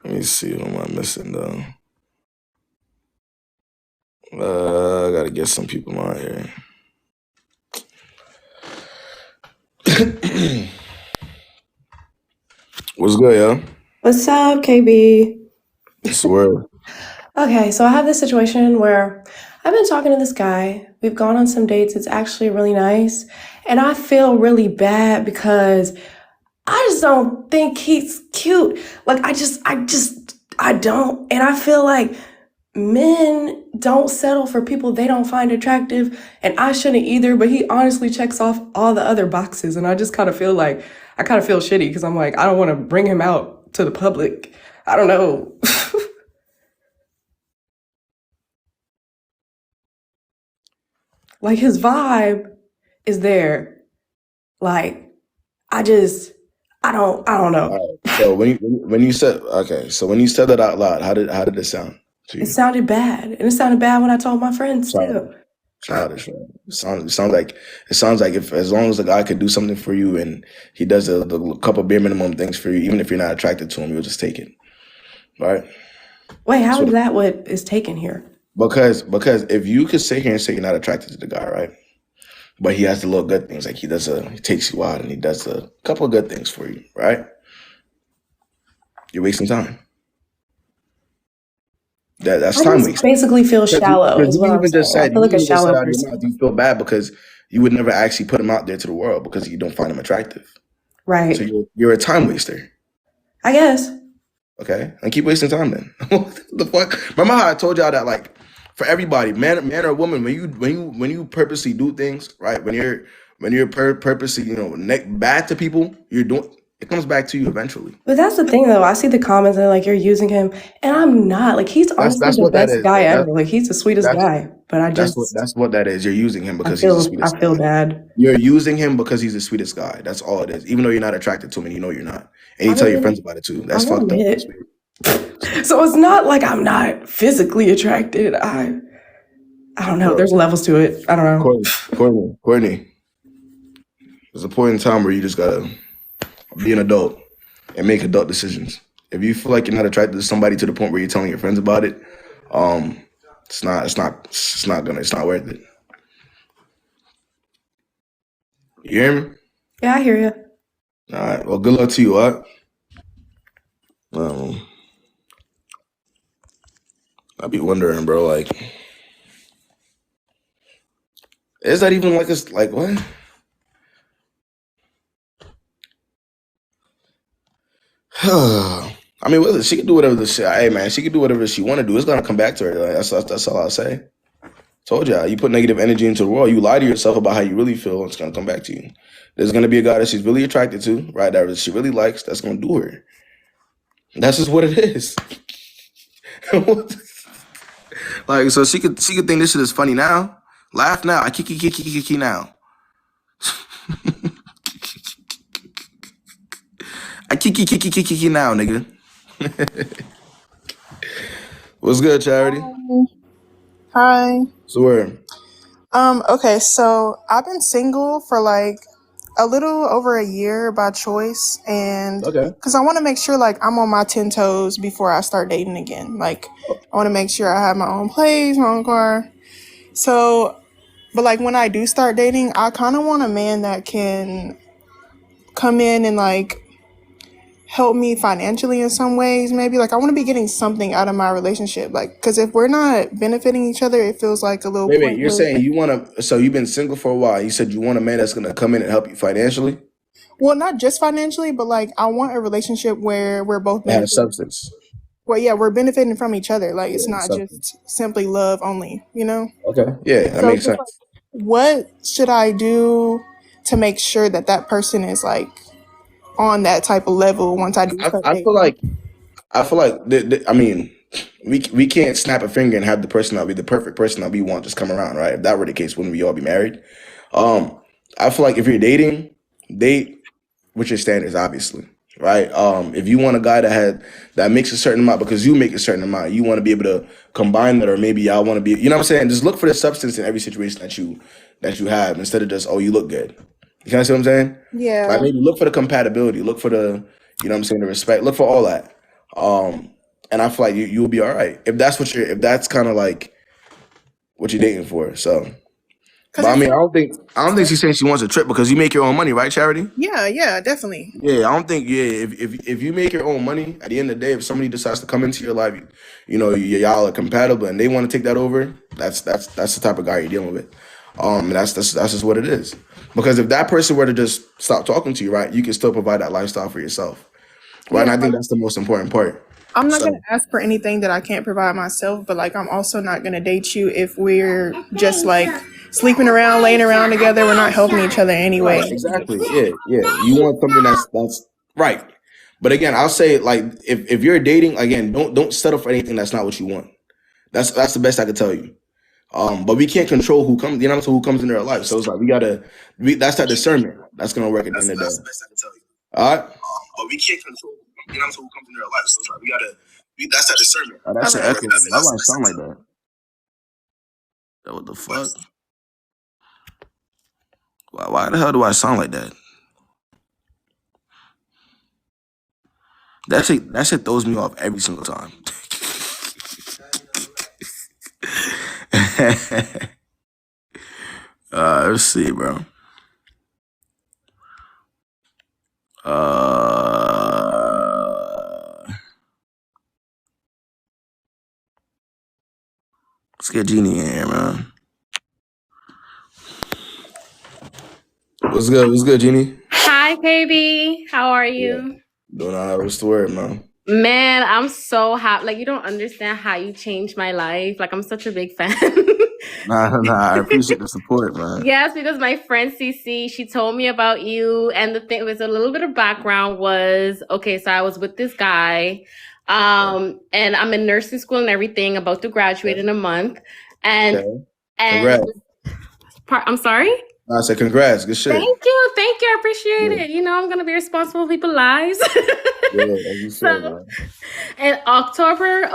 Let me see. What am I missing though? I gotta get some people on here. What's good, yo? What's up, KB? Swear. Okay, so I have this situation where I've been talking to this guy. We've gone on some dates. It's actually really nice. And I feel really bad because I just don't think he's cute. Like, I don't. And I feel like men don't settle for people they don't find attractive. And I shouldn't either, but he honestly checks off all the other boxes. And I just kind of feel like, I kind of feel shitty because I'm like, I don't want to bring him out to the public. I don't know. Like, his vibe is there. Like, I don't know. Right. So when you said that out loud, how did it sound to you? It sounded bad. And it sounded bad when I told my friends too. Childish, right? It sounds like if as long as the guy could do something for you and he does the couple bare minimum things for you, even if you're not attracted to him, you'll just take it. Right? Wait, how is that what is taken here? Because if you could sit here and say you're not attracted to the guy, right? But he has the little good things, like he takes you out and he does a couple of good things for you, right? You're wasting time. That's time waste. Basically feel shallow. Because you even just said, I feel like a shallow person. You feel bad because you would never actually put him out there to the world because you don't find him attractive. Right. So you're a time waster. I guess. Okay, and keep wasting time then. What the fuck? Remember how I told y'all that, like, for everybody, man or woman, when you purposely do things, right? When you're purposely, bad to people, it comes back to you eventually. But that's the thing, though. I see the comments and like, you're using him, and I'm not. Like, he's honestly the best guy ever. Like, he's the sweetest guy. But that's what that is. You're using him because he's the sweetest guy. I feel bad. You're using him because he's the sweetest guy. That's all it is. Even though you're not attracted to him, and you know you're not, and you tell your friends about it too. That's fucked up. So it's not like I'm not physically attracted. I don't know. There's levels to it. I don't know. Courtney, there's a point in time where you just gotta be an adult and make adult decisions. If you feel like you're not attracted to somebody to the point where you're telling your friends about it, it's not worth it. You hear me? Yeah, I hear you. All right. Well, good luck to you, all right? I be wondering, bro, like, is that even like what? I mean, listen, she can do whatever she can do whatever she want to do. It's gonna come back to her. Like, that's all I'll say. Told y'all, you put negative energy into the world, you lie to yourself about how you really feel, it's gonna come back to you. There's gonna be a guy that she's really attracted to, right? That she really likes, that's gonna do her. That's just what it is. Like, so she could think this shit is funny now. Laugh now. I kiki now. I kiki now, nigga. What's good, Charity? Hi. Swear. Okay, so I've been single for like a little over a year by choice, and because I want to make sure like I'm on my 10 toes before I start dating again. Like, I want to make sure I have my own place, my own car. So, but like when I do start dating, I kind of want a man that can come in and like help me financially in some ways, maybe. Like, I want to be getting something out of my relationship. Like, because if we're not benefiting each other, it feels like a little Wait, you're pointless. saying you want to, so you've been single for a while. You said you want a man that's going to come in and help you financially? Well, not just financially, but like, I want a relationship where we're both That has benefiting. substance. Well, yeah, we're benefiting from each other. Like, it's Yeah, not substance. just simply love only, you know? Okay. Yeah, that So makes just like, sense. what should I do to make sure that that person is like on that type of level once I do start I feel dating? like, I mean, we can't snap a finger and have the person that be the perfect person that we want just come around, right? If that were the case, wouldn't we all be married? I feel like if you're dating, date with your standards, obviously, right? If you want a guy that makes a certain amount because you make a certain amount, you want to be able to combine that, or maybe y'all want to be, you know what I'm saying? Just look for the substance in every situation that you have instead of just, oh, you look good. You kind of see what I'm saying? Yeah. Like, maybe look for the compatibility, look for the, you know what I'm saying, the respect, look for all that. And I feel like you'll be all right if that's kind of like what you're dating for. So, but I mean, I don't think she's saying she wants a trip because you make your own money, right, Charity? Yeah, definitely. Yeah, I don't think. Yeah, if you make your own money, at the end of the day, if somebody decides to come into your life, you know, y'all are compatible, and they want to take that over, that's the type of guy you're dealing with. And that's just what it is. Because if that person were to just stop talking to you, right, you can still provide that lifestyle for yourself, right? And I think that's the most important part. I'm not So, going to ask for anything that I can't provide myself, but like, I'm also not going to date you if we're just like sleeping around, laying around together. We're not helping each other anyway. right, exactly. Yeah. You want something that's right. But again, I'll say, like, if you're dating, again, don't settle for anything that's not what you want. That's the best I could tell you. But we can't control who comes, you know, who comes into our life. So it's like that's that discernment that's gonna work at the end of the day. That's the best I can tell you. All right. But we can't control, you know, who comes into our life. So it's like, that's that discernment. Oh, that's an That's echo. the Why best do I I sound can like tell that? What the fuck? Why the hell do I sound like that? That shit throws me off every single time. Let's see, bro. Let's get Jeannie in here, man. What's good, Jeannie? Hi, baby. How are you? Doing all right. What's the word, man? Man, I'm so happy. Like, you don't understand how you changed my life. Like, I'm such a big fan. Nah. I appreciate the support, man. Yes, because my friend CC, she told me about you. And the thing was, a little bit of background was, okay, so I was with this guy. And I'm in nursing school and everything, about to graduate in a month. And Congrats. I'm sorry? I said congrats. Good shit. Thank you. I appreciate it. You know, I'm gonna be responsible for people's lives. Yeah, as you said, man. In October,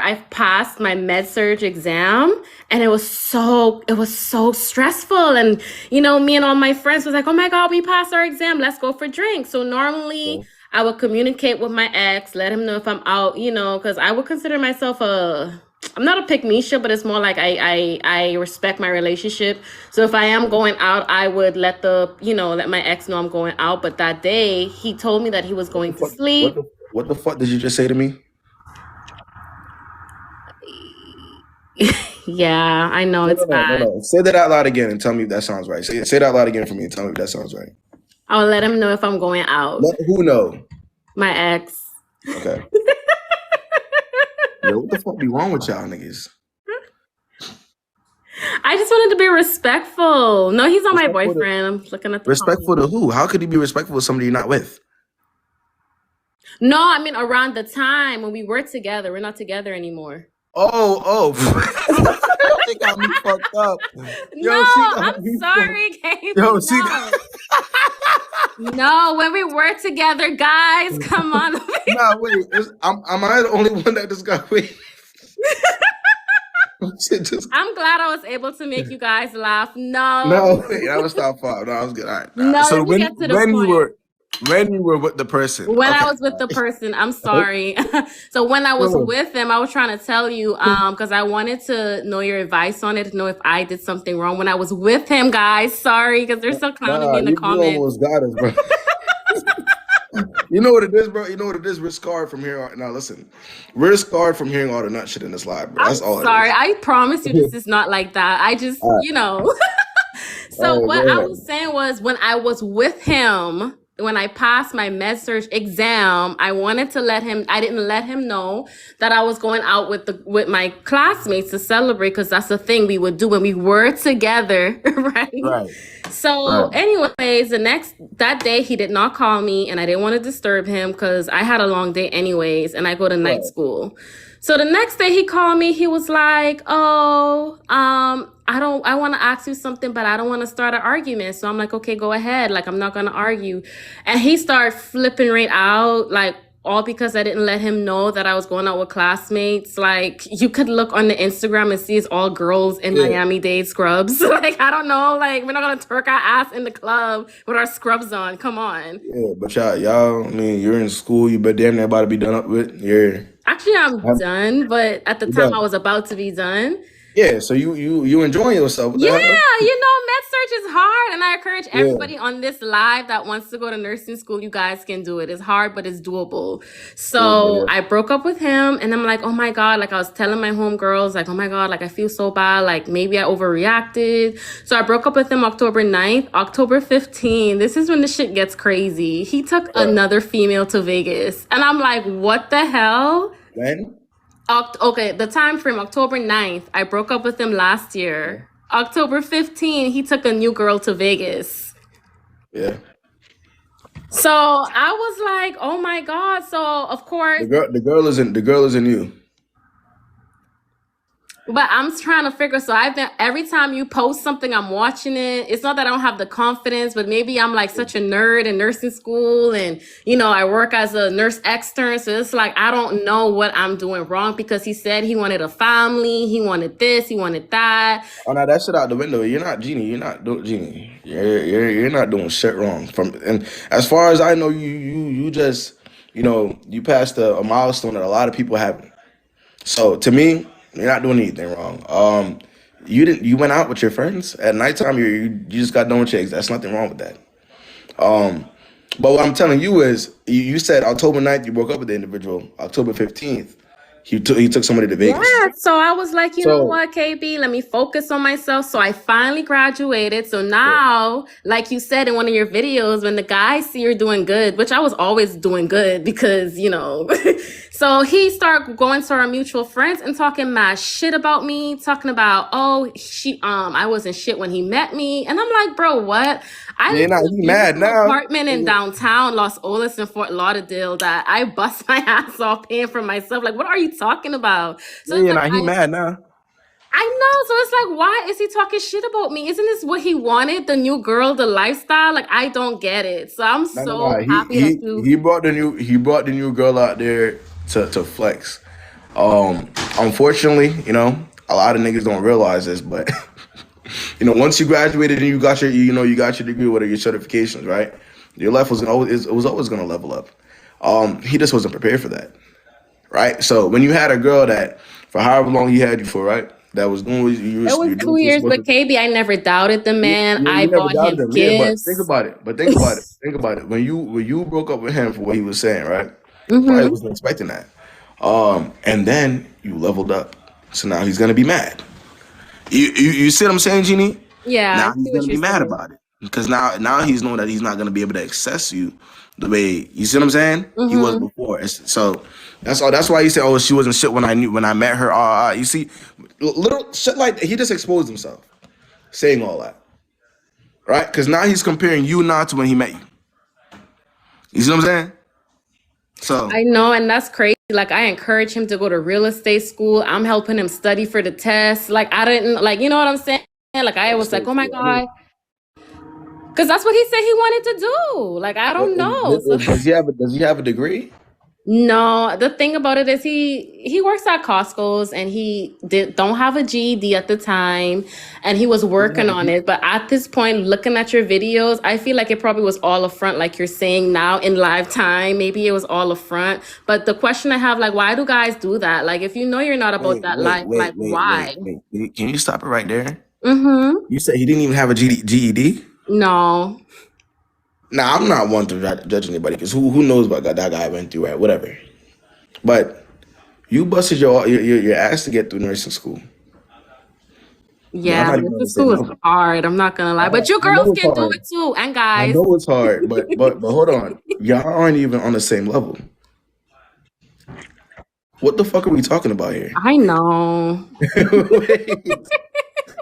I passed my med-surg exam, and it was so stressful. And you know, me and all my friends was like, "Oh my God, we passed our exam. Let's go for drinks." So normally, I would communicate with my ex, let him know if I'm out, you know, because I would consider myself I'm not a pick-me-shit, but it's more like I respect my relationship. So if I am going out, I would let my ex know I'm going out. But that day, he told me that he was going to sleep. What the fuck did you just say to me? Yeah, I know it's bad. No. Say that out loud again and tell me if that sounds right. Say that out loud again for me and tell me if that sounds right. I'll let him know if I'm going out. Let who know? My ex. Okay. Yo, what the fuck be wrong with y'all niggas? I just wanted to be respectful. No, he's not my boyfriend. I'm looking at the respectful to who? How could he be respectful to somebody you're not with? No, I mean around the time when we were together. We're not together anymore. Oh. They got me fucked up. Yo, I'm sorry, Gabe. No, when we were together, guys, come on. Nah, wait. Am I the only one that just got wait? I'm glad I was able to make you guys laugh. No, wait, that was not far. No, I was good. All right. No, so when you were with the person. When I was with the person, I'm sorry. So when I was with him, I was trying to tell you, because I wanted to know your advice on it, to know if I did something wrong when I was with him, guys. Sorry, because they're still clowning me in the comments. You almost got us, bro. You know what it is, bro? You know what it is? We're scarred from hearing now listen. We're scarred from hearing all the nut shit in this live, bro. That's all Sorry, it is. I promise you this is not like that. I just, All right. you know. So All right, what go I ahead. was saying was when I was with him, when I passed my med surg exam, I wanted to I didn't let him know that I was going out with my classmates to celebrate, because that's the thing we would do when we were together, right? Right. So anyways, that day he did not call me, and I didn't want to disturb him because I had a long day anyways, and I go to night school. So the next day he called me, he was like, oh, I want to ask you something, but I don't want to start an argument. So I'm like, okay, go ahead. Like, I'm not going to argue. And he started flipping right out, like, all because I didn't let him know that I was going out with classmates. Like, you could look on the Instagram and see it's all girls in Miami-Dade scrubs. Like, I don't know. Like, we're not going to twerk our ass in the club with our scrubs on. Come on. Yeah, but y'all, I mean, you're in school, you but damn near about to be done up with. Actually, I'm done, but at the You time done? I was about to be done. Yeah, so you enjoying yourself. What the Yeah, hell? med surg is hard, and I encourage everybody on this live that wants to go to nursing school, you guys can do it. It's hard, but it's doable. So I broke up with him, and I'm like, oh my God, like I was telling my homegirls, like, oh my God, like I feel so bad, like maybe I overreacted. So I broke up with him October 9th, October 15th. This is when the shit gets crazy. He took another female to Vegas, and I'm like, what the hell? When? Okay, the time frame, October 9th. I broke up with him last year. October 15th, he took a new girl to Vegas. Yeah. So I was like, oh my God. So of course, The girl is in you. but I'm trying to figure. So every time you post something, I'm watching it. It's not that I don't have the confidence, but maybe I'm like such a nerd in nursing school, and I work as a nurse extern. So it's like I don't know what I'm doing wrong, because he said he wanted a family, he wanted this, he wanted that. Oh no, that shit out the window. You're not Genie. You're not doing Genie. You're not doing shit wrong. And as far as I know, you just you passed a milestone that a lot of people haven't. So to me, you're not doing anything wrong. You went out with your friends at nighttime. You just got done with your ex. That's nothing wrong with that. But what I'm telling you is, you said October 9th you broke up with the individual. October 15th, he took somebody to Vegas. Yeah, so I was like, you know what, KB, let me focus on myself. So I finally graduated. So now, like you said in one of your videos, when the guys see you're doing good, which I was always doing good because, so he started going to our mutual friends and talking mad shit about me, talking about, oh, I wasn't shit when he met me. And I'm like, bro, what? I live in a beautiful apartment in downtown Los Olas in Fort Lauderdale that I bust my ass off paying for myself. Like, what are you talking about? So he mad now. I know. So it's like, why is he talking shit about me? Isn't this what he wanted? The new girl, the lifestyle? Like, I don't get it. So I'm happy that you. He brought the new girl out there to flex. Unfortunately, a lot of niggas don't realize this, but once you graduated and you got your degree, what are your certifications, right? Your life was always gonna level up. He just wasn't prepared for that, right? So when you had a girl that for however long he had you for, right, that was doing what you It was 2 years, but KB, I never doubted the man. I bought him gifts. Yeah, but think about it. When you broke up with him for what he was saying, right? Probably wasn't expecting that. And then you leveled up, so now he's gonna be mad. You see what I'm saying, Genie? Yeah. Now he's gonna be mad about it because now he's knowing that he's not gonna be able to access you the way you see what I'm saying he was before. So that's all. That's why he said, "Oh, she wasn't shit when I met her." You see, little shit like that. He just exposed himself, saying all that, right? Because now he's comparing you now to when he met you. You see what I'm saying? So I know, and that's crazy. Like, I encourage him to go to real estate school. I'm helping him study for the test. Like, I didn't, like, you know what I'm saying? Like, I was like, oh my God. Because that's what he said he wanted to do. Like, I don't know. So, does he have a degree? no, the thing about it is he works at Costco's, and he don't have a GED at the time, and he was working on it. But at this point, looking at your videos, I feel like it probably was all a front, like you're saying now in live time. Maybe it was all a front. But the question I have, like, why do guys do that? Like, if you know you're not about that life, like, why? Wait. Can you stop it right there? Mm-hmm. You said he didn't even have a GED? No. Nah, I'm not one to judge anybody because who knows what that guy went through, right? Whatever. But you busted your ass to get through nursing school. Y'all Yeah, not even on nursing the same school is level. hard. I'm not gonna lie, but you I know girls it's can do hard. it too, and I guys. know it's hard, but hold on. Y'all aren't even on the same level. What the fuck are we talking about here? I know. Wait.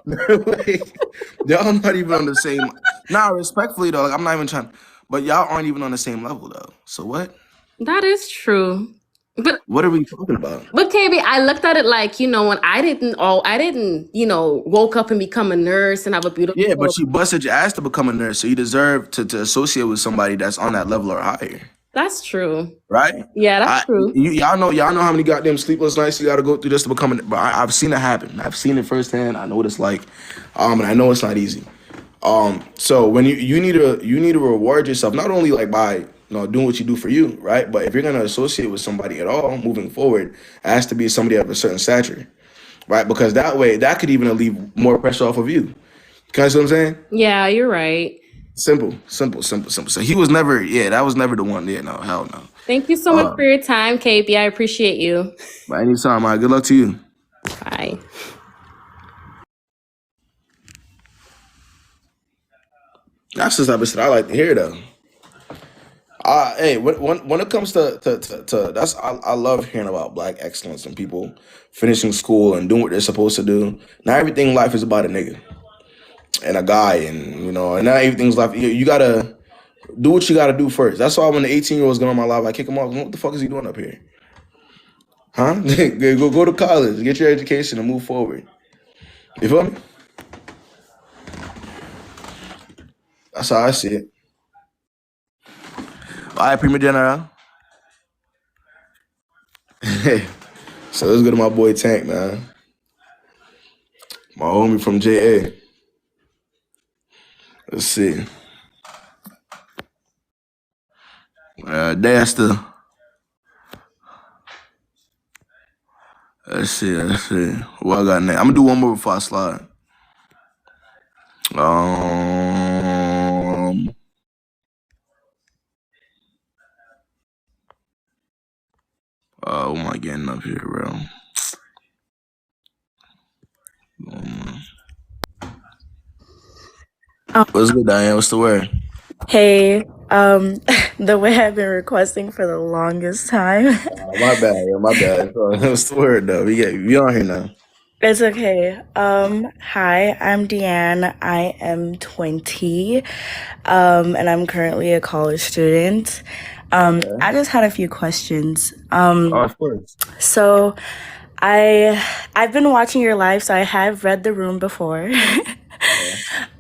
Wait. Y'all not even on the same. Nah, respectfully though, like, I'm not even trying. But y'all aren't even on the same level though. So what? That is true. But What are we talking about? KB, I looked at it like, when I didn't, woke up and become a nurse and have a beautiful. Yeah, but you busted your ass to become a nurse, so you deserve to associate with somebody that's on that level or higher. That's true. Right? Yeah, that's true. Y'all know how many goddamn sleepless nights you got to go through just to become. But I've seen it happen. I've seen it firsthand. I know what it's like, and I know it's not easy. So when you need to reward yourself not only like by doing what you do for you, right? But if you're gonna associate with somebody at all moving forward, it has to be somebody of a certain stature, right? Because that way that could even alleviate more pressure off of you. Can you see what I'm saying? Yeah, you're right. Simple. So he was never, that was never the one. Yeah, no, hell no. Thank you so much for your time, KB. I appreciate you. But anytime, man. Good luck to you. Bye. That's just type of shit I like to hear though. Hey, when it comes to that's I love hearing about Black excellence and people finishing school and doing what they're supposed to do. Not everything in life is about a nigga and a guy, and and not everything's life. You gotta do what you gotta do first. That's why when the 18-year-olds get on my live, I kick him off. What the fuck is he doing up here? Huh? go to college, get your education, and move forward. You feel me? That's how I see it. All right, Prima General. So let's go to my boy Tank, man. My homie from JA. Let's see. That's the. Let's see. What I got next? I'm gonna do one more before I slide. What am I getting up here, bro? What's good, Diane? What's the word? Hey, the way I've been requesting for the longest time. My bad. What's the word, though? We on here now. It's okay. Hi, I'm Deanne. I am 20, and I'm currently a college student. I just had a few questions. Of course. So I've been watching your live, so I have read the room before.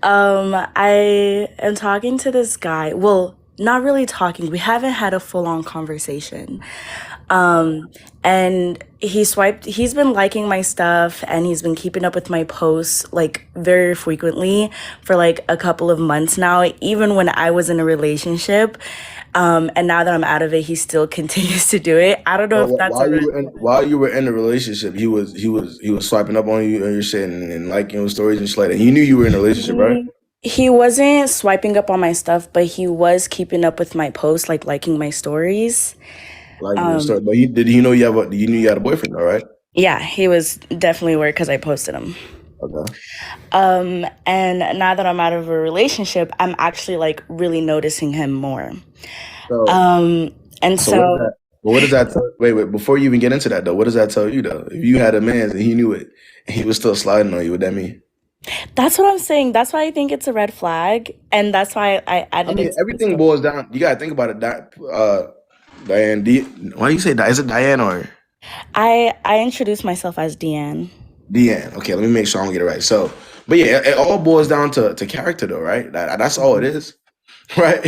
I am talking to this guy. Well, not really talking. We haven't had a full-on conversation. And he's been liking my stuff and he's been keeping up with my posts like very frequently for like a couple of months now, even when I was in a relationship. And now that I'm out of it, he still continues to do it. I don't know if that's while you were in a relationship, he was swiping up on you and your shit and liking your stories and shit like that. He knew you were in a relationship, right? He wasn't swiping up on my stuff, but he was keeping up with my posts, like liking my stories. Liking your story, but did he know you knew you had a boyfriend, all right? Yeah, he was definitely aware because I posted him. Okay. And now that I'm out of a relationship, I'm actually like really noticing him more. What does that tell? Wait, before you even get into that though, what does that tell you though? If you had a man and he knew it and he was still sliding on you, what that mean? That's what I'm saying. That's why I think it's a red flag, and that's why I added it. Everything boils down. You gotta think about it. Diane, why do you say that? Is it Diane or? I introduced myself as Deanne. Deanne. Okay, let me make sure I don't get it right. So, but yeah, it all boils down to character though, right? That's all it is, right?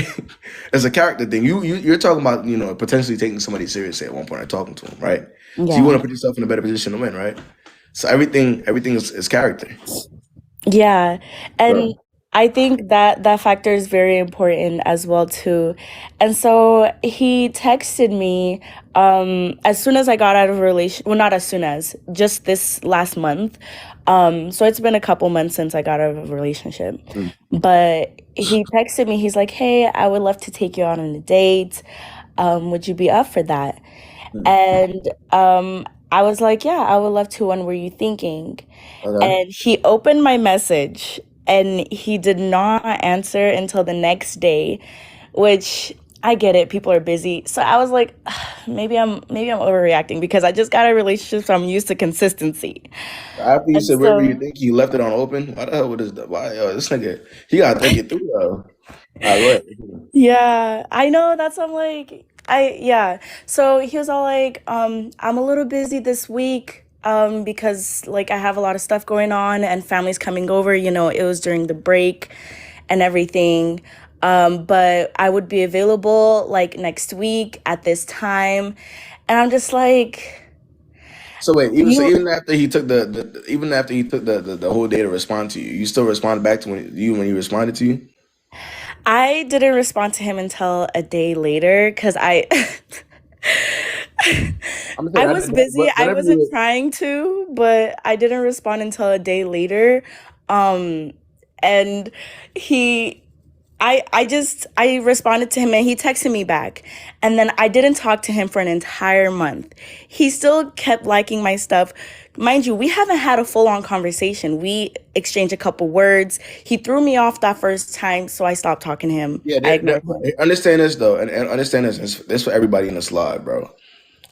It's a character thing. You're talking about potentially taking somebody seriously at one point or talking to them, right? Yeah. So you want to put yourself in a better position to win, right? So everything is character. Yeah, and I think that that factor is very important as well too. And so he texted me as soon as I got out of a relation, well, not as soon as, just this last month. So it's been a couple months since I got out of a relationship. But he texted me, he's like, "Hey, I would love to take you out on a date. Would you be up for that?" And I was like, "Yeah, I would love to. When were you thinking?" Okay. And he opened my message and he did not answer until the next day, which I get it, people are busy. So I was like, maybe I'm overreacting because I just got a relationship, so I'm used to consistency. After you And said where were you so think you left it on open? Why the hell would this? Why this nigga? He gotta think it through though. All right, go ahead. yeah, I know, that's I'm like yeah. So he was all like, I'm a little busy this week because like I have a lot of stuff going on and family's coming over, it was during the break and everything. But I would be available like next week at this time. And I'm just like, So wait, you even after he took the whole day to respond to you, you still responded back to when he responded to you? I didn't respond to him until a day later because I'm I saying, was busy. I whatever wasn't you. trying to, but I didn't respond until a day later. Um, and he, I responded to him and he texted me back. And then I didn't talk to him for an entire month. He still kept liking my stuff. Mind you, we haven't had a full-on conversation. We exchanged a couple words. He threw me off that first time, so I stopped talking to him. Yeah, I ignored him. understand this though, and understand this. This for everybody in this live, bro.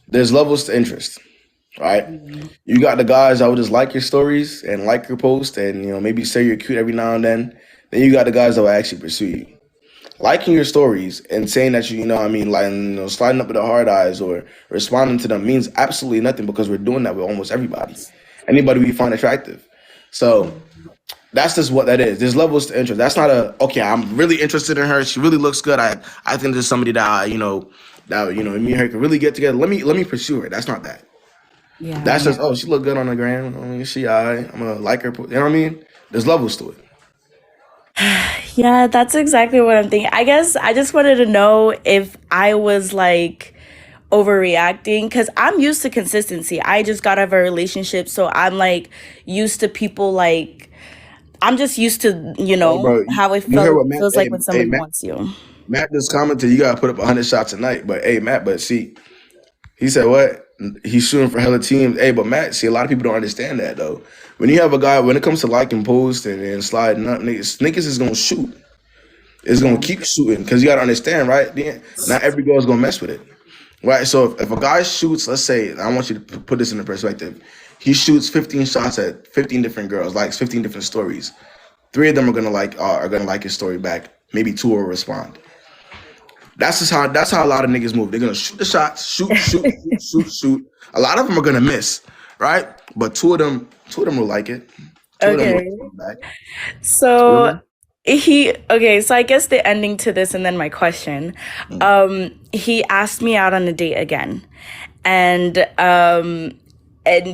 There's levels to interest, right? You got the guys that would just like your stories and like your post, and maybe say you're cute every now and then. Then you got the guys that will actually pursue you. Liking your stories and saying that like sliding up with the hard eyes or responding to them means absolutely nothing because we're doing that with almost everybody, anybody we find attractive. So that's just what that is. There's levels to interest. That's not okay. I'm really interested in her. She really looks good. I think there's somebody that me and her could really get together. Let me pursue her. That's not that. Yeah. That's just she look good on the gram. She alright. I'm gonna like her. You know what I mean? There's levels to it. Yeah, that's exactly what I'm thinking. I guess I just wanted to know if I was like overreacting because I'm used to consistency. I just got out of a relationship, so I'm like used to people like I'm just used to, Hey, bro, how it you hear what Matt? feels like when Hey, somebody wants you. Matt just commented. You gotta put up 100 shots a night. But hey, Matt. But see, he said what? He's shooting for hella teams. Hey, but Matt, see, a lot of people don't understand that though. When you have a guy, when it comes to liking posts and sliding up, niggas is gonna shoot. It's gonna keep shooting because you gotta understand, right? Not every girl is gonna mess with it, right? So if a guy shoots, let's say, I want you to put this into perspective. He shoots 15 shots at 15 different girls, likes 15 different stories. 3 of them are gonna like his story back. Maybe 2 will respond. That's how a lot of niggas move. They're gonna shoot the shots, shoot. A lot of them are gonna miss, right? But two of them will like it. Two of them will Okay. respond back. So so I guess the ending to this and then my question. He asked me out on a date again. And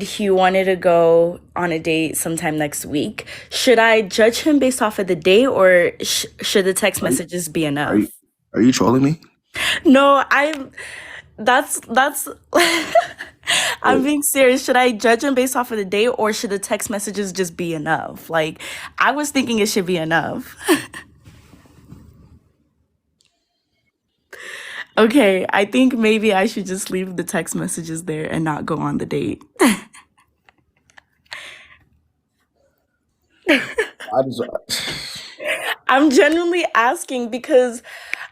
he wanted to go on a date sometime next week. Should I judge him based off of the date or should the text messages be enough? Are you trolling me? No, that's I'm being serious. Should I judge him based off of the date or should the text messages just be enough? Like, I was thinking it should be enough. Okay, I think maybe I should just leave the text messages there and not go on the date. I'm genuinely asking because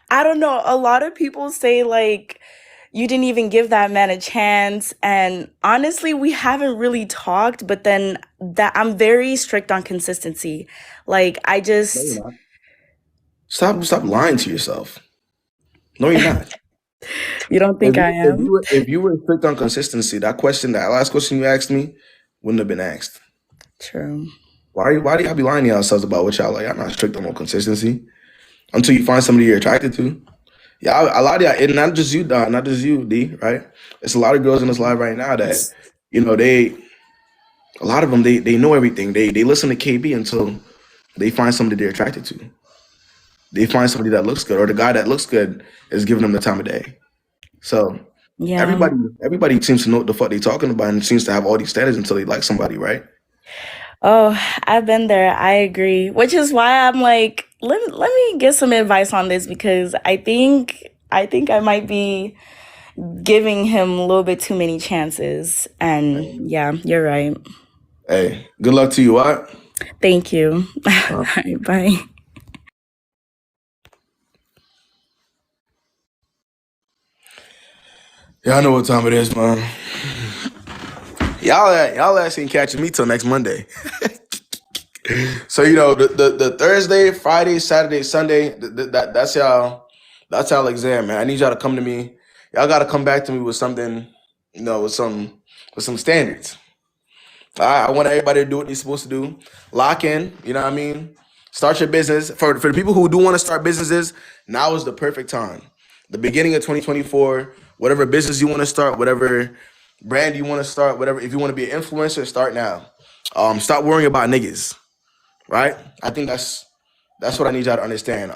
I don't know, a lot of people say like you didn't even give that man a chance, and honestly we haven't really talked, but then that I'm very strict on consistency. Like I No, just you're not. Stop lying to yourself. No, you're not. You don't think I am? If you were strict on consistency, that last question you asked me wouldn't have been asked. True. Why do y'all be lying to yourselves about what y'all like? I'm not strict on consistency until you find somebody you're attracted to. Yeah, a lot of y'all, and not just you, Don, not just you, D, right? It's a lot of girls in this live right now that, a lot of them, they know everything. They listen to KB until they find somebody they're attracted to. They find somebody that looks good, or the guy that looks good is giving them the time of day. So Yeah. everybody seems to know what the fuck they talking about and seems to have all these standards until they like somebody, right? Oh, I've been there. I agree. Which is why I'm like, let me get some advice on this, because I think I might be giving him a little bit too many chances. And yeah, you're right. Hey, good luck to you, all right? Thank you. All right, bye. Y'all know what time it is, man. Y'all ain't catching me till next Monday. So the Thursday, Friday, Saturday, Sunday, that's y'all exam, man. I need y'all to come to me. Y'all got to come back to me with something, with some standards. All right, I want everybody to do what they're supposed to do. Lock in, you know what I mean? Start your business. For the people who do want to start businesses, now is the perfect time. The beginning of 2024, whatever business you want to start, whatever brand you want to start, whatever, if you want to be an influencer, start now. Stop worrying about niggas, right? I think that's what I need y'all to understand.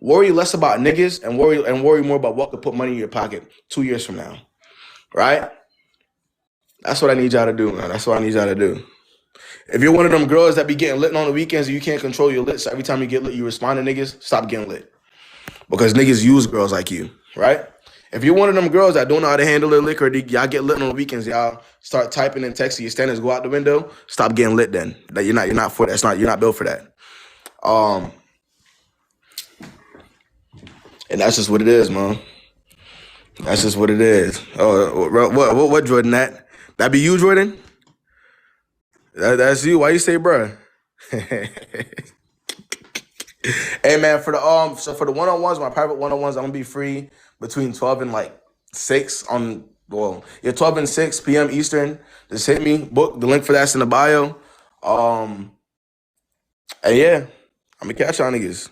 Worry less about niggas and worry more about what could put money in your pocket 2 years from now, right? That's what I need y'all to do, man. That's what I need y'all to do. If you're one of them girls that be getting lit on the weekends and you can't control your lit, so every time you get lit, you respond to niggas, stop getting lit. Because niggas use girls like you, right? If you're one of them girls that don't know how to handle their liquor, y'all get lit on the weekends, y'all start typing and texting, your standards go out the window, stop getting lit then. That you're not for that. You're not built for that. And that's just what it is, man. That's just what it is. Oh, what Jordan, that be you, Jordan? That's you. Why you say bruh? Hey man, for the one-on-ones, my private one-on-ones, I'm gonna be free between 12 and 6 12 and 6 p.m. Eastern. Just hit me, book. The link for that's in the bio. And yeah, I'm gonna catch y'all niggas.